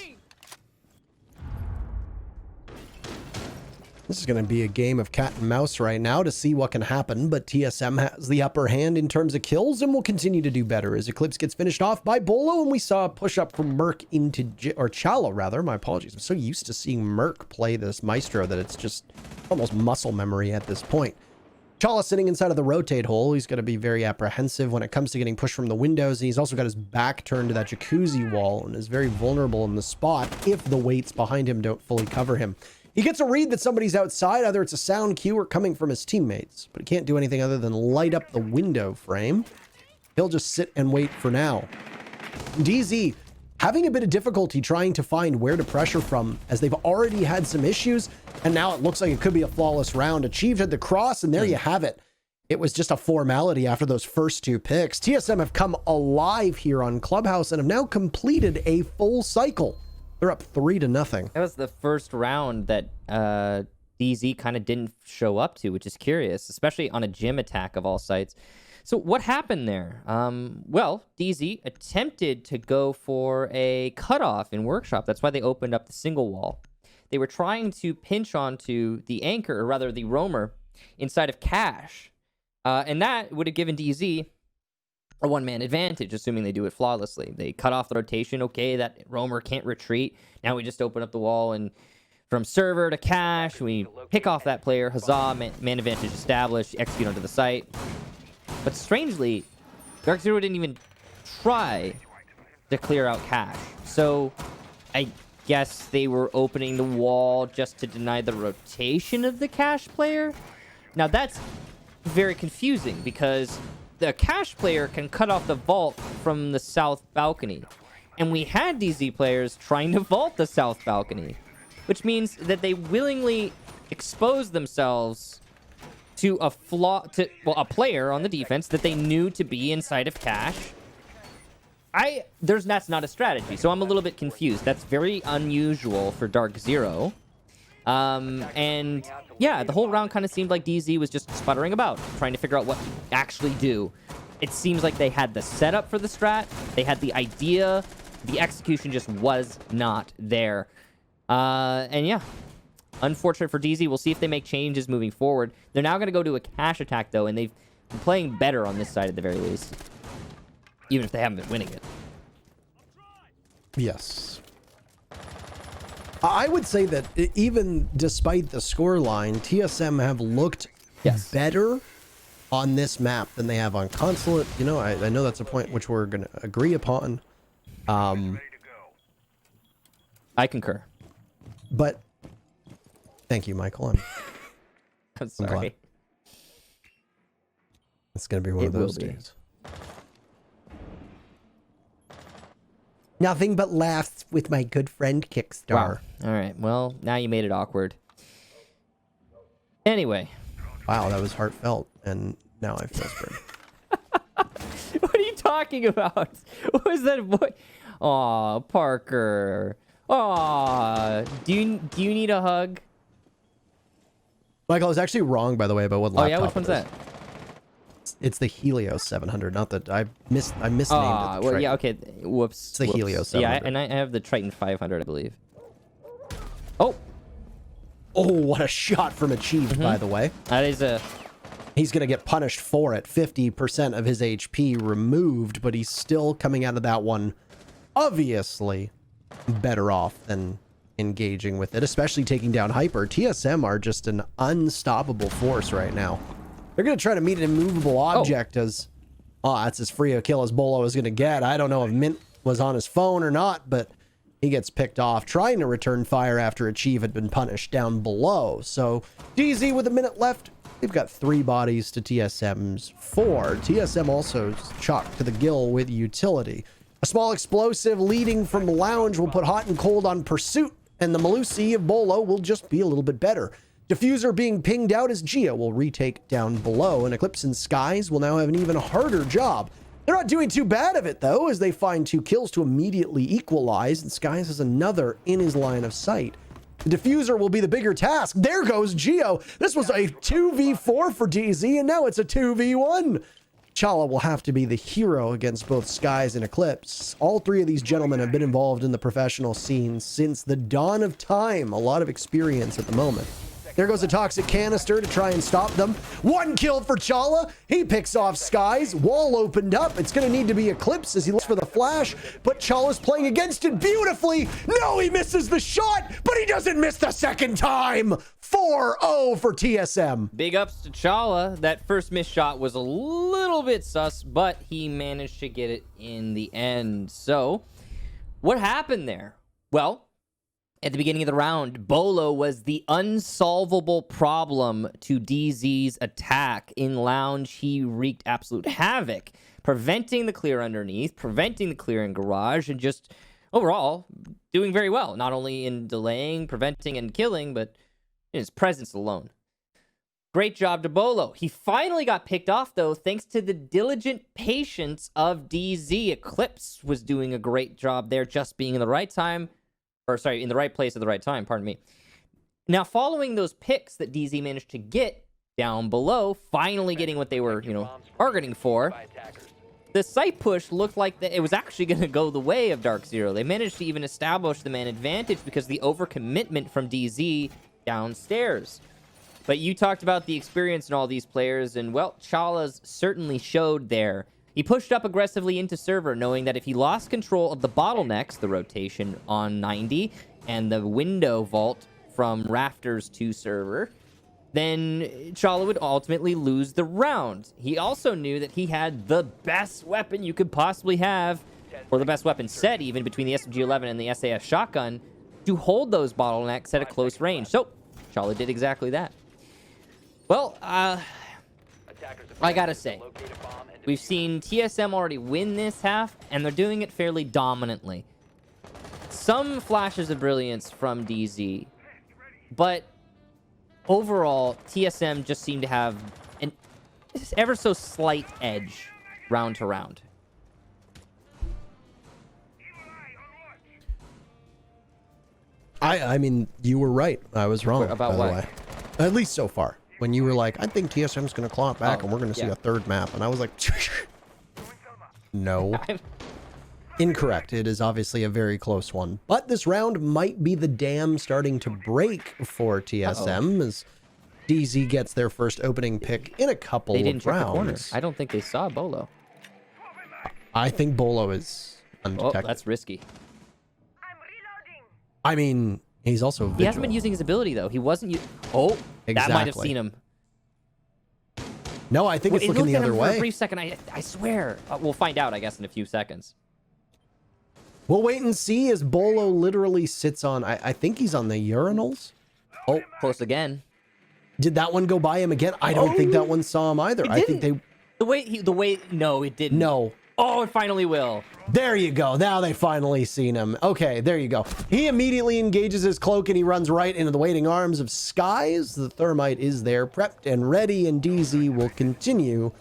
This is going to be a game of cat and mouse right now to see what can happen, but TSM has the upper hand in terms of kills and will continue to do better as Eclipse gets finished off by Bolo, and we saw a push up from Merc into, Chala rather, my apologies. I'm so used to seeing Merc play this Maestro that it's just almost muscle memory at this point. Chala sitting inside of the rotate hole. He's going to be very apprehensive when it comes to getting pushed from the windows, and he's also got his back turned to that jacuzzi wall and is very vulnerable in the spot if the weights behind him don't fully cover him. He gets a read that somebody's outside, either it's a sound cue or coming from his teammates, but he can't do anything other than light up the window frame. He'll just sit and wait for now. DZ having a bit of difficulty trying to find where to pressure from, as they've already had some issues, and now it looks like it could be a flawless round. Achieved had the cross, and there you have it. It was just a formality after those first two picks. TSM have come alive here on Clubhouse and have now completed a full cycle. They're up 3-0. That was the first round that DZ kind of didn't show up to, which is curious, especially on a gym attack of all sites. So what happened there? Well, DZ attempted to go for a cutoff in Workshop. That's why they opened up the single wall. They were trying to pinch onto the anchor, or rather the roamer, inside of Cash. And that would have given DZ a one-man advantage, assuming they do it flawlessly. They cut off the rotation. Okay, that roamer can't retreat. Now we just open up the wall and from server to cache. We pick off that player. Huzzah, man advantage established. Execute onto the site. But strangely, DarkZero didn't even try to clear out cache. So I guess they were opening the wall just to deny the rotation of the cache player. Now that's very confusing because the cache player can cut off the vault from the south balcony. And we had DZ players trying to vault the south balcony, which means that they willingly exposed themselves to a a player on the defense that they knew to be inside of cache. That's not a strategy, so I'm a little bit confused. That's very unusual for DarkZero. And yeah, the whole round kind of seemed like DZ was just sputtering about, trying to figure out what to actually do. It seems like they had the setup for the strat, they had the idea, the execution just was not there. And yeah, unfortunate for DZ. We'll see if they make changes moving forward. They're now going to go to a cache attack, though, and they've been playing better on this side at the very least, even if they haven't been winning it. Yes. I would say that even despite the scoreline, TSM have looked better on this map than they have on Consulate. You know, I know that's a point which we're going to agree upon. I concur. But thank you, Michael. I'm sorry. glad. It's going to be one of those days. Nothing but laughs with my good friend Kickstar. Wow. All right. Well, now you made it awkward. Anyway. Wow, that was heartfelt, and now I feel spread. What are you talking about? What was that voice? Aw, Parker. Aw, do you need a hug? Michael, I was actually wrong, by the way, about what laptop. Oh yeah, which one's that? It's the Helios 700. Not that I misnamed it. Well, yeah, okay. Whoops. It's the Helios 700. Yeah, and I have the Triton 500, I believe. Oh. Oh, what a shot from Achieved, by the way. That is a... He's going to get punished for it. 50% of his HP removed, but he's still coming out of that one obviously better off than engaging with it, especially taking down Hyper. TSM are just an unstoppable force right now. They're going to try to meet an immovable object as... Oh, that's as free a kill as Bolo is going to get. I don't know if Mint was on his phone or not, but he gets picked off trying to return fire after Achieve had been punished down below. So DZ with a minute left. They've got 3 bodies to TSM's 4. TSM also chocked to the gill with utility. A small explosive leading from Lounge will put hot and cold on Pursuit, and the Malusi of Bolo will just be a little bit better. Diffuser being pinged out as Gia will retake down below, and Eclipse and Skies will now have an even harder job. They're not doing too bad of it, though, as they find 2 kills to immediately equalize, and Skies has another in his line of sight. The Diffuser will be the bigger task. There goes Geo. This was a 2v4 for DZ, and now it's a 2v1. Chala will have to be the hero against both Skies and Eclipse. All 3 of these gentlemen have been involved in the professional scene since the dawn of time. A lot of experience at the moment. There goes a toxic canister to try and stop them. 1 kill for Chala. He picks off Skies. Wall opened up. It's going to need to be Eclipse as he looks for the flash, but Chala's playing against it beautifully. No, he misses the shot, but he doesn't miss the second time. 4-0 for TSM. Big ups to Chala. That first missed shot was a little bit sus, but he managed to get it in the end. So, what happened there? Well, at the beginning of the round, Bolo was the unsolvable problem to DZ's attack. In Lounge, he wreaked absolute havoc, preventing the clear underneath, preventing the clear in Garage, and just overall doing very well. Not only in delaying, preventing, and killing, but in his presence alone. Great job to Bolo. He finally got picked off, though, thanks to the diligent patience of DZ. Eclipse was doing a great job there, just being in the right time. Or sorry, in the right place at the right time, pardon me. Now, following those picks that DZ managed to get down below, finally getting what they were, targeting for, the site push looked like it was actually going to go the way of DarkZero. They managed to even establish the man advantage because of the overcommitment from DZ downstairs. But you talked about the experience in all these players, and, well, Chala's certainly showed there. He pushed up aggressively into server, knowing that if he lost control of the bottlenecks, the rotation on 90, and the window vault from Rafters to server, then Chala would ultimately lose the round. He also knew that he had the best weapon you could possibly have, or the best weapon set even, between the SMG-11 and the SAS shotgun, to hold those bottlenecks at a close range. So Chala did exactly that. Well, I gotta say, we've seen TSM already win this half, and they're doing it fairly dominantly. Some flashes of brilliance from DZ, but overall, TSM just seemed to have an ever so slight edge round to round. I mean, you were right. I was wrong. About by what? the way. At least so far. When you were like, I think TSM's going to claw it back and we're going to see a third map. And I was like, no. Incorrect. It is obviously a very close one. But this round might be the dam starting to break for TSM as DZ gets their first opening pick in a couple They didn't of check the corner. rounds. I don't think they saw Bolo. I think Bolo is undetected. Oh, that's risky. I mean, he's also He hasn't been using his ability, though. He wasn't... Oh, that might have seen him. No, I think it's looking the other For way. a brief second, I swear. We'll find out, I guess, in a few seconds. We'll wait and see as Bolo literally sits on... I think he's on the urinals. Oh, close again. Did that one go by him again? I don't think that one saw him either. I think they... No, it didn't. No. Oh, it finally will. There you go. Now they finally seen him. Okay, there you go. He immediately engages his cloak and he runs right into the waiting arms of Skies. The Thermite is there, prepped and ready, and DZ will continue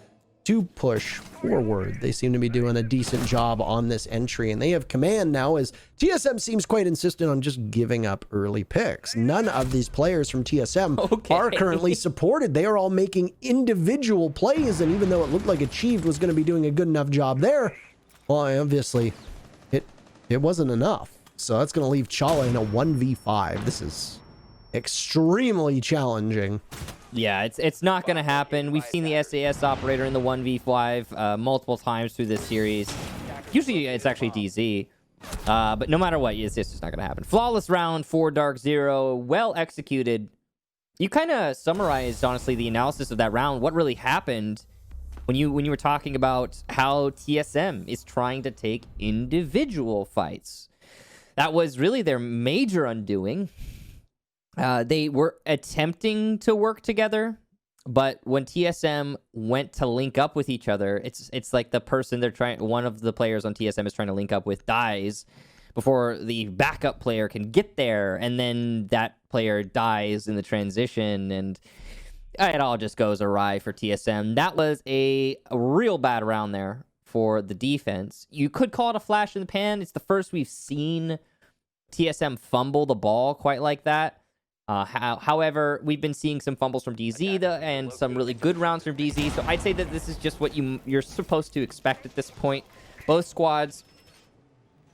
to push forward. They seem to be doing a decent job on this entry, and they have command now as TSM seems quite insistent on just giving up early picks. None of these players from TSM are currently supported. They are all making individual plays, and even though it looked like Achieved was going to be doing a good enough job there, well, obviously it wasn't enough. So that's going to leave Chala in a 1v5. This is extremely challenging. Yeah, it's not going to happen. We've seen the SAS operator in the 1v5 multiple times through this series. Usually it's actually DZ. But no matter what, it's just not going to happen. Flawless round for DarkZero. Well executed. You kind of summarized, honestly, the analysis of that round. What really happened when you were talking about how TSM is trying to take individual fights. That was really their major undoing. They were attempting to work together, but when TSM went to link up with each other, it's like the person one of the players on TSM is trying to link up with dies before the backup player can get there, and then that player dies in the transition, and it all just goes awry for TSM. That was a real bad round there for the defense. You could call it a flash in the pan. It's the first we've seen TSM fumble the ball quite like that. However, we've been seeing some fumbles from DZ and some really good rounds from DZ, so I'd say that this is just what you're supposed to expect at this point. Both squads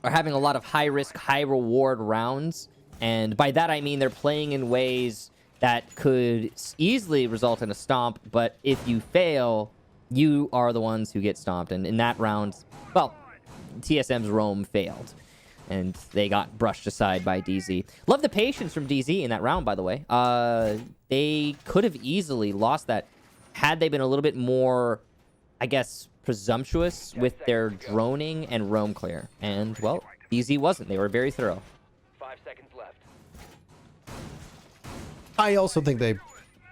are having a lot of high-risk, high-reward rounds, and by that I mean they're playing in ways that could easily result in a stomp, but if you fail, you are the ones who get stomped, and in that round, well, TSM's roam failed. And they got brushed aside by DZ. Love the patience from DZ in that round, by the way. They could have easily lost that had they been a little bit more, I guess, presumptuous with their droning and roam clear. And, well, DZ wasn't. They were very thorough. 5 seconds left. I also think they,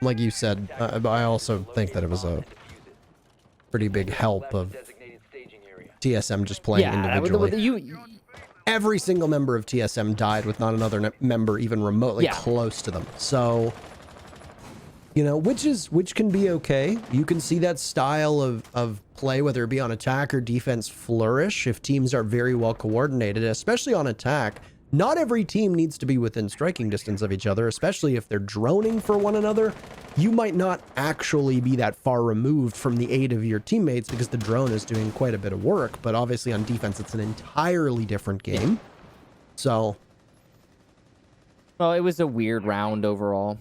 like you said, I also think that it was a pretty big help of TSM just playing individually. Every single member of TSM died with not another member even remotely close to them. So, you know, which can be okay. You can see that style of play, whether it be on attack or defense, flourish if teams are very well coordinated, especially on attack. Not every team needs to be within striking distance of each other, especially if they're droning for one another. You might not actually be that far removed from the aid of your teammates because the drone is doing quite a bit of work, but obviously on defense, it's an entirely different game. So. Well, it was a weird round overall.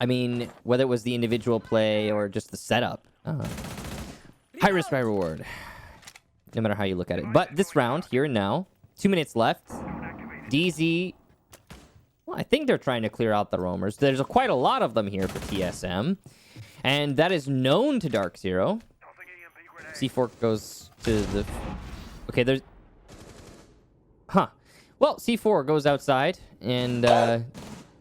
I mean, whether it was the individual play or just the setup. High risk, high reward. No matter how you look at it. But this round, here and now, 2 minutes left. DZ Well, I think they're trying to clear out the roamers. There's quite a lot of them here for TSM. And that is known to DarkZero. C4 goes to the... Okay, there's... Huh. Well, C4 goes outside and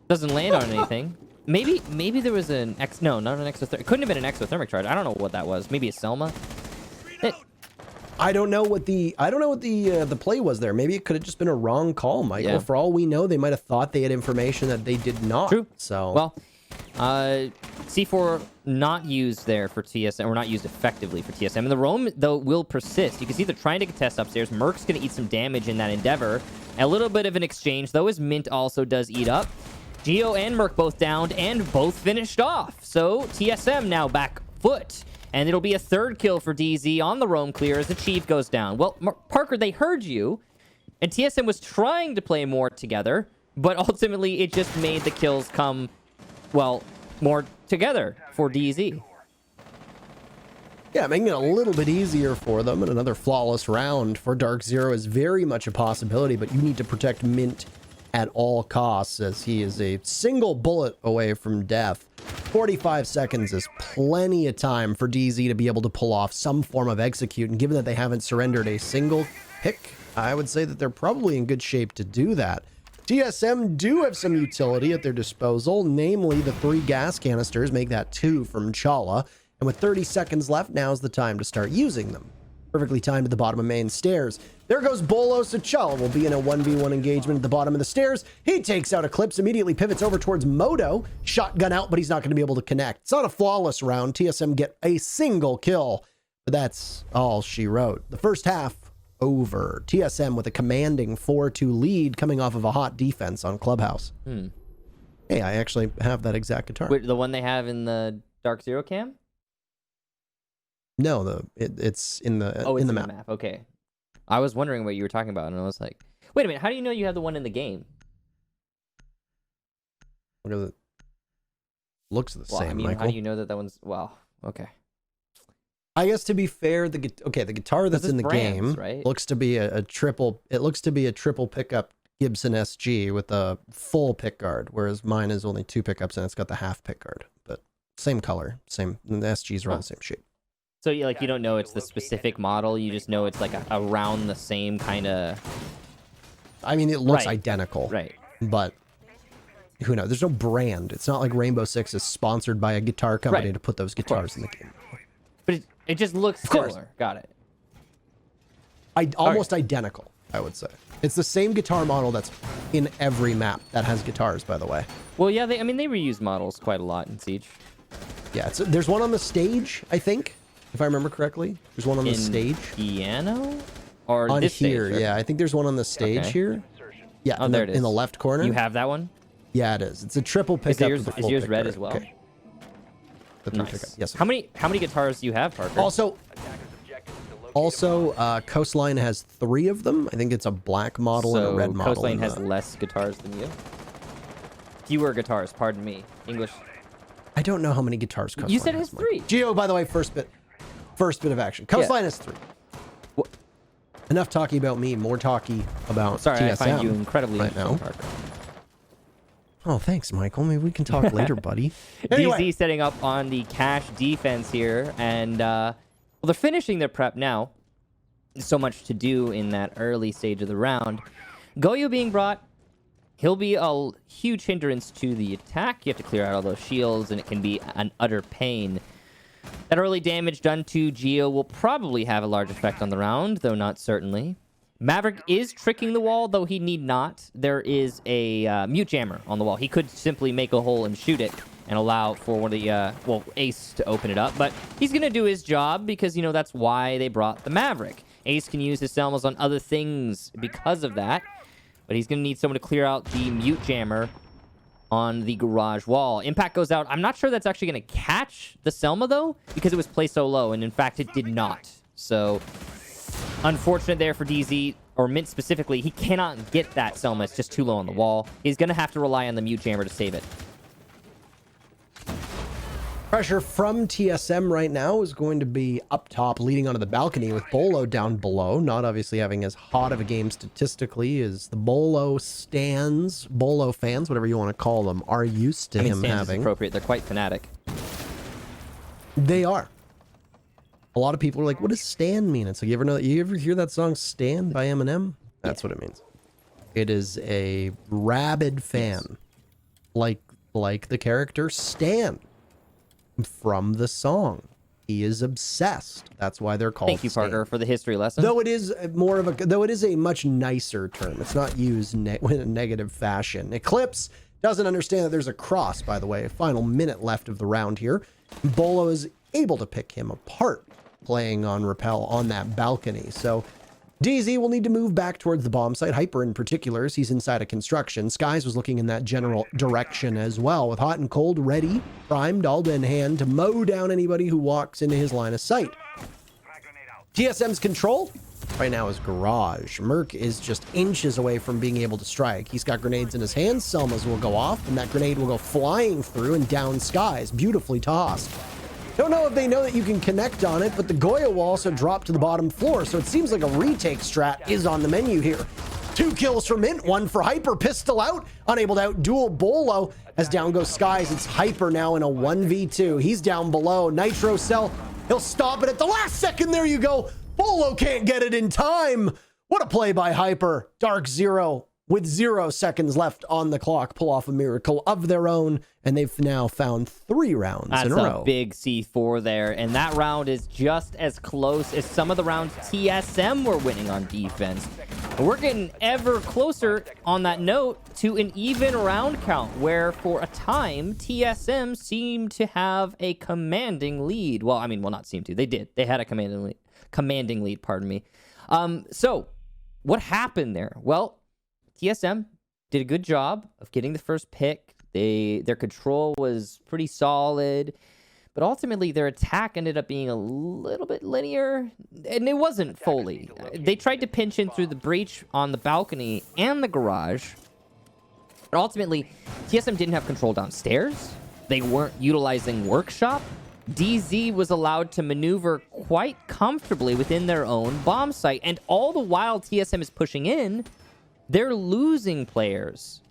doesn't land on anything. Maybe there was an X... No, not an exothermic. It couldn't have been an exothermic charge. I don't know what that was. Maybe a Selma. I don't know what the play was there. Maybe it could have just been a wrong call, Michael. Yeah. For all we know, they might have thought they had information that they did not. True. So well, C4 not used there for TSM, or not used effectively for TSM. And the roam though will persist. You can see they're trying to contest upstairs. Merc's gonna eat some damage in that endeavor. A little bit of an exchange though, as Mint also does eat up. Geo and Merc both downed and both finished off. So TSM now back foot. And it'll be a third kill for DZ on the roam clear as the Chief goes down. Well, Parker, they heard you, and TSM was trying to play more together, but ultimately it just made the kills come, well, more together for DZ. yeah, making it a little bit easier for them, and another flawless round for DarkZero is very much a possibility, but you need to protect Mint at all costs, as he is a single bullet away from death. 45 seconds is plenty of time for DZ to be able to pull off some form of execute, and given that they haven't surrendered a single pick, I would say that they're probably in good shape to do that. TSM do have some utility at their disposal, namely the 3 gas canisters, make that 2 from Chala, and with 30 seconds left, now's the time to start using them. Perfectly timed at the bottom of main stairs. There goes Bolo, so Chala will be in a 1v1 engagement at the bottom of the stairs. He takes out Eclipse, immediately pivots over towards Moto. Shotgun out, but he's not going to be able to connect. It's not a flawless round. TSM get a single kill, but that's all she wrote. The first half over. TSM with a commanding 4-2 lead coming off of a hot defense on Clubhouse. Hey, I actually have that exact guitar. Wait, the one they have in the DarkZero cam? No, it's in the in the map. Okay. I was wondering what you were talking about, and I was like, wait a minute, how do you know you have the one in the game? Because it looks the same, I mean, Michael. how do you know that that one's... Well, okay. I guess to be fair, the guitar that's in the game right? looks to be a triple. It looks to be a triple pickup Gibson SG with a full pick guard, whereas mine is only 2 pickups and it's got the half pick guard. But same color, same. The SGs are all the same shape. So you don't know it's the specific model. You just know it's like around the same kind of. I mean, it looks identical, right? But who knows? There's no brand. It's not like Rainbow Six is sponsored by a guitar company to put those guitars in the game. But it just looks similar. Got it. Almost identical, I would say. It's the same guitar model that's in every map that has guitars, by the way. Well, yeah, they reuse models quite a lot in Siege. Yeah, there's one on the stage, I think, if I remember correctly. There's one on the stage. Piano? Or on this here, stage, yeah. I think there's one on the stage here. Yeah, there it is. In the left corner. You have that one? Yeah, it is. It's a triple pickup. Is yours red as well? Okay. The 3 pickup. Yes. How many guitars do you have, Parker? Also, Coastline has 3 of them. I think it's a black model and a red model. Coastline has less guitars than you? Fewer guitars, pardon me. English. I don't know how many guitars Coastline has. You said it has 3. Geo, by the way, first bit of action. Coastline has 3. Enough talking about me, more talking about Sorry, TSM I find you incredibly right now. Parker. Oh, thanks, Michael. Maybe we can talk later, buddy. Anyway. DZ setting up on the cash defense here, and well, they're finishing their prep now. So much to do in that early stage of the round. Goyo being brought, he'll be a huge hindrance to the attack. You have to clear out all those shields, and it can be an utter pain. That early damage done to Geo will probably have a large effect on the round, though not certainly. Maverick is tricking the wall, though he need not. There is a mute jammer on the wall. He could simply make a hole and shoot it and allow for one of the, Ace to open it up. But he's going to do his job because, that's why they brought the Maverick. Ace can use his Selmas on other things because of that. But he's going to need someone to clear out the mute jammer on the garage wall. Impact goes out. I'm not sure that's actually going to catch the Selma, though, because it was placed so low. And, in fact, it did not. So... unfortunate there for DZ, or Mint specifically. He cannot get that Selma. It's just too low on the wall. He's going to have to rely on the mute jammer to save it. All Pressure from TSM right now is going to be up top, leading onto the balcony with Bolo down below. Not obviously having as hot of a game statistically as the Bolo fans, whatever you want to call them, are used to him Stands having. is appropriate. They're quite fanatic. They are. A lot of people are like, what does Stan mean? It's like, you ever hear that song Stan by Eminem? That's what it means. It is a rabid fan. Like the character Stan from the song. He is obsessed. That's why they're called Thank you, Stan. Parker, for the history lesson. Though it is a much nicer term. It's not used in a negative fashion. Eclipse doesn't understand that there's a cross, by the way. Final minute left of the round here. Bolo is able to pick him apart, playing on Repel on that balcony. So DZ will need to move back towards the bomb site. Hyper in particular, as he's inside of construction. Skies was looking in that general direction as well, with hot and cold ready, primed, all in hand to mow down anybody who walks into his line of sight. TSM's control right now is Garage. Merc is just inches away from being able to strike. He's got grenades in his hands. Selmas will go off, and that grenade will go flying through and down Skies. Beautifully tossed. Don't know if they know that you can connect on it, but the Goya will also drop to the bottom floor, so it seems like a retake strat is on the menu here. 2 kills for Mint, 1 for Hyper. Pistol out, unable to outduel Bolo. As down goes Skies, it's Hyper now in a 1v2. He's down below. Nitro Cell, he'll stop it at the last second. There you go. Bolo can't get it in time. What a play by Hyper. DarkZero, with 0 seconds left on the clock, pull off a miracle of their own, and they've now found 3 rounds in a row. That's a big C4 there, and that round is just as close as some of the rounds TSM were winning on defense. We're getting ever closer on that note to an even round count, where for a time, TSM seemed to have a commanding lead. Well, I mean, well, not seem to. They did. They had a commanding lead, pardon me. So, what happened there? Well, TSM did a good job of getting the first pick. Their control was pretty solid, but ultimately their attack ended up being a little bit linear, and it wasn't fully. They tried to pinch in through the breach on the balcony and the garage, but ultimately TSM didn't have control downstairs. They weren't utilizing workshop. DZ was allowed to maneuver quite comfortably within their own bomb site, and all the while TSM is pushing in, they're losing players.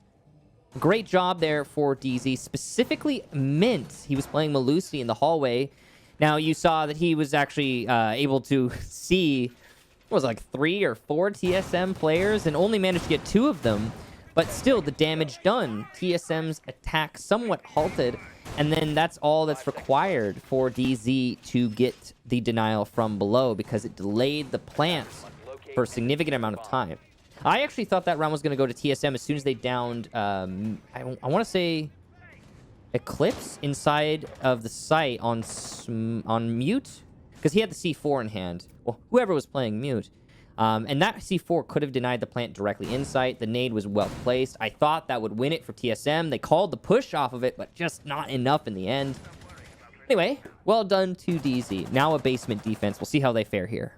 Great job there for DZ, specifically Mint. He was playing Malusi in the hallway. Now, you saw that he was actually able to see, what was it, like 3 or 4 TSM players and only managed to get 2 of them. But still, the damage done. TSM's attack somewhat halted, and then that's all that's required for DZ to get the denial from below, because it delayed the plant for a significant amount of time. I actually thought that round was going to go to TSM as soon as they downed, I want to say, Eclipse inside of the site on mute, because he had the C4 in hand. Well, whoever was playing mute. And that C4 could have denied the plant directly in sight. The nade was well placed. I thought that would win it for TSM. They called the push off of it, but just not enough in the end. Anyway, well done to DZ. Now a basement defense. We'll see how they fare here.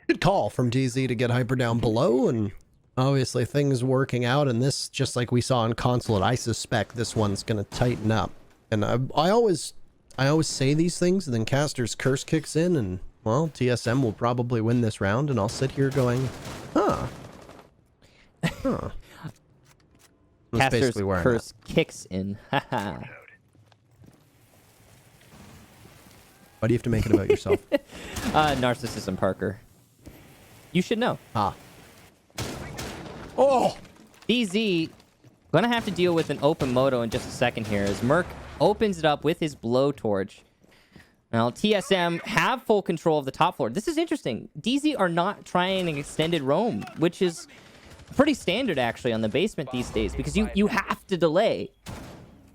Good call from DZ to get Hyper down below, and obviously things working out, and this, just like we saw in Consulate, I suspect this one's going to tighten up. And I always say these things, and then Caster's curse kicks in, and, well, TSM will probably win this round, and I'll sit here going, huh. That's Caster's where curse kicks in. Haha. Why do you have to make it about yourself? Narcissism, Parker. You should know. Ah. Oh! DZ gonna have to deal with an open moto in just a second here, as Merc opens it up with his blowtorch. Now, TSM have full control of the top floor. This is interesting. DZ are not trying an extended roam, which is pretty standard, actually, on the basement these days, because you have to delay.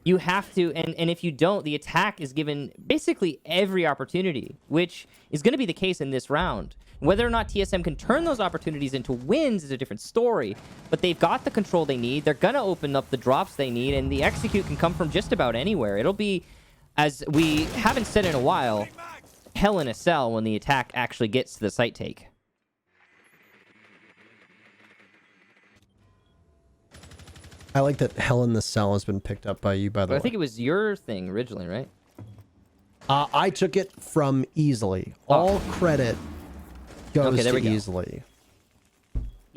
You have to, and if you don't, the attack is given basically every opportunity, which is going to be the case in this round. Whether or not TSM can turn those opportunities into wins is a different story, but they've got the control they need. They're going to open up the drops they need, and the execute can come from just about anywhere. It'll be, as we haven't said in a while, hell in a cell when the attack actually gets to the site take. I like that Hell in the Cell has been picked up by you, by the But way. I think it was your thing originally, right? I took it from Easily. All credit goes Okay, there to we go. Easily.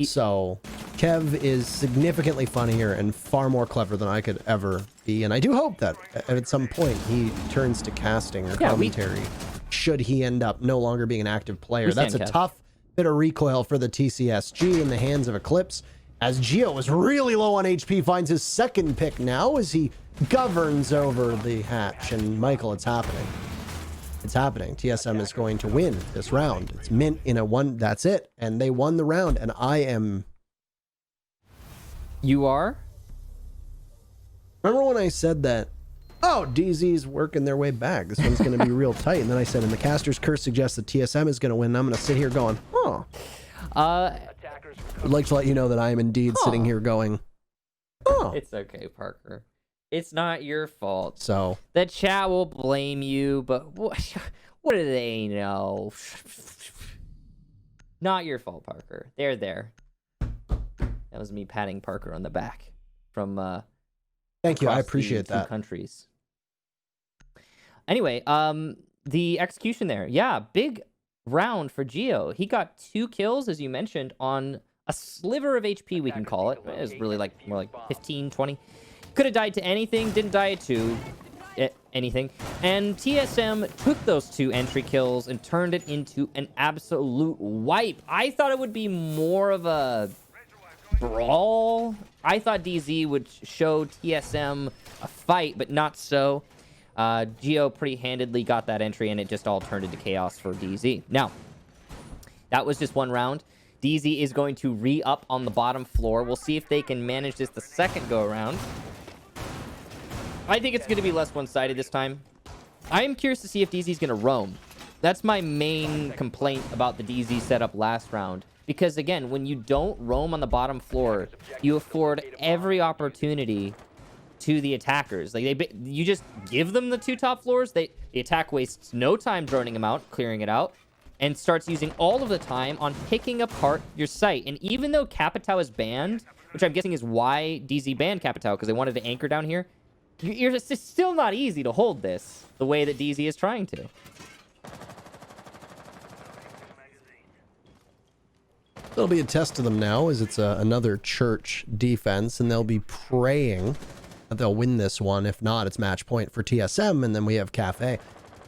So, Kev is significantly funnier and far more clever than I could ever be. And I do hope that at some point he turns to casting or commentary, should he end up no longer being an active player. That's a tough bit of recoil for the TCSG in the hands of Eclipse, as Geo is really low on HP, finds his second pick now as he governs over the hatch. And Michael, it's happening. It's happening. TSM is going to win this round. It's mint in a one. That's it. And they won the round. And I am... You are? Remember when I said that, oh, DZ's working their way back. This one's going to be real tight. And then I said, and the caster's curse suggests that TSM is going to win. And I'm going to sit here going, oh. I'd like to let you know that I am indeed sitting here going, oh. It's okay, Parker. It's not your fault. So the chat will blame you, but what do they know? Not your fault, Parker. They're there. That was me patting Parker on the back from thank you. I across the appreciate two that. countries. Anyway, the execution there. Yeah, big round for Geo. He got 2 kills, as you mentioned, on a sliver of HP, we can call it. It was really like more like 15, 20. Could have died to anything, didn't die to anything. And TSM took those 2 entry kills and turned it into an absolute wipe. I thought it would be more of a brawl. I thought DZ would show TSM a fight, but not so. Geo pretty handedly got that entry, and it just all turned into chaos for DZ. Now, that was just one round. DZ is going to re-up on the bottom floor. We'll see if they can manage this the second go-around. I think it's going to be less one-sided this time. I am curious to see if DZ is going to roam. That's my main complaint about the DZ setup last round. Because, again, when you don't roam on the bottom floor, you afford every opportunity to the attackers. Like you just give them the 2 top floors. The attack wastes no time droning them out, clearing it out, and starts using all of the time on picking apart your site. And even though Capitao is banned, which I'm guessing is why DZ banned Capitao, because they wanted to anchor down here, it's just still not easy to hold this the way that DZ is trying to. It'll be a test to them now, as it's another church defense, and they'll be praying that they'll win this one. If not, it's match point for TSM, and then we have Cafe.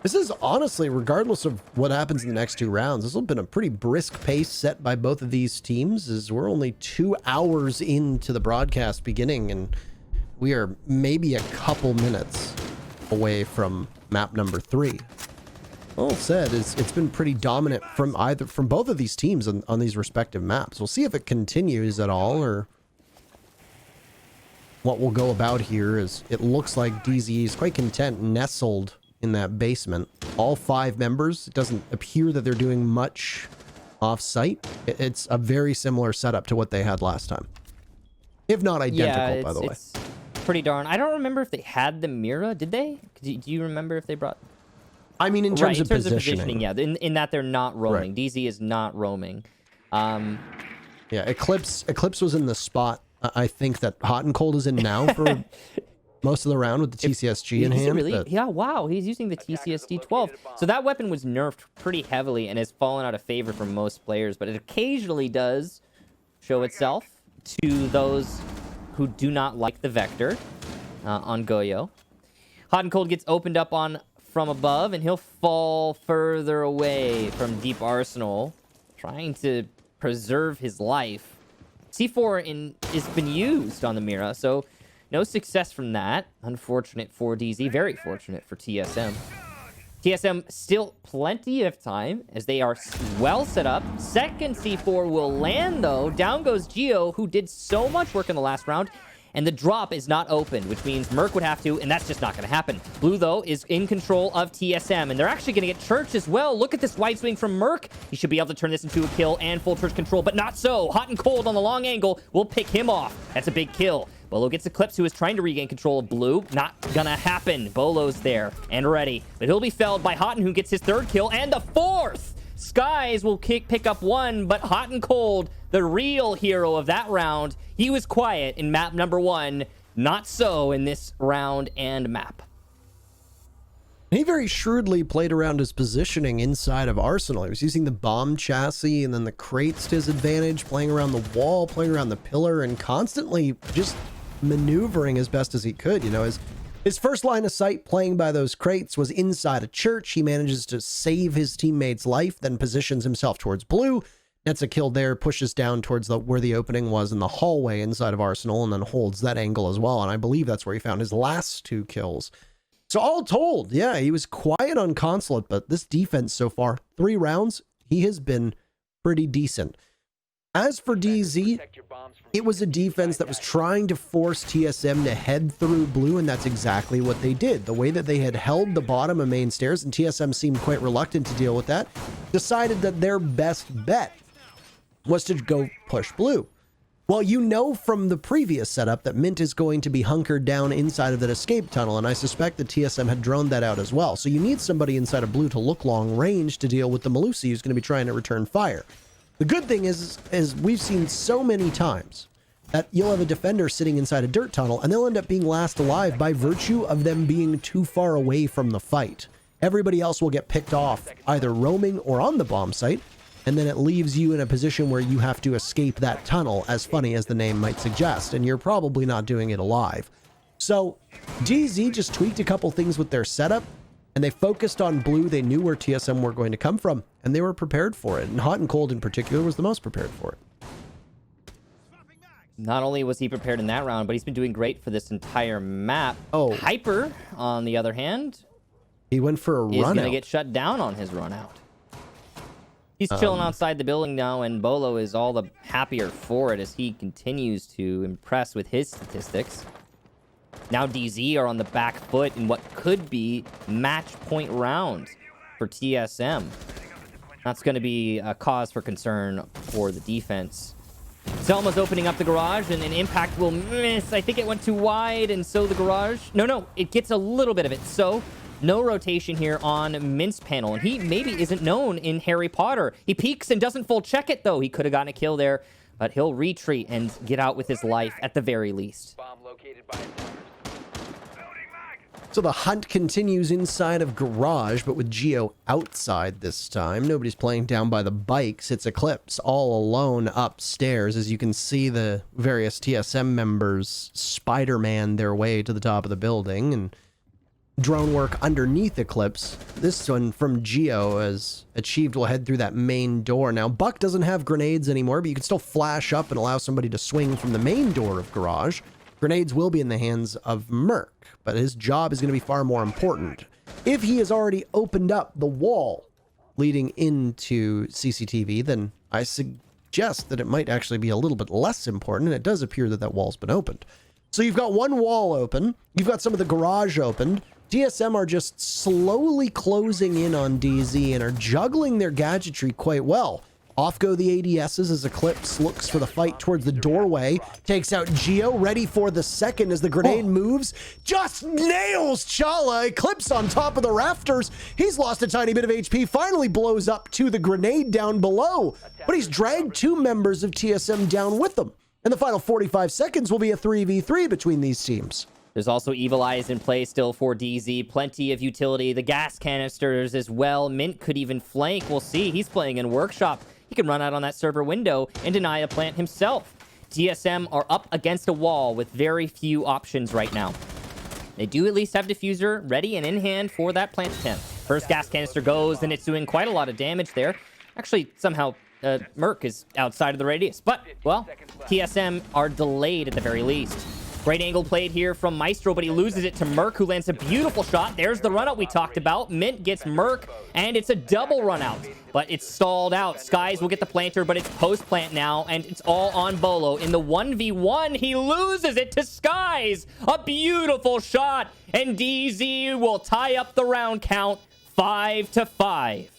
This is honestly, regardless of what happens in the next 2 rounds, this will have been a pretty brisk pace set by both of these teams, as we're only 2 hours into the broadcast beginning, and we are maybe a couple minutes away from map number 3. All said, it's been pretty dominant from both of these teams on these respective maps. We'll see if it continues at all, or what we'll go about here. Is it looks like DZ is quite content, nestled in that basement. All 5 members. It doesn't appear that they're doing much off-site. It's a very similar setup to what they had last time, if not identical, by the way. It's pretty darn. I don't remember if they had the Mira. Did they? Do you remember if they brought... I mean, in terms of positioning, yeah. In that they're not roaming. Right. DZ is not roaming. Yeah, Eclipse was in the spot. I think that Hot and Cold is in now for most of the round with the TCSG in hand. Really? Yeah, wow. He's using the TCSG 12. So that weapon was nerfed pretty heavily and has fallen out of favor for most players, but it occasionally does show itself to those who do not like the Vector on Goyo. Hot and Cold gets opened up on from above, and he'll fall further away from Deep Arsenal, trying to preserve his life. C4 has been used on the Mira, so no success from that. Unfortunate for DZ, very fortunate for TSM. TSM still plenty of time, as they are well set up. Second C4 will land, though. Down goes Geo, who did so much work in the last round. And the drop is not open, which means Merc would have to, and that's just not going to happen. Blue, though, is in control of TSM, and they're actually going to get Church as well. Look at this wide swing from Merc. He should be able to turn this into a kill and full Church control, but not so. Hot and Cold on the long angle will pick him off. That's a big kill. Bolo gets Eclipse, who is trying to regain control of Blue. Not gonna happen. Bolo's there and ready, but he'll be felled by Hotton, who gets his 3rd kill and the 4th. Skies will pick up one, but Hot and Cold, the real hero of that round, he was quiet in map number 1. Not so in this round and map. He very shrewdly played around his positioning inside of Arsenal. He was using the bomb chassis and then the crates to his advantage, playing around the wall, playing around the pillar, and constantly just maneuvering as best as he could. You know, his first line of sight playing by those crates was inside a church. He manages to save his teammate's life, then positions himself towards blue. Nets a kill there, pushes down towards where the opening was in the hallway inside of Arsenal, and then holds that angle as well. And I believe that's where he found his last 2 kills. So all told, yeah, he was quiet on Consulate, but this defense so far, 3 rounds, he has been pretty decent. As for DZ, it was a defense that was trying to force TSM to head through blue, and that's exactly what they did. The way that they had held the bottom of main stairs, and TSM seemed quite reluctant to deal with that, decided that their best bet was to go push blue. Well, you know from the previous setup that Mint is going to be hunkered down inside of that escape tunnel, and I suspect that TSM had droned that out as well. So you need somebody inside of blue to look long range to deal with the Melusi who's going to be trying to return fire. The good thing is we've seen so many times that you'll have a defender sitting inside a dirt tunnel, and they'll end up being last alive by virtue of them being too far away from the fight. Everybody else will get picked off, either roaming or on the bomb site, and then it leaves you in a position where you have to escape that tunnel, as funny as the name might suggest, and you're probably not doing it alive. So DZ just tweaked a couple things with their setup, and they focused on blue. They knew where TSM were going to come from, and they were prepared for it, and Hot and Cold in particular was the most prepared for it. Not only was he prepared in that round, but he's been doing great for this entire map. Oh, Hyper, on the other hand, he went for a run out. He's going to get shut down on his run out. He's chilling outside the building now, and Bolo is all the happier for it as he continues to impress with his statistics. Now DZ are on the back foot in what could be match point round for TSM. That's going to be a cause for concern for the defense. Selma's opening up the garage, and an impact will miss. I think it went too wide, and so the garage... No, it gets a little bit of it. So no rotation here on Mint's panel, and he maybe isn't known in Harry Potter. He peeks and doesn't full check it, though. He could have gotten a kill there, but he'll retreat and get out with his life at the very least. So the hunt continues inside of garage, but with Geo outside this time. Nobody's playing down by the bikes. It's Eclipse all alone upstairs. As you can see, the various TSM members Spider-Man their way to the top of the building, and drone work underneath Eclipse. This one from Geo as Achieved will head through that main door. Now, Buck doesn't have grenades anymore, but you can still flash up and allow somebody to swing from the main door of garage. Grenades will be in the hands of Merc, but his job is going to be far more important. If he has already opened up the wall leading into CCTV, then I suggest that it might actually be a little bit less important, and it does appear that that wall's been opened. So you've got one wall open, you've got some of the garage opened. TSM are just slowly closing in on DZ and are juggling their gadgetry quite well. Off go the ADSs as Eclipse looks for the fight towards the doorway. Takes out Geo, ready for the second as the grenade moves. Just nails Chala. Eclipse on top of the rafters. He's lost a tiny bit of HP. Finally blows up to the grenade down below. But he's dragged 2 members of TSM down with them. And the final 45 seconds will be a 3v3 between these teams. There's also Evil Eyes in play still for DZ. Plenty of utility. The gas canisters as well. Mint could even flank. We'll see. He's playing in Workshop. He can run out on that server window and deny a plant himself. TSM are up against a wall with very few options right now. They do at least have Diffuser ready and in hand for that plant attempt. First gas canister goes, and it's doing quite a lot of damage there. Actually, somehow, Merc is outside of the radius. But, well, TSM are delayed at the very least. Great angle played here from Maestro, but he loses it to Merc, who lands a beautiful shot. There's the run out we talked about. Mint gets Merc, and it's a double run out, but it's stalled out. Skies will get the planter, but it's post-plant now, and it's all on Bolo. In the 1v1, he loses it to Skies. A beautiful shot, and DZ will tie up the round count 5-5.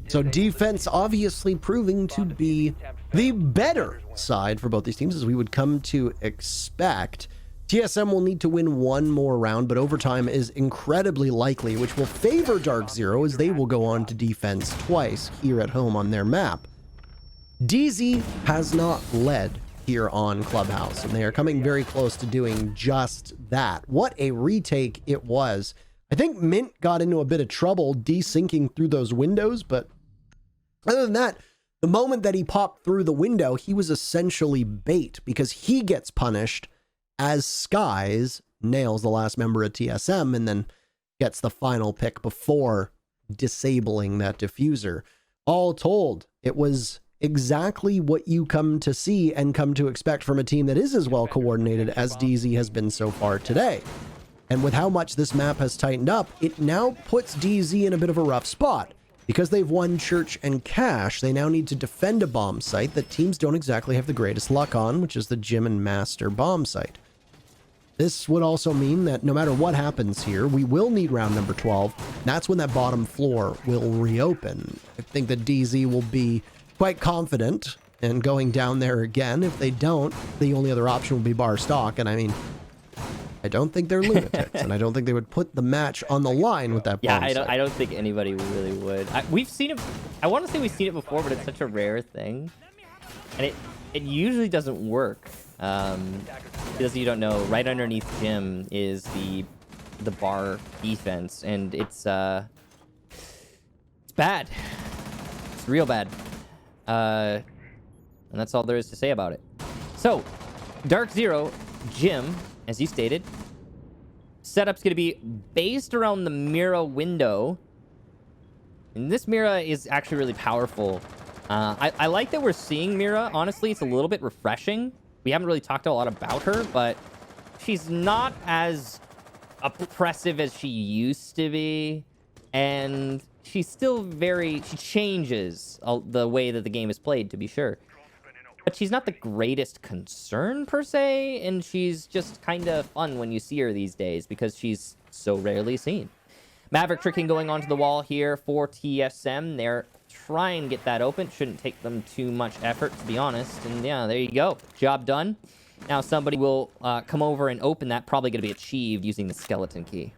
So defense obviously proving to be the better side for both these teams, as we would come to expect. TSM will need to win one more round, but overtime is incredibly likely, which will favor DarkZero as they will go on to defense twice here at home on their map. DZ has not led here on Clubhouse, and they are coming very close to doing just that. What a retake it was. I think Mint got into a bit of trouble desyncing through those windows, but other than that, the moment that he popped through the window, he was essentially bait because he gets punished as Skies nails the last member of TSM and then gets the final pick before disabling that diffuser. All told, it was exactly what you come to see and come to expect from a team that is as well coordinated as DZ has been so far today. And with how much this map has tightened up, it now puts DZ in a bit of a rough spot. Because they've won Church and Cash, they now need to defend a bomb site that teams don't exactly have the greatest luck on, which is the Gym and Master bomb site. This would also mean that no matter what happens here, we will need round number 12. That's when that bottom floor will reopen. I think that DZ will be quite confident in going down there again. If they don't, the only other option will be bar stock. And I mean, I don't think they're lunatics, and I don't think they would put the match on the line with that bomb site. I don't think anybody really would. We've seen it. I want to say we've seen it before, but it's such a rare thing, and it usually doesn't work. Because you don't know, right underneath Gym is the bar defense, and it's bad. It's real bad. And that's all there is to say about it. So, DarkZero, Gym, as you stated, setup's going to be based around the Mira window. And this Mira is actually really powerful. I like that we're seeing Mira. Honestly, it's a little bit refreshing. We haven't really talked a lot about her, but she's not as oppressive as she used to be. And she's still she changes the way that the game is played, to be sure. But she's not the greatest concern, per se, and she's just kind of fun when you see her these days because she's so rarely seen. Maverick tricking going onto the wall here for TSM. They're trying to get that open. Shouldn't take them too much effort, to be honest. And yeah, there you go. Job done. Now somebody will come over and open that. Probably going to be achieved using the skeleton key.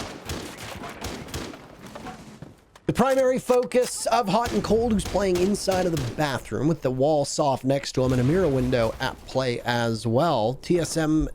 The primary focus of Hot and Cold, who's playing inside of the bathroom with the wall soft next to him and a mirror window at play as well. TSM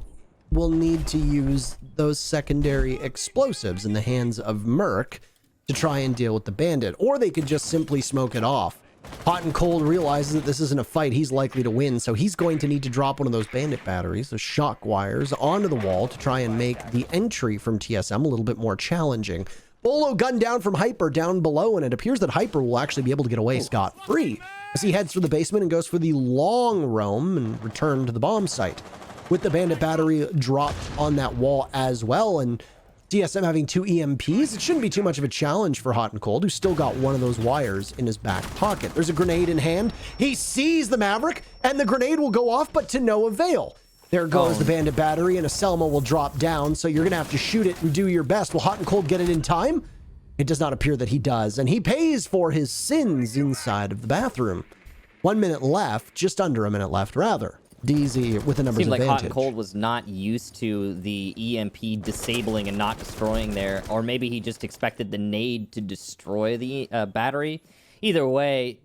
will need to use those secondary explosives in the hands of Merc to try and deal with the bandit, or they could just simply smoke it off. Hot and Cold realizes that this isn't a fight he's likely to win, so he's going to need to drop one of those bandit batteries, the shock wires, onto the wall to try and make the entry from TSM a little bit more challenging. Bolo gun down from Hyper down below, and it appears that Hyper will actually be able to get away scot-free as he heads for the basement and goes for the long roam and return to the bomb site. With the bandit battery dropped on that wall as well, and TSM having 2 EMPs, it shouldn't be too much of a challenge for Hot and Cold, who's still got one of those wires in his back pocket. There's a grenade in hand. He sees the Maverick, and the grenade will go off, but to no avail. There goes the bandit battery, and a Selma will drop down, so you're going to have to shoot it and do your best. Will Hot and Cold get it in time? It does not appear that he does, and he pays for his sins inside of the bathroom. 1 minute left, just under a minute left, rather. DZ with a numbers Seemed like advantage. Hot and Cold was not used to the EMP disabling and not destroying there, or maybe he just expected the nade to destroy the battery. Either way,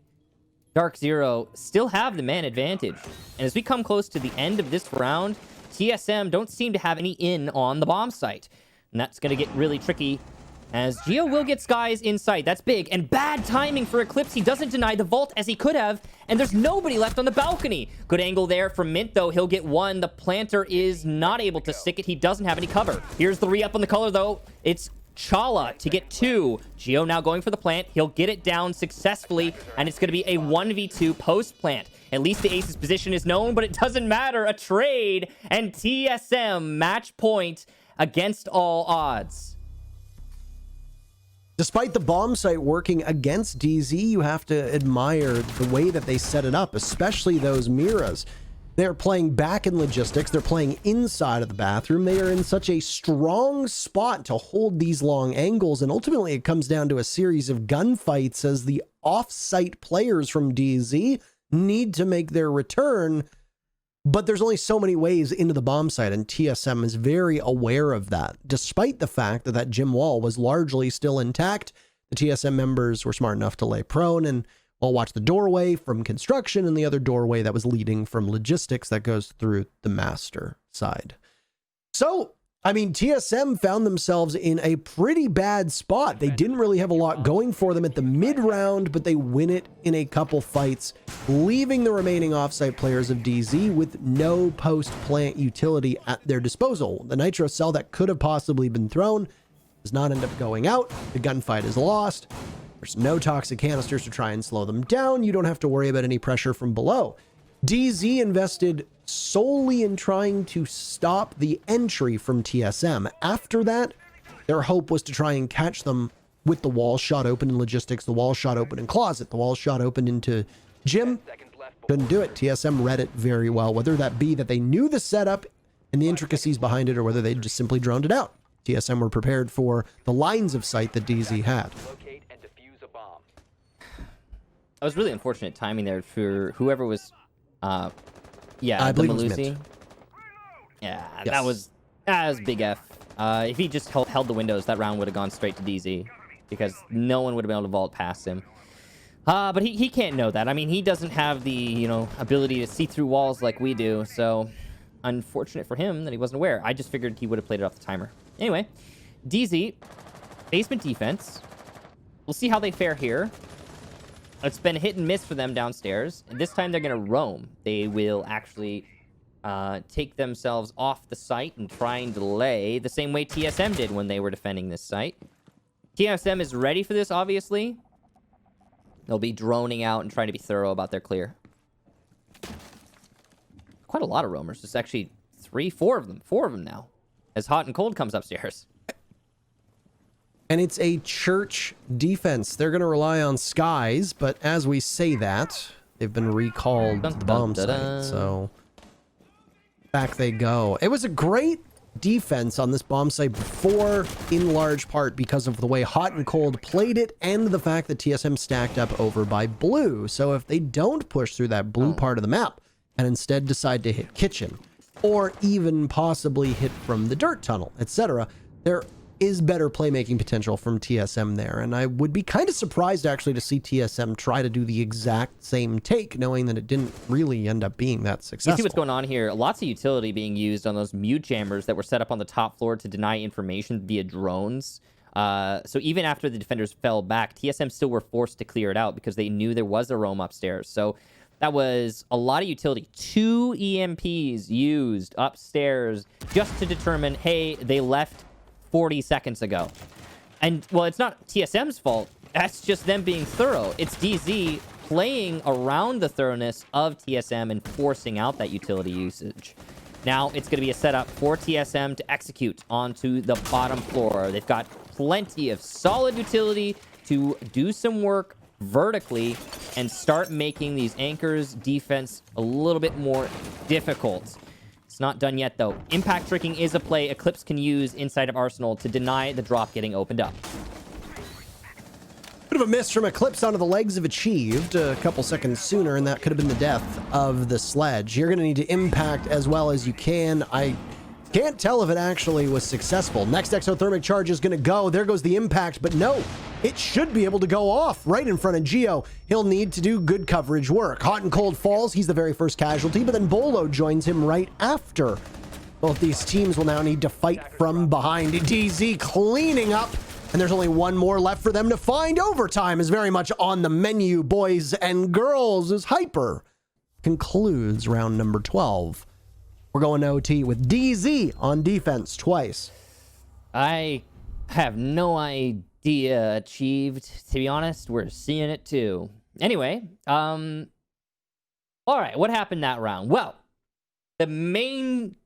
DarkZero still have the man advantage. And as we come close to the end of this round, TSM don't seem to have any in on the bomb site. And that's going to get really tricky as Geo will get Skies in sight. That's big. And bad timing for Eclipse. He doesn't deny the vault as he could have. And there's nobody left on the balcony. Good angle there from Mint, though. He'll get one. The planter is not able to stick it. He doesn't have any cover. Here's the re-up on the color, though. It's Chala to get 2. Geo now going for the plant. He'll get it down successfully. And it's going to be a 1v2 post-plant. At least the Ace's position is known, but it doesn't matter. A trade. And TSM match point against all odds. Despite the bomb site working against DZ, you have to admire the way that they set it up, especially those Miras. They're playing back in logistics. They're playing inside of the bathroom. They are in such a strong spot to hold these long angles, and ultimately it comes down to a series of gunfights as the off-site players from DZ need to make their return. But there's only so many ways into the bomb site, and TSM is very aware of that. Despite the fact that that gym wall was largely still intact, the TSM members were smart enough to lay prone and watch the doorway from construction and the other doorway that was leading from logistics that goes through the master side. So, I mean, TSM found themselves in a pretty bad spot. They didn't really have a lot going for them at the mid-round, but they win it in a couple fights, leaving the remaining offsite players of DZ with no post-plant utility at their disposal. The nitro cell that could have possibly been thrown does not end up going out. The gunfight is lost. There's no toxic canisters to try and slow them down. You don't have to worry about any pressure from below. DZ invested solely in trying to stop the entry from TSM. After that, their hope was to try and catch them with the wall shot open in logistics, the wall shot open in closet, the wall shot open into gym. Couldn't do it. TSM read it very well, whether that be that they knew the setup and the intricacies behind it, or whether they just simply droned it out. TSM were prepared for the lines of sight that DZ had. That was really unfortunate timing there for whoever was, yeah, I the believe it was Malusi. Mint. Yeah, Yes. that was big F. If he just held the windows, that round would have gone straight to DZ because no one would have been able to vault past him. But he can't know that. I mean, he doesn't have the, you know, ability to see through walls like we do. So unfortunate for him that he wasn't aware. I just figured he would have played it off the timer. Anyway, DZ, basement defense. We'll see how they fare here. It's been hit and miss for them downstairs. And this time they're going to roam. They will actually take themselves off the site and try and delay the same way TSM did when they were defending this site. TSM is ready for this, obviously. They'll be droning out and trying to be thorough about their clear. Quite a lot of roamers. There's actually 4 of them now. As Hot and Cold comes upstairs. And it's a church defense. They're going to rely on skies, but as we say that, they've been recalled to the bomb site. So back they go. It was a great defense on this bomb site before, in large part because of the way Hot and Cold played it and the fact that TSM stacked up over by blue. So if they don't push through that blue part of the map and instead decide to hit kitchen or even possibly hit from the dirt tunnel, etc., there is better playmaking potential from TSM there. And I would be kind of surprised actually to see TSM try to do the exact same take, knowing that it didn't really end up being that successful. You see what's going on here? Lots of utility being used on those mute jammers that were set up on the top floor to deny information via drones. So even after the defenders fell back, TSM still were forced to clear it out because they knew there was a roam upstairs. So that was a lot of utility. 2 EMPs used upstairs just to determine, hey, they left 40 seconds ago. And, well, it's not TSM's fault. That's just them being thorough. It's DZ playing around the thoroughness of TSM and forcing out that utility usage. Now, it's going to be a setup for TSM to execute onto the bottom floor. They've got plenty of solid utility to do some work vertically and start making these anchors defense a little bit more difficult. It's not done yet, though. Impact tricking is a play Eclipse can use inside of Arsenal to deny the drop getting opened up. Bit of a miss from Eclipse onto the legs of Achieved a couple seconds sooner, and that could have been the death of the sledge. You're going to need to impact as well as you can. I can't tell if it actually was successful. Next exothermic charge is going to go. There goes the impact, but no, it should be able to go off right in front of Geo. He'll need to do good coverage work. Hot and Cold falls. He's the very first casualty, but then Bolo joins him right after. Both these teams will now need to fight from behind. DZ cleaning up, and there's only one more left for them to find. Overtime is very much on the menu, boys and girls, as Hyper concludes round number 12. We're going to OT with DZ on defense twice. I have no idea, Achieved. To be honest, we're seeing it too. Anyway, all right, what happened that round? Well, the main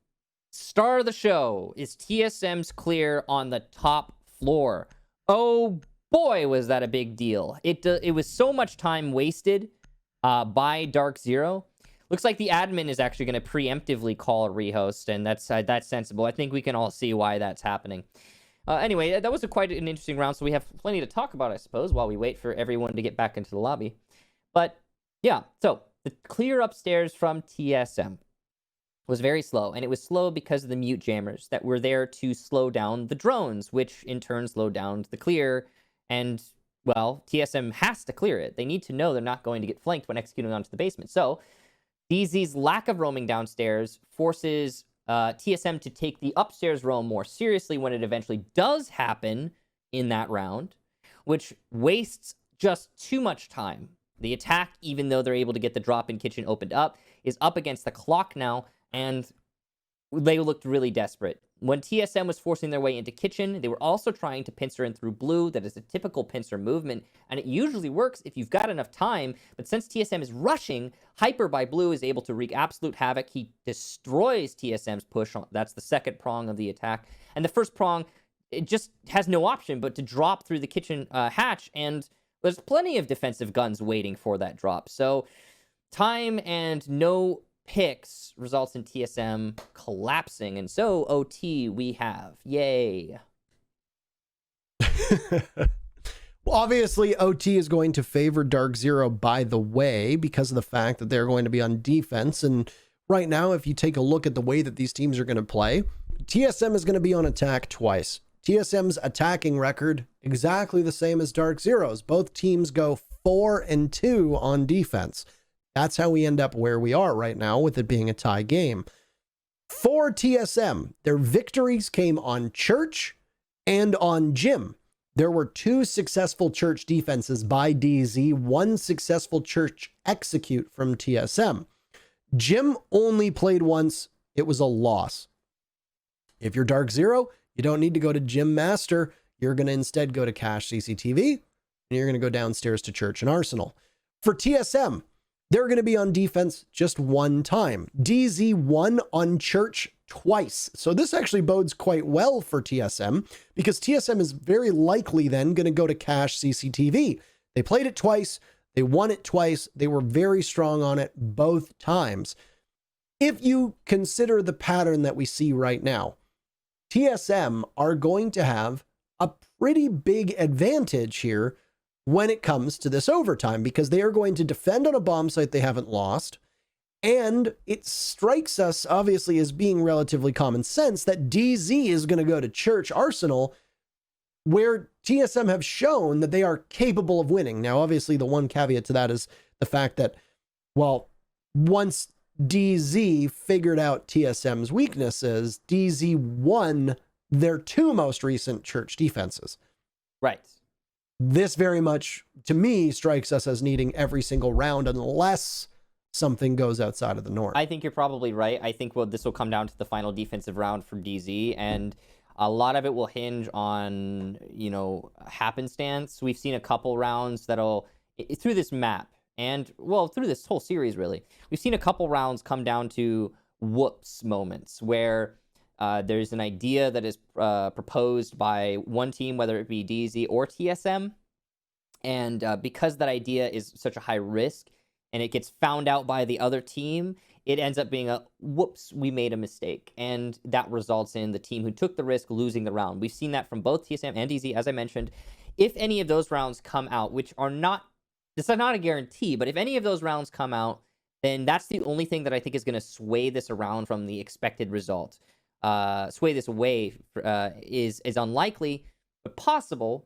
star of the show is TSM's clear on the top floor. Oh boy, was that a big deal. It was so much time wasted by DarkZero. Looks like the admin is actually going to preemptively call a rehost, and that's sensible. I think we can all see why that's happening. Anyway, that was quite an interesting round, so we have plenty to talk about, I suppose, while we wait for everyone to get back into the lobby. But, yeah, so the clear upstairs from TSM. was very slow, and it was slow because of the mute jammers that were there to slow down the drones, which in turn slowed down the clear. And, well, TSM has to clear it. They need to know they're not going to get flanked when executing onto the basement. So DZ's lack of roaming downstairs forces TSM to take the upstairs roam more seriously when it eventually does happen in that round, which wastes just too much time. The attack, even though they're able to get the drop-in kitchen opened up, is up against the clock now, and they looked really desperate. When TSM was forcing their way into kitchen, they were also trying to pincer in through blue. That is a typical pincer movement, and it usually works if you've got enough time, but since TSM is rushing, Hyper by blue is able to wreak absolute havoc. He destroys TSM's push. That's the second prong of the attack, and the first prong, it just has no option but to drop through the kitchen hatch, and there's plenty of defensive guns waiting for that drop. So time and no picks results in TSM collapsing, and so OT we have. Yay. Well, obviously, OT is going to favor DarkZero, by the way, because of the fact that they're going to be on defense. And right now, if you take a look at the way that these teams are going to play, TSM is going to be on attack twice. TSM's attacking record, exactly the same as DarkZero's. Both teams go 4-2 on defense. That's how we end up where we are right now, with it being a tie game. For TSM, their victories came on Church and on Gym. There were 2 successful Church defenses by DZ, 1 successful Church execute from TSM. Gym only played once. It was a loss. If you're DarkZero, you don't need to go to Gym Master. You're going to instead go to Cache CCTV, and you're going to go downstairs to Church and Arsenal. For TSM, they're going to be on defense just 1 time. DZ won on Church twice. So this actually bodes quite well for TSM, because TSM is very likely then going to go to Cache CCTV. They played it twice. They won it twice. They were very strong on it both times. If you consider the pattern that we see right now, TSM are going to have a pretty big advantage here when it comes to this overtime, because they are going to defend on a bomb site they haven't lost. And it strikes us, obviously, as being relatively common sense that DZ is going to go to Church Arsenal, where TSM have shown that they are capable of winning. Now, obviously, the one caveat to that is the fact that, well, once DZ figured out TSM's weaknesses, DZ won their 2 most recent Church defenses. Right. This very much, to me, strikes us as needing every single round unless something goes outside of the norm. I think you're probably right. I think this will come down to the final defensive round for DZ, and a lot of it will hinge on, happenstance. We've seen a couple rounds that'll, through this map, and, well, through this whole series, really, we've seen a couple rounds come down to whoops moments where there's an idea that is proposed by one team, whether it be DZ or TSM, and because that idea is such a high risk and it gets found out by the other team, it ends up being a whoops, we made a mistake, and that results in the team who took the risk losing the round. We've seen that from both TSM and DZ, as I mentioned. If any of those rounds come out, which are not, this is not a guarantee, but if any of those rounds come out, then that's the only thing that I think is going to sway this around from the expected result. Sway this away is unlikely, but possible,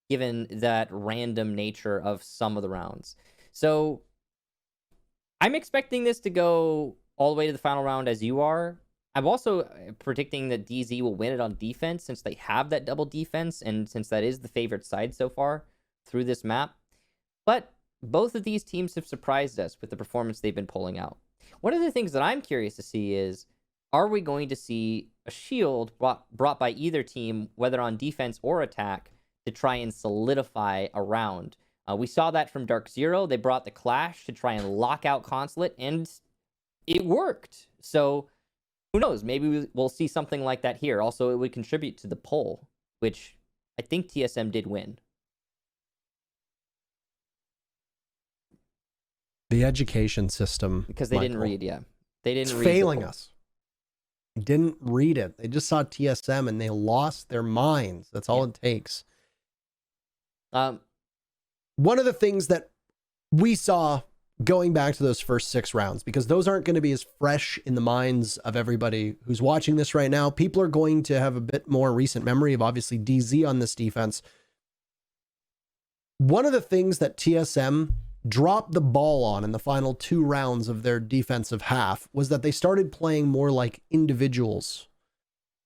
given that random nature of some of the rounds. So I'm expecting this to go all the way to the final round as you are. I'm also predicting that DZ will win it on defense, since they have that double defense, and since that is the favorite side so far through this map. But both of these teams have surprised us with the performance they've been pulling out. One of the things that I'm curious to see is, are we going to see a shield brought by either team, whether on defense or attack, to try and solidify a round? We saw that from DarkZero. They brought the Clash to try and lock out Consulate, and it worked. So who knows? Maybe we'll see something like that here. Also, it would contribute to the poll, which I think TSM did win. The education system. Because they didn't read, yeah. They didn't read. Failing us. They didn't read it. They just saw TSM and they lost their minds. That's all it takes. One of the things that we saw going back to those first 6 rounds, because those aren't going to be as fresh in the minds of everybody who's watching this right now. People are going to have a bit more recent memory of obviously DZ on this defense. One of the things that TSM dropped the ball on in the final 2 rounds of their defensive half was that they started playing more like individuals.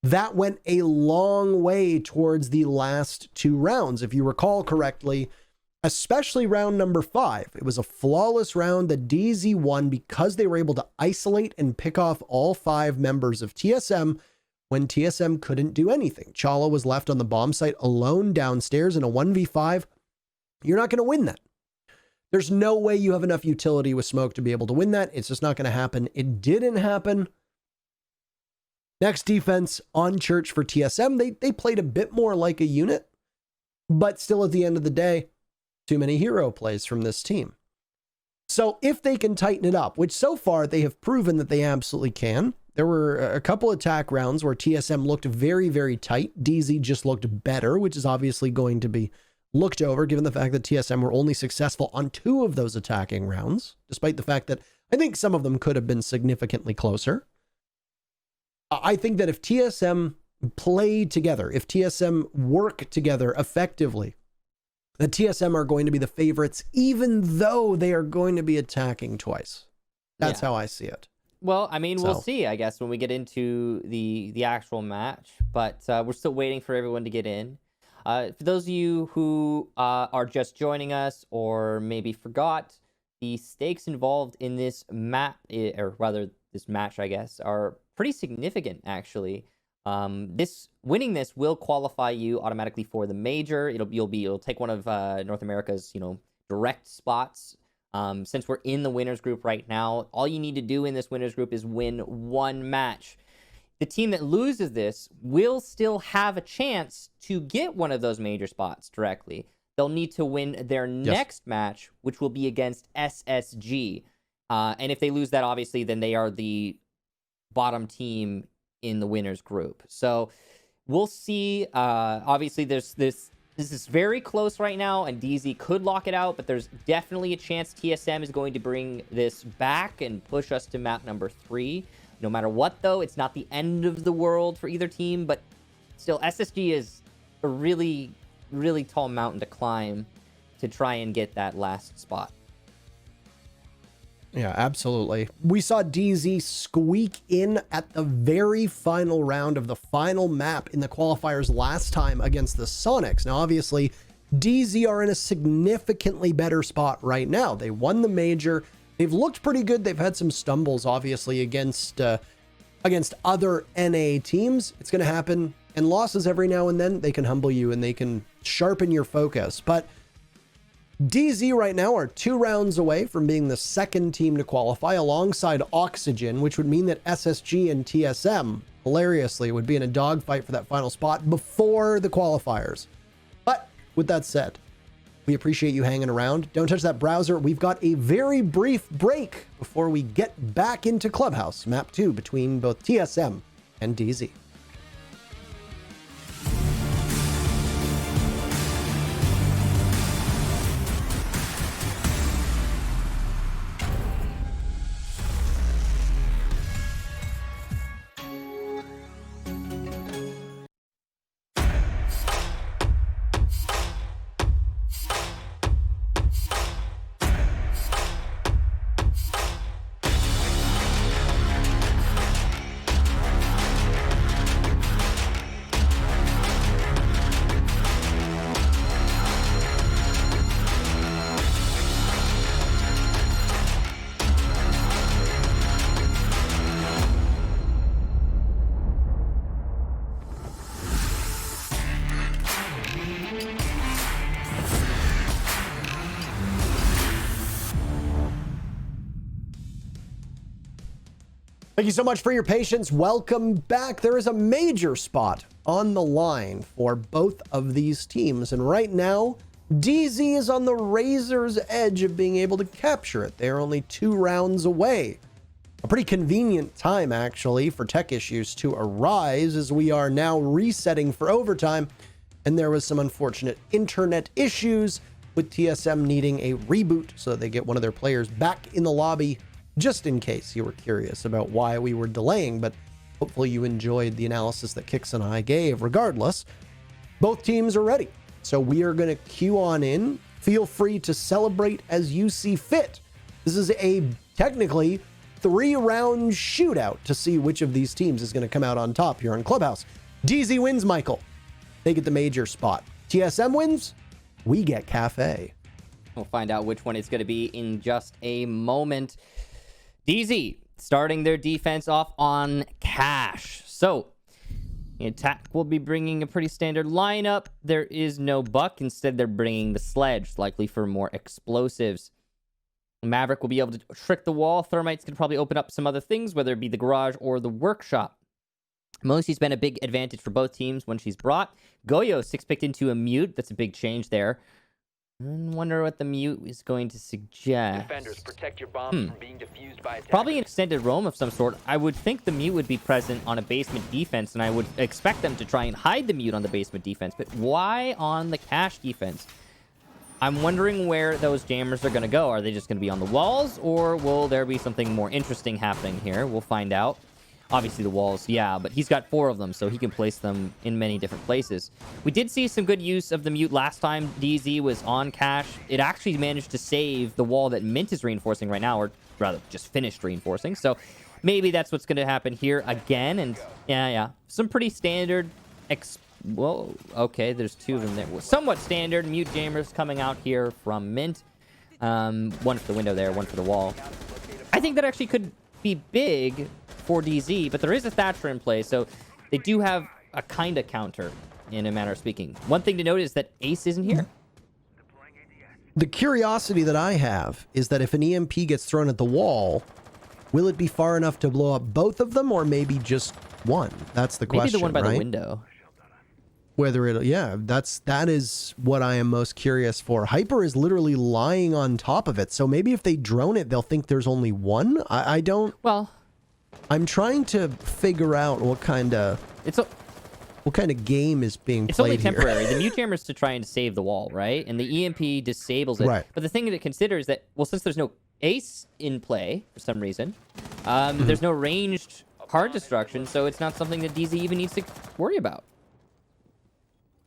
That went a long way towards the last 2 rounds. If you recall correctly, especially round number 5, it was a flawless round that DZ won because they were able to isolate and pick off all 5 members of TSM when TSM couldn't do anything. Chala was left on the bomb site alone downstairs in a 1v5. You're not going to win that. There's no way you have enough utility with smoke to be able to win that. It's just not going to happen. It didn't happen. Next defense on Church for TSM. They played a bit more like a unit, but still at the end of the day, too many hero plays from this team. So if they can tighten it up, which so far they have proven that they absolutely can. There were a couple attack rounds where TSM looked very, very tight. DZ just looked better, which is obviously going to be looked over given the fact that TSM were only successful on 2 of those attacking rounds, despite the fact that I think some of them could have been significantly closer. I think that if TSM play together, if TSM work together effectively, the TSM are going to be the favorites, even though they are going to be attacking twice. That's how I see it. Well, I mean, we'll see, I guess, when we get into the actual match, but we're still waiting for everyone to get in. For those of you who are just joining us or maybe forgot, the stakes involved in this map, or rather this match, I guess, are pretty significant, actually. Winning this will qualify you automatically for the major. You'll take one of North America's, direct spots. Since we're in the winners group right now, all you need to do in this winners group is win 1 match. The team that loses this will still have a chance to get one of those major spots directly. They'll need to win their next match, which will be against SSG. And if they lose that, obviously, then they are the bottom team in the winners group. So we'll see. Obviously, this is very close right now, and DZ could lock it out, but there's definitely a chance TSM is going to bring this back and push us to map number 3. No matter what, though, it's not the end of the world for either team, but still, SSG is a really, really tall mountain to climb to try and get that last spot. Yeah, absolutely. We saw DZ squeak in at the very final round of the final map in the qualifiers last time against the Sonics. Now, obviously, DZ are in a significantly better spot right now. They won the major. They've looked pretty good. They've had some stumbles, obviously, against other NA teams. It's going to happen. And losses every now and then, they can humble you and they can sharpen your focus. But DZ right now are 2 rounds away from being the 2nd team to qualify alongside Oxygen, which would mean that SSG and TSM, hilariously, would be in a dogfight for that final spot before the qualifiers. But with that said, we appreciate you hanging around. Don't touch that browser. We've got a very brief break before we get back into Clubhouse, map 2 between both TSM and DZ. Thank you so much for your patience. Welcome back. There is a major spot on the line for both of these teams. And right now, DZ is on the razor's edge of being able to capture it. They're only 2 rounds away. A pretty convenient time, actually, for tech issues to arise as we are now resetting for overtime. And there was some unfortunate internet issues with TSM needing a reboot so they get one of their players back in the lobby, just in case you were curious about why we were delaying. But hopefully you enjoyed the analysis that Kix and I gave. Regardless, both teams are ready. So we are going to queue on in. Feel free to celebrate as you see fit. This is a technically 3-round shootout to see which of these teams is going to come out on top here in Clubhouse. DZ wins, Michael. They get the major spot. TSM wins, we get Cafe. We'll find out which one it's going to be in just a moment. DZ starting their defense off on Cash. So the attack will be bringing a pretty standard lineup. There is no Buck. Instead, they're bringing the Sledge, likely for more explosives. Maverick will be able to trick the wall. Thermite's going to probably open up some other things, whether it be the garage or the workshop. Mosey's been a big advantage for both teams when she's brought. Goyo 6-picked into a mute. That's a big change there. I wonder what the mute is going to suggest. Defenders, protect your bombs from being defused by attackers. Probably an extended roam of some sort. I would think the mute would be present on a basement defense, and I would expect them to try and hide the mute on the basement defense. But why on the Cash defense? I'm wondering where those jammers are going to go. Are they just going to be on the walls, or will there be something more interesting happening here? We'll find out. Obviously the walls, yeah, but he's got 4 of them, so he can place them in many different places. We did see some good use of the mute last time DZ was on Cash. It actually managed to save the wall that Mint is reinforcing right now, or rather just finished reinforcing. So maybe that's what's going to happen here again. And yeah, some pretty standard well, okay, there's 2 of them there. Somewhat standard mute jammers coming out here from Mint. One for the window there, one for the wall. I think that actually could be big for DZ, but there is a Thatcher in play, so they do have a kind of counter, in a manner of speaking. One thing to note is that Ace isn't here. The curiosity that I have is that if an EMP gets thrown at the wall, will it be far enough to blow up both of them, or maybe just one? That's the question, maybe the one by right? the window. Whether it'll, yeah, that is what I am most curious for. Hyper is literally lying on top of it, so maybe if they drone it, they'll think there's only one. I don't. Well, I'm trying to figure out what kind of game is being played. It's only temporary. The mute jammer is to try and save the wall, right? And the EMP disables it. Right. But the thing to consider is that, well, since there's no Ace in play for some reason, there's no ranged hard destruction, so it's not something that DZ even needs to worry about.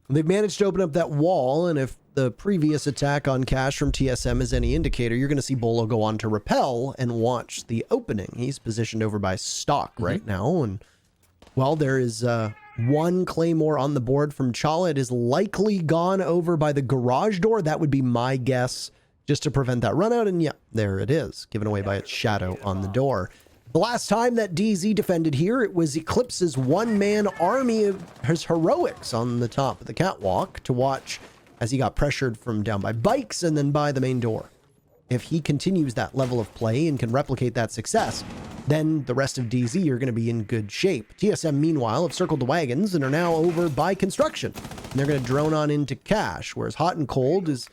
They've managed to open up that wall, and if the previous attack on Cash from TSM is any indicator, you're going to see Bolo go on to repel and watch the opening. He's positioned over by Stock right now, and while there is one Claymore on the board from Chala, it is likely gone over by the garage door. That would be my guess, just to prevent that run out, and yeah, there it is, given away by its shadow on the door. The last time that DZ defended here, it was Eclipse's one-man army of his heroics on the top of the catwalk to watch as he got pressured from down by bikes and then by the main door. If he continues that level of play and can replicate that success, then the rest of DZ are going to be in good shape. TSM, meanwhile, have circled the wagons and are now over by construction. And they're going to drone on into Cash, whereas Hot and Cold is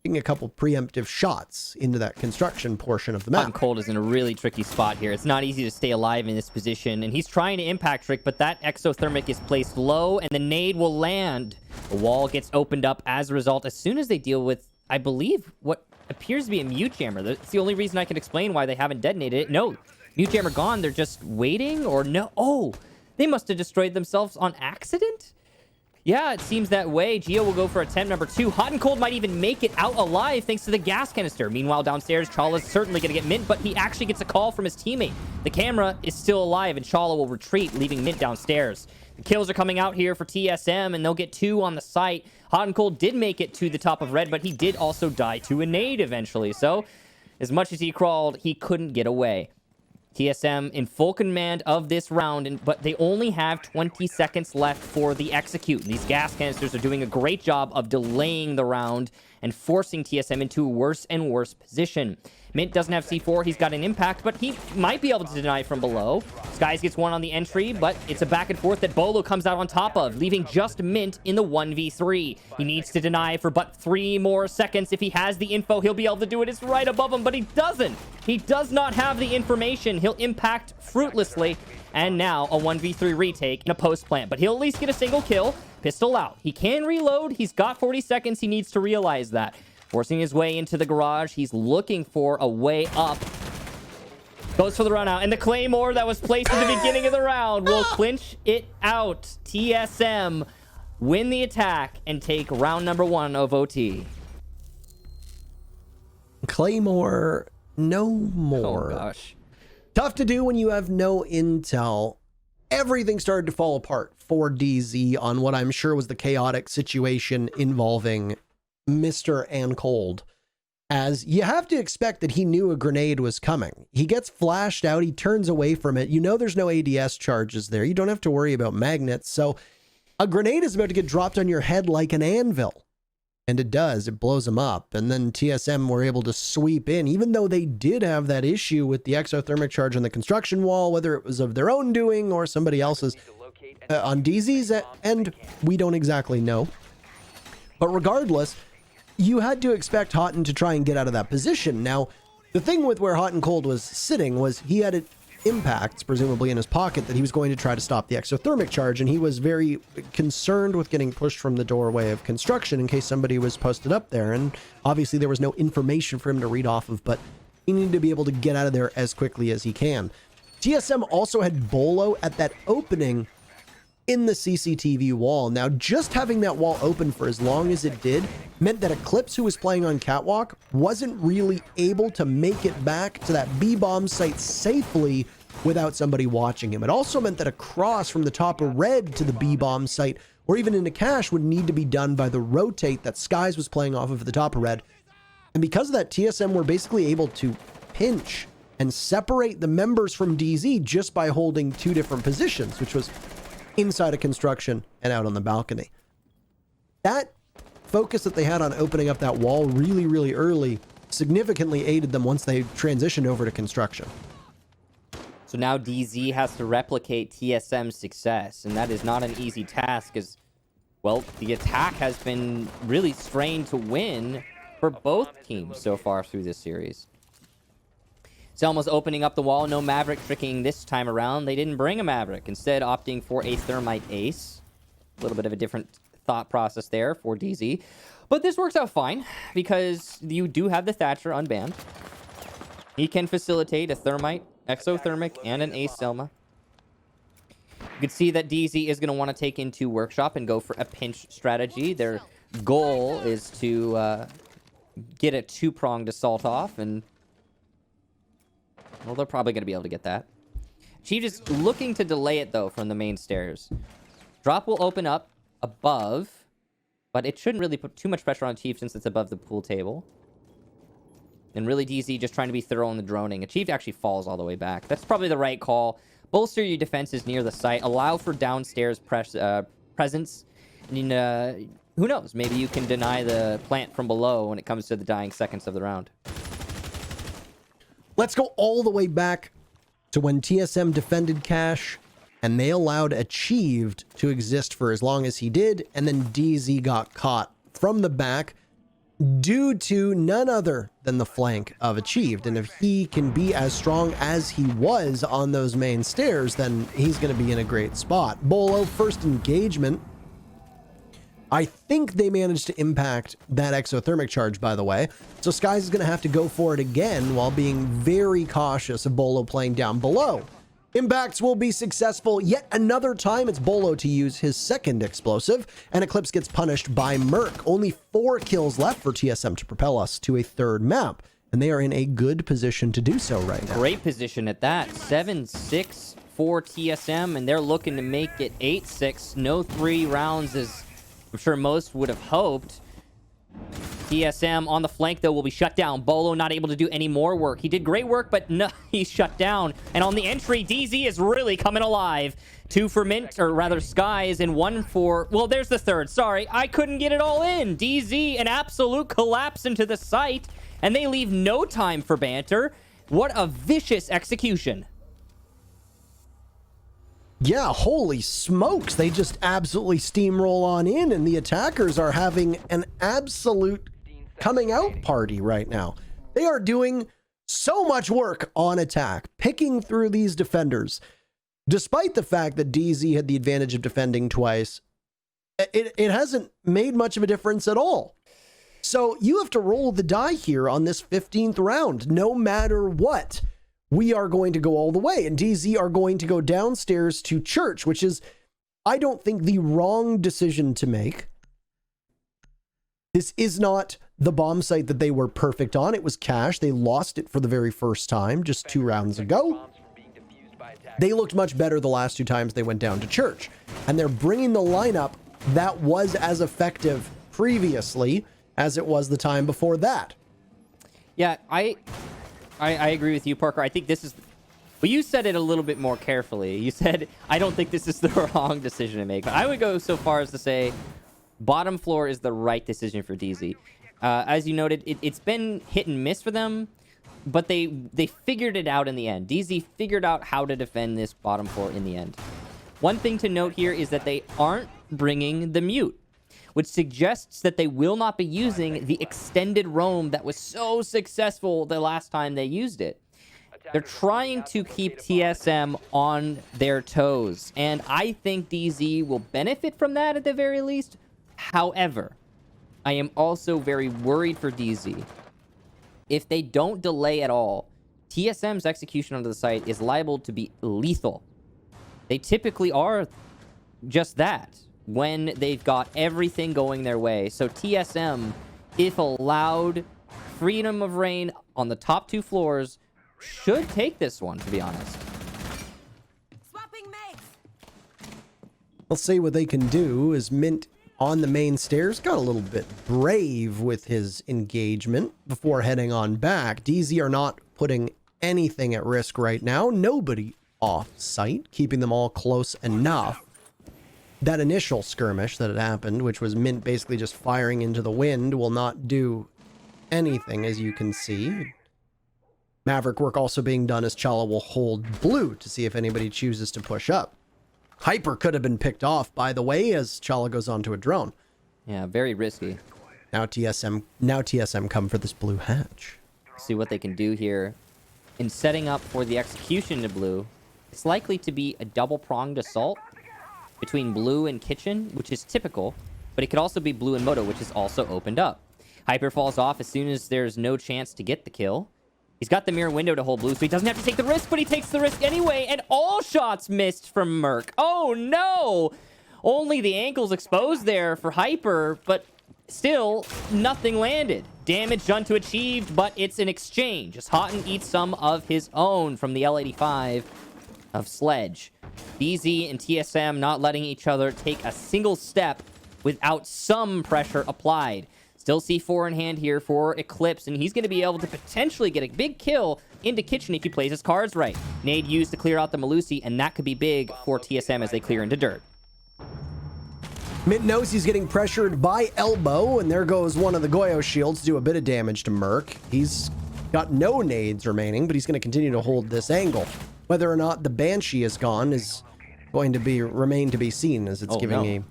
a couple preemptive shots into that construction portion of the map. Hot and Cold is in a really tricky spot here. It's not easy to stay alive in this position, and he's trying to impact trick, but that exothermic is placed low, and the nade will land. The wall gets opened up as a result as soon as they deal with, I believe, what appears to be a mute jammer. That's the only reason I can explain why they haven't detonated it. No, mute jammer gone. They're just waiting, or no? Oh, they must have destroyed themselves on accident? Yeah, it seems that way. Geo will go for attempt number 2. Hot and Cold might even make it out alive thanks to the gas canister. Meanwhile, downstairs, Chala's certainly going to get Mint, but he actually gets a call from his teammate. The camera is still alive, and Chala will retreat, leaving Mint downstairs. The kills are coming out here for TSM, and they'll get 2 on the site. Hot and Cold did make it to the top of red, but he did also die to a nade eventually. So, as much as he crawled, he couldn't get away. TSM in full command of this round, but they only have 20 seconds left for the execute. And these gas canisters are doing a great job of delaying the round and forcing TSM into a worse and worse position. Mint doesn't have C4. He's got an impact, but he might be able to deny from below. Skies gets 1 on the entry, but it's a back and forth that Bolo comes out on top of, leaving just Mint in the 1v3. He needs to deny for but 3 more seconds. If he has the info, he'll be able to do it. It's right above him, but he doesn't. He does not have the information. He'll impact fruitlessly. And now a 1v3 retake in a post plant, but he'll at least get a single kill. Pistol out. He can reload. He's got 40 seconds. He needs to realize that. Forcing his way into the garage. He's looking for a way up. Goes for the run out. And the Claymore that was placed at the beginning of the round will clinch it out. TSM win the attack and take round number 1 of OT. Claymore, no more. Oh, gosh. Tough to do when you have no intel. Everything started to fall apart for DZ on what I'm sure was the chaotic situation involving Mr. and Cold. As you have to expect that he knew a grenade was coming. He gets flashed out. He turns away from it. You know there's no ADS charges there. You don't have to worry about magnets. So a grenade is about to get dropped on your head like an anvil. And it does. It blows them up. And then TSM were able to sweep in, even though they did have that issue with the exothermic charge on the construction wall, whether it was of their own doing or somebody else's. On DZ's end, we don't exactly know. But regardless, you had to expect Houghton to try and get out of that position. Now, the thing with where Hot and Cold was sitting was he had impacts, presumably in his pocket, that he was going to try to stop the exothermic charge, and he was very concerned with getting pushed from the doorway of construction in case somebody was posted up there. And obviously there was no information for him to read off of, but he needed to be able to get out of there as quickly as he can. TSM also had Bolo at that opening in the CCTV wall. Now, just having that wall open for as long as it did meant that Eclipse, who was playing on Catwalk, wasn't really able to make it back to that B-bomb site safely without somebody watching him. It also meant that a cross from the top of Red to the B-bomb site, or even into Cache, would need to be done by the rotate that Skies was playing off of the top of Red. And because of that, TSM were basically able to pinch and separate the members from DZ just by holding 2 different positions, which was inside of construction and out on the balcony. That focus that they had on opening up that wall really, really early significantly aided them once they transitioned over to construction. So now DZ has to replicate TSM's success, and that is not an easy task as, well, the attack has been really strained to win for both teams so far through this series. Selma's opening up the wall. No Maverick tricking this time around. They didn't bring a Maverick, instead opting for a Thermite Ace. A little bit of a different thought process there for DZ. But this works out fine, because you do have the Thatcher unbanned. He can facilitate a Thermite, Exothermic, and an Ace Selma. You can see that DZ is going to want to take into Workshop and go for a pinch strategy. Their goal is to get a 2-pronged assault off, and well, they're probably going to be able to get that. Chief is looking to delay it, though, from the main stairs. Drop will open up above, but it shouldn't really put too much pressure on Chief since it's above the pool table. And really, DZ just trying to be thorough in the droning. A Chief actually falls all the way back. That's probably the right call. Bolster your defenses near the site. Allow for downstairs presence. And who knows? Maybe you can deny the plant from below when it comes to the dying seconds of the round. Let's go all the way back to when TSM defended Cache and they allowed Achieved to exist for as long as he did, and then DZ got caught from the back due to none other than the flank of Achieved. And if he can be as strong as he was on those main stairs, then he's going to be in a great spot. Bolo, first engagement. I think they managed to impact that exothermic charge, by the way. So Skies is going to have to go for it again while being very cautious of Bolo playing down below. Impacts will be successful yet another time. It's Bolo to use his second explosive, and Eclipse gets punished by Merc. Only 4 kills left for TSM to propel us to a 3rd map, and they are in a good position to do so right now. Great position at that. 7-6 for TSM, and they're looking to make it 8-6. No 3 rounds as I'm sure most would have hoped. TSM on the flank, though, will be shut down. Bolo not able to do any more work. He did great work, but no, he's shut down. And on the entry, DZ is really coming alive. 2 for Mint, or rather Skies, and 1 for... Well, there's the 3rd. Sorry, I couldn't get it all in. DZ, an absolute collapse into the site, and they leave no time for banter. What a vicious execution. Yeah, holy smokes. They just absolutely steamroll on in, and the attackers are having an absolute coming out party right now. They are doing so much work on attack, picking through these defenders. Despite the fact that DZ had the advantage of defending twice, it hasn't made much of a difference at all. So you have to roll the die here on this 15th round. No matter what, we are going to go all the way. And DZ are going to go downstairs to church, which is, I don't think, the wrong decision to make. This is not the bomb site that they were perfect on. It was cash. They lost it for the very first time just 2 rounds ago. They looked much better the last 2 times they went down to church. And they're bringing the lineup that was as effective previously as it was the time before that. Yeah, I agree with you, Parker. I think this is... Well, you said it a little bit more carefully. You said, I don't think this is the wrong decision to make. But I would go so far as to say bottom floor is the right decision for DZ. As you noted, it's been hit and miss for them, but they figured it out in the end. DZ figured out how to defend this bottom floor in the end. One thing to note here is that they aren't bringing the mute, which suggests that they will not be using the extended roam that was so successful the last time they used it. They're trying to keep TSM on their toes, and I think DZ will benefit from that at the very least. However, I am also very worried for DZ. If they don't delay at all, TSM's execution onto the site is liable to be lethal. They typically are just that when they've got everything going their way. So TSM, if allowed freedom of reign on the top 2 floors, should take this one, to be honest. Let's see what they can do. As Mint on the main stairs got a little bit brave with his engagement before heading on back. DZ are not putting anything at risk right now. Nobody off site, keeping them all close enough. That initial skirmish that had happened, which was Mint basically just firing into the wind, will not do anything, as you can see. Maverick work also being done as Chala will hold blue to see if anybody chooses to push up. Hyper could have been picked off, by the way, as Chala goes onto a drone. Yeah, very risky. Now TSM come for this blue hatch. See what they can do here. In setting up for the execution to blue, it's likely to be a double-pronged assault between blue and kitchen, which is typical, but it could also be blue and moto, which is also opened up. Hyper falls off as soon as there's no chance to get the kill. He's got the mirror window to hold blue, so he doesn't have to take the risk, but he takes the risk anyway, and all shots missed from Merc. Oh, no! Only the ankles exposed there for Hyper, but still, nothing landed. Damage done to achieved, but it's an exchange, as Houghton eats some of his own from the L85 of Sledge. DZ and TSM not letting each other take a single step without some pressure applied. Still C4 in hand here for Eclipse, and he's going to be able to potentially get a big kill into Kitchen if he plays his cards right. Nade used to clear out the Malusi, and that could be big for TSM as they clear into dirt. Mint knows he's getting pressured by Elbow, and there goes one of the Goyo shields to do a bit of damage to Merc. He's got no nades remaining, but he's going to continue to hold this angle. Whether or not the Banshee is gone is going to remain to be seen, as it's giving a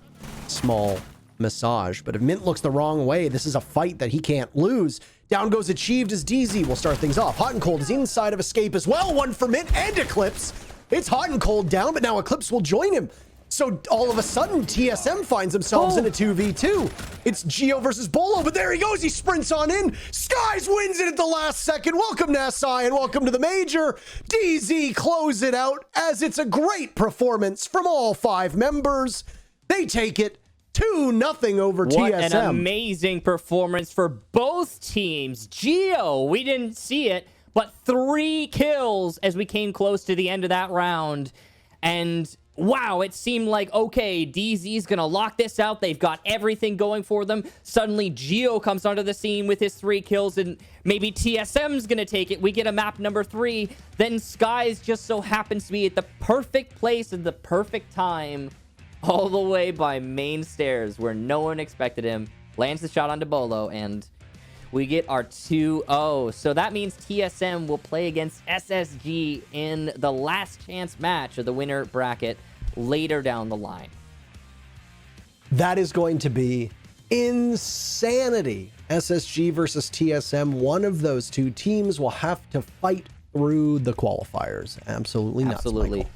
small massage. But if Mint looks the wrong way, this is a fight that he can't lose. Down goes Achieved as DZ will start things off. Hot and Cold is inside of Escape as well. One for Mint and Eclipse. It's Hot and Cold down, but now Eclipse will join him. So all of a sudden, TSM finds themselves in a 2v2. It's Geo versus Bolo, but there he goes. He sprints on in. Skies wins it at the last second. Welcome to SI and welcome to the Major. DZ close it out as it's a great performance from all 5 members. They take it 2-0 over TSM. What an amazing performance for both teams. Geo, we didn't see it, but 3 kills as we came close to the end of that round. And wow, it seemed like, okay, DZ's gonna lock this out. They've got everything going for them. Suddenly, Geo comes onto the scene with his 3 kills, and maybe TSM's gonna take it. We get a map number 3. Then Skies just so happens to be at the perfect place at the perfect time, all the way by main stairs where no one expected him. Lands the shot onto Bolo, and we get our 2-0. So that means TSM will play against SSG in the last chance match of the winner bracket later down the line. That is going to be insanity. SSG versus TSM. One of those 2 teams will have to fight through the qualifiers. Absolutely nuts, Absolutely. Michael.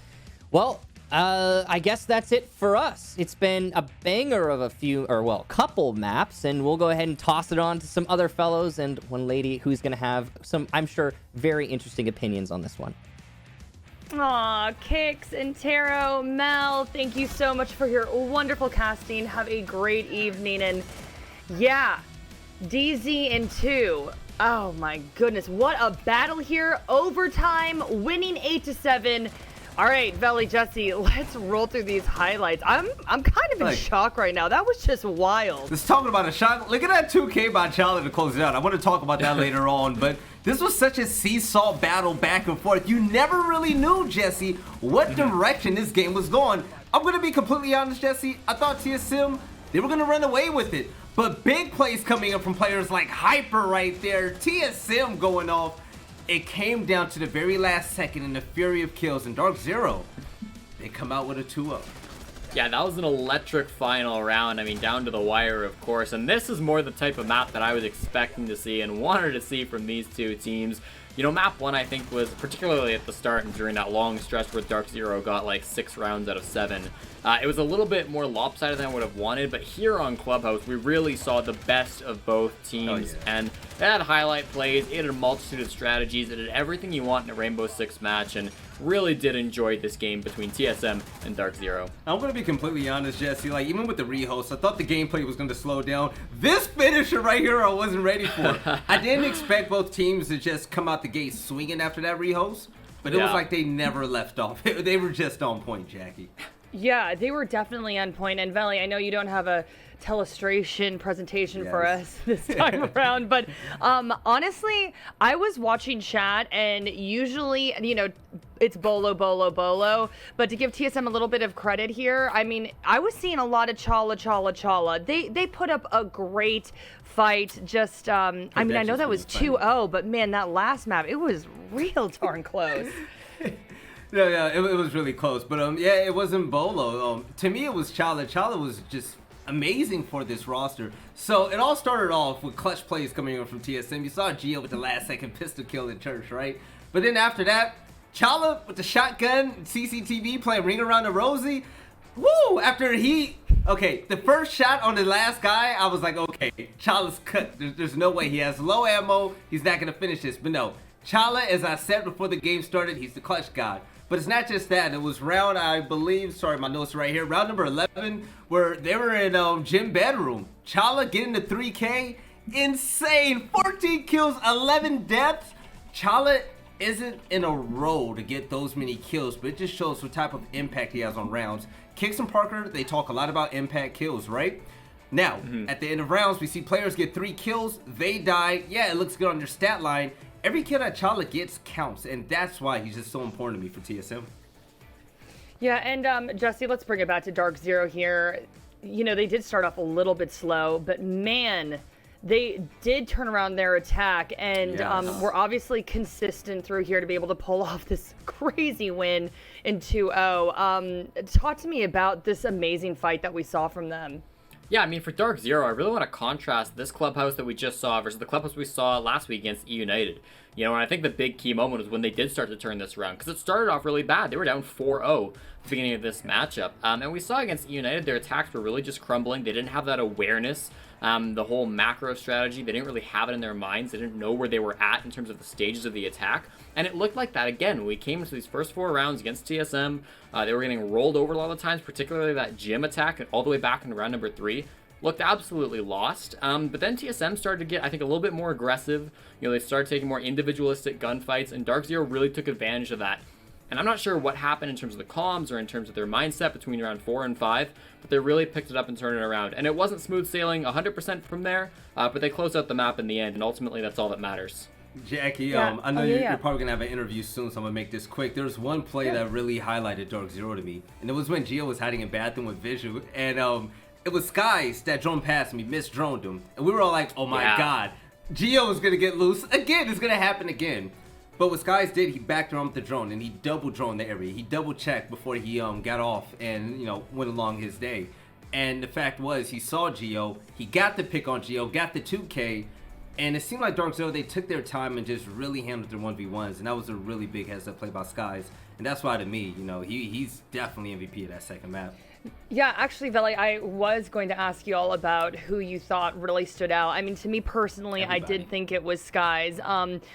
Well, I guess that's it for us. It's been a banger of a couple maps, and we'll go ahead and toss it on to some other fellows and one lady who's going to have some, I'm sure, very interesting opinions on this one. Aw, Kix and Taro, Mel, thank you so much for your wonderful casting. Have a great evening. And yeah, DZ and 2. Oh my goodness, what a battle here. Overtime, winning 8-7. All right, Veli, Jesse, let's roll through these highlights. I'm kind of in shock right now. That was just wild. Just talking about a shot. Look at that 2K by Charlie to close it out. I want to talk about that later on, but this was such a seesaw battle back and forth. You never really knew, Jesse, what direction this game was going. I'm going to be completely honest, Jesse. I thought TSM, they were going to run away with it. But big plays coming up from players like Hyper right there, TSM going off. It came down to the very last second in the fury of kills, and DarkZero, they come out with a 2-0. Yeah, that was an electric final round. I mean, down to the wire, of course. And this is more the type of map that I was expecting to see and wanted to see from these two teams. You know, map 1, I think, was particularly at the start and during that long stretch where DarkZero got like 6 rounds out of 7. It was a little bit more lopsided than I would have wanted, but here on Clubhouse, we really saw the best of both teams. And it had highlight plays, it had a multitude of strategies, it had everything you want in a Rainbow Six match, and really did enjoy this game between TSM and DarkZero. I'm going to be completely honest, Jesse. Like, even with the rehost, I thought the gameplay was going to slow down. This finisher right here, I wasn't ready for. I didn't expect both teams to just come out the gate swinging after that rehost, but it was like they never left off. They were just on point, Jackie. Yeah, they were definitely on point. And Veli, I know you don't have a telestration presentation for us this time around, but honestly, I was watching chat, and usually, you know, it's bolo, bolo, bolo, but to give TSM a little bit of credit here, I mean, I was seeing a lot of Chala, Chala, Chala. They put up a great fight. Just, I mean, I know that was 2-0, but man, that last map, it was real darn close. Yeah, it was really close, but yeah, it wasn't Bolo. To me, it was Chala. Chala was just amazing for this roster. So it all started off with clutch plays coming in from TSM. You saw Gio with the last second pistol kill in church, right? But then after that, Chala with the shotgun, CCTV playing Ring Around the Rosie. Woo! After the first shot on the last guy, I was like, okay, Chala's cut. There's no way. He has low ammo. He's not going to finish this. But no, Chala, as I said before the game started, he's the clutch god. But it's not just that. It was round, I believe, sorry, my notes are right here, round number 11, where they were in gym bedroom. Chala getting the 3K. Insane. 14 kills, 11 deaths. Chala isn't in a row to get those many kills, but it just shows what type of impact he has on rounds. Kix and Parker, they talk a lot about impact kills, right? Now, at the end of rounds, we see players get 3 kills. They die. Yeah, it looks good on their stat line. Every kill that Chala gets counts, and that's why he's just so important to me for TSM. Yeah, and Jesse, let's bring it back to DarkZero here. You know, they did start off a little bit slow, but man, they did turn around their attack, and were obviously consistent through here to be able to pull off this crazy win in 2-0. Talk to me about this amazing fight that we saw from them. Yeah, I mean, for DarkZero, I really want to contrast this clubhouse that we just saw versus the clubhouse we saw last week against E United. You know, and I think the big key moment was when they did start to turn this around, because it started off really bad. They were down 4-0 at the beginning of this matchup. And we saw against E United, their attacks were really just crumbling. They didn't have that awareness, the whole macro strategy. They didn't really have it in their minds. They didn't know where they were at in terms of the stages of the attack. And it looked like that again when we came into these first 4 rounds against TSM. They were getting rolled over a lot of the times, particularly that gym attack all the way back in round number 3. Looked absolutely lost, but then TSM started to get, I think, a little bit more aggressive. You know, they started taking more individualistic gunfights, and DarkZero really took advantage of that. And I'm not sure what happened in terms of the comms or in terms of their mindset between round 4 and 5, but they really picked it up and turned it around. And it wasn't smooth sailing 100% from there, but they closed out the map in the end, and ultimately that's all that matters. Jackie, I know you're probably going to have an interview soon, so I'm going to make this quick. There was one play that really highlighted DarkZero to me, and it was when Gio was hiding in bathroom with Visual, and it was Skies that drone past me, misdroned him. And we were all like, oh my god, Gio is going to get loose. Again, it's going to happen again. But what Skies did, he backed around with the drone and he double droned the area. He double checked before he got off and, you know, went along his day. And the fact was, he saw Gio, he got the pick on Gio, got the 2K, And it seemed like DarkZero, they took their time and just really handled their 1v1s, and that was a really big heads-up play by Skies. And that's why, to me, you know, he's definitely MVP of that second map. Yeah, actually, Veli, I was going to ask you all about who you thought really stood out. I mean, to me personally, I did think it was Skies.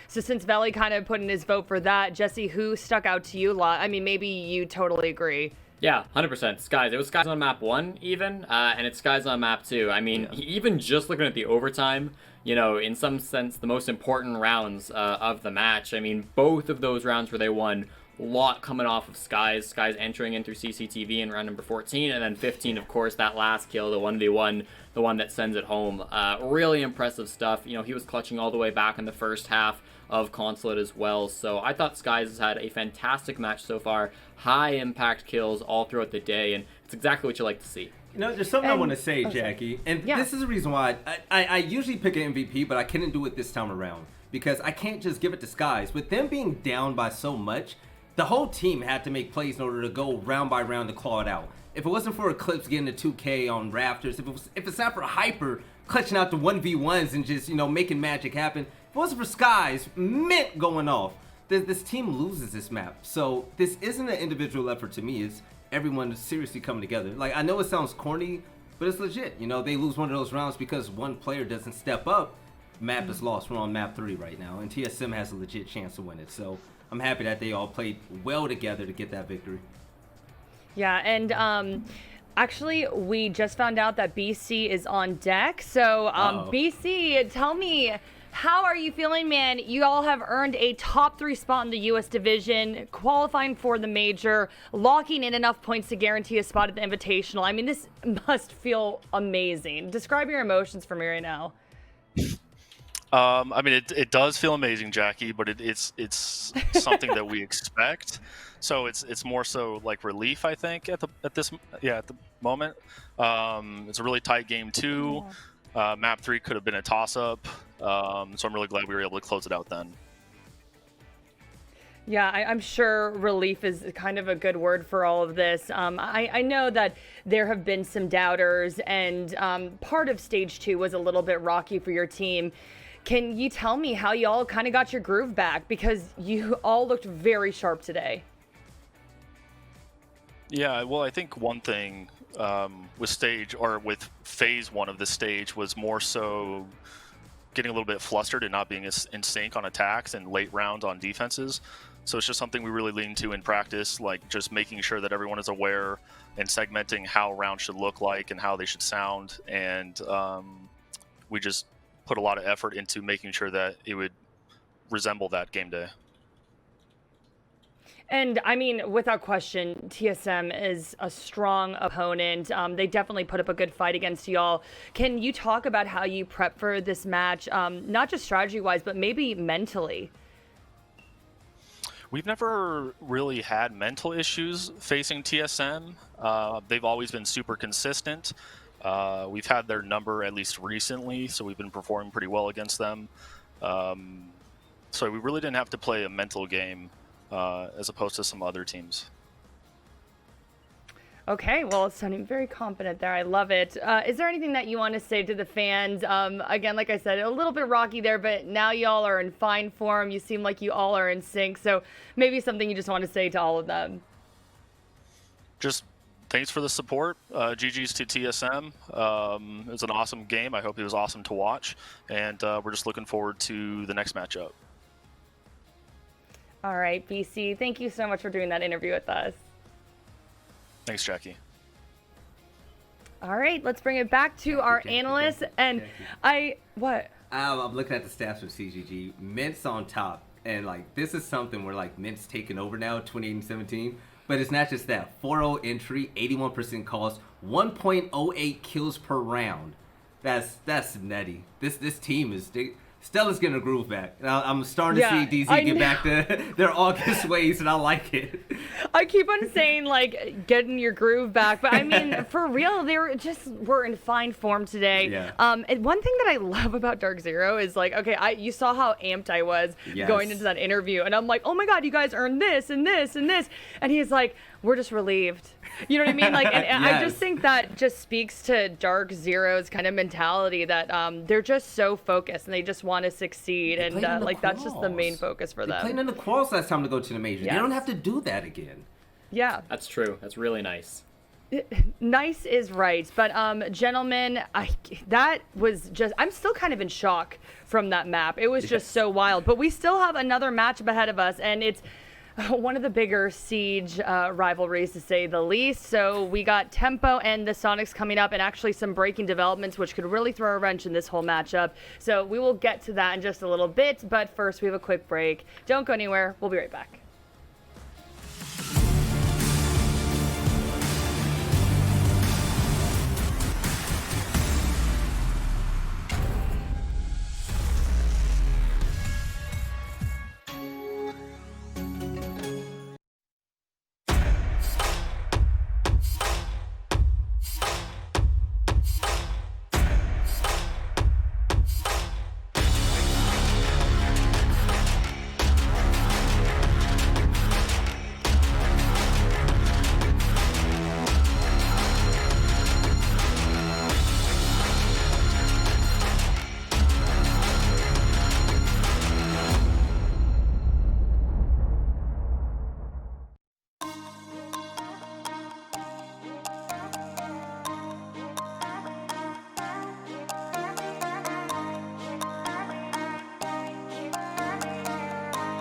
So since Veli kind of put in his vote for that, Jesse, who stuck out to you a lot? I mean, maybe you totally agree. Yeah, 100%. Skies. It was Skies on map 1 even, and it's Skies on map 2. I mean, even just looking at the overtime, you know, in some sense, the most important rounds of the match. I mean, both of those rounds where they won, a lot coming off of Skies. Skies entering in through CCTV in round number 14, and then 15, of course, that last kill, the 1v1, the one that sends it home. Really impressive stuff. You know, he was clutching all the way back in the first half of Consulate as well. So I thought Skies has had a fantastic match so far. High impact kills all throughout the day, and it's exactly what you like to see. You know, there's something I want to say, Jackie, and this is the reason why I usually pick an MVP, but I couldn't do it this time around because I can't just give it to Skies. With them being down by so much, the whole team had to make plays in order to go round by round to claw it out. If it wasn't for Eclipse getting the 2K on Raptors, if it's not for Hyper clutching out the 1v1s and just, you know, making magic happen, if it wasn't for Skies, Mint going off, this team loses this map. So this isn't an individual effort to me. It's everyone seriously coming together. Like, I know it sounds corny, but it's legit. You know, they lose one of those rounds because one player doesn't step up. Map is lost. We're on map 3 right now, and TSM has a legit chance to win it. So I'm happy that they all played well together to get that victory. Yeah, and actually, we just found out that BC is on deck. So, BC, tell me, how are you feeling, man? You all have earned a top 3 spot in the U.S. division, qualifying for the major, locking in enough points to guarantee a spot at the Invitational. I mean, this must feel amazing. Describe your emotions for me right now. I mean, it does feel amazing, Jackie, but it's something that we expect. So it's more so like relief, I think, at the moment. It's a really tight game too. Map 3 could have been a toss-up, so I'm really glad we were able to close it out then. Yeah, I'm sure relief is kind of a good word for all of this. I know that there have been some doubters, and part of stage 2 was a little bit rocky for your team. Can you tell me how you all kind of got your groove back? Because you all looked very sharp today. Yeah, well, I think one thing with phase 1 of the stage was more so getting a little bit flustered and not being in sync on attacks and late rounds on defenses. So it's just something we really lean to in practice, like just making sure that everyone is aware and segmenting how rounds should look like and how they should sound. And we just put a lot of effort into making sure that it would resemble that game day. And I mean, without question, TSM is a strong opponent. They definitely put up a good fight against y'all. Can you talk about how you prep for this match, not just strategy-wise, but maybe mentally? We've never really had mental issues facing TSM. They've always been super consistent. We've had their number at least recently, so we've been performing pretty well against them. So we really didn't have to play a mental game as opposed to some other teams. Okay, well, sounding very confident there. I love it. Is there anything that you want to say to the fans? Again, like I said, a little bit rocky there, but now y'all are in fine form. You seem like you all are in sync, so maybe something you just want to say to all of them. Just thanks for the support. GG's to TSM. It was an awesome game. I hope it was awesome to watch, and we're just looking forward to the next matchup. All right, BC, thank you so much for doing that interview with us. Thanks, Jackie. All right, let's bring it back to our analysts. And I'm looking at the stats from CGG. Mint's on top, and like this is something where like Mint's taking over now, 28 and 17. But it's not just that. 4-0 entry, 81% cost, 1.08 kills per round. That's nutty. This team is. Stella's getting a groove back. And I'm starting to see DZ get back to their August ways, and I like it. I keep on saying, like, getting your groove back. But, I mean, for real, they were in fine form today. Yeah. And one thing that I love about DarkZero is, like, okay, you saw how amped I was going into that interview. And I'm like, oh, my God, you guys earned this and this and this. And he's like, we're just relieved. You know what I mean? Like, and I just Yes. think that just speaks to DarkZero's kind of mentality that they're just so focused and they just want to succeed, and played in the like that's just the main quals. focus for They them. played in the quals last time to go to the major. They don't have to do that again. Yeah. That's true. That's really nice. Nice is right, but gentlemen, that was just, I'm still kind of in shock from that map. It was just so wild, but we still have another matchup ahead of us, and it's one of the bigger Siege rivalries, to say the least. So we got Tempo and the Sonics coming up, and actually some breaking developments which could really throw a wrench in this whole matchup. So we will get to that in just a little bit, but first we have a quick break. Don't go anywhere. We'll be right back.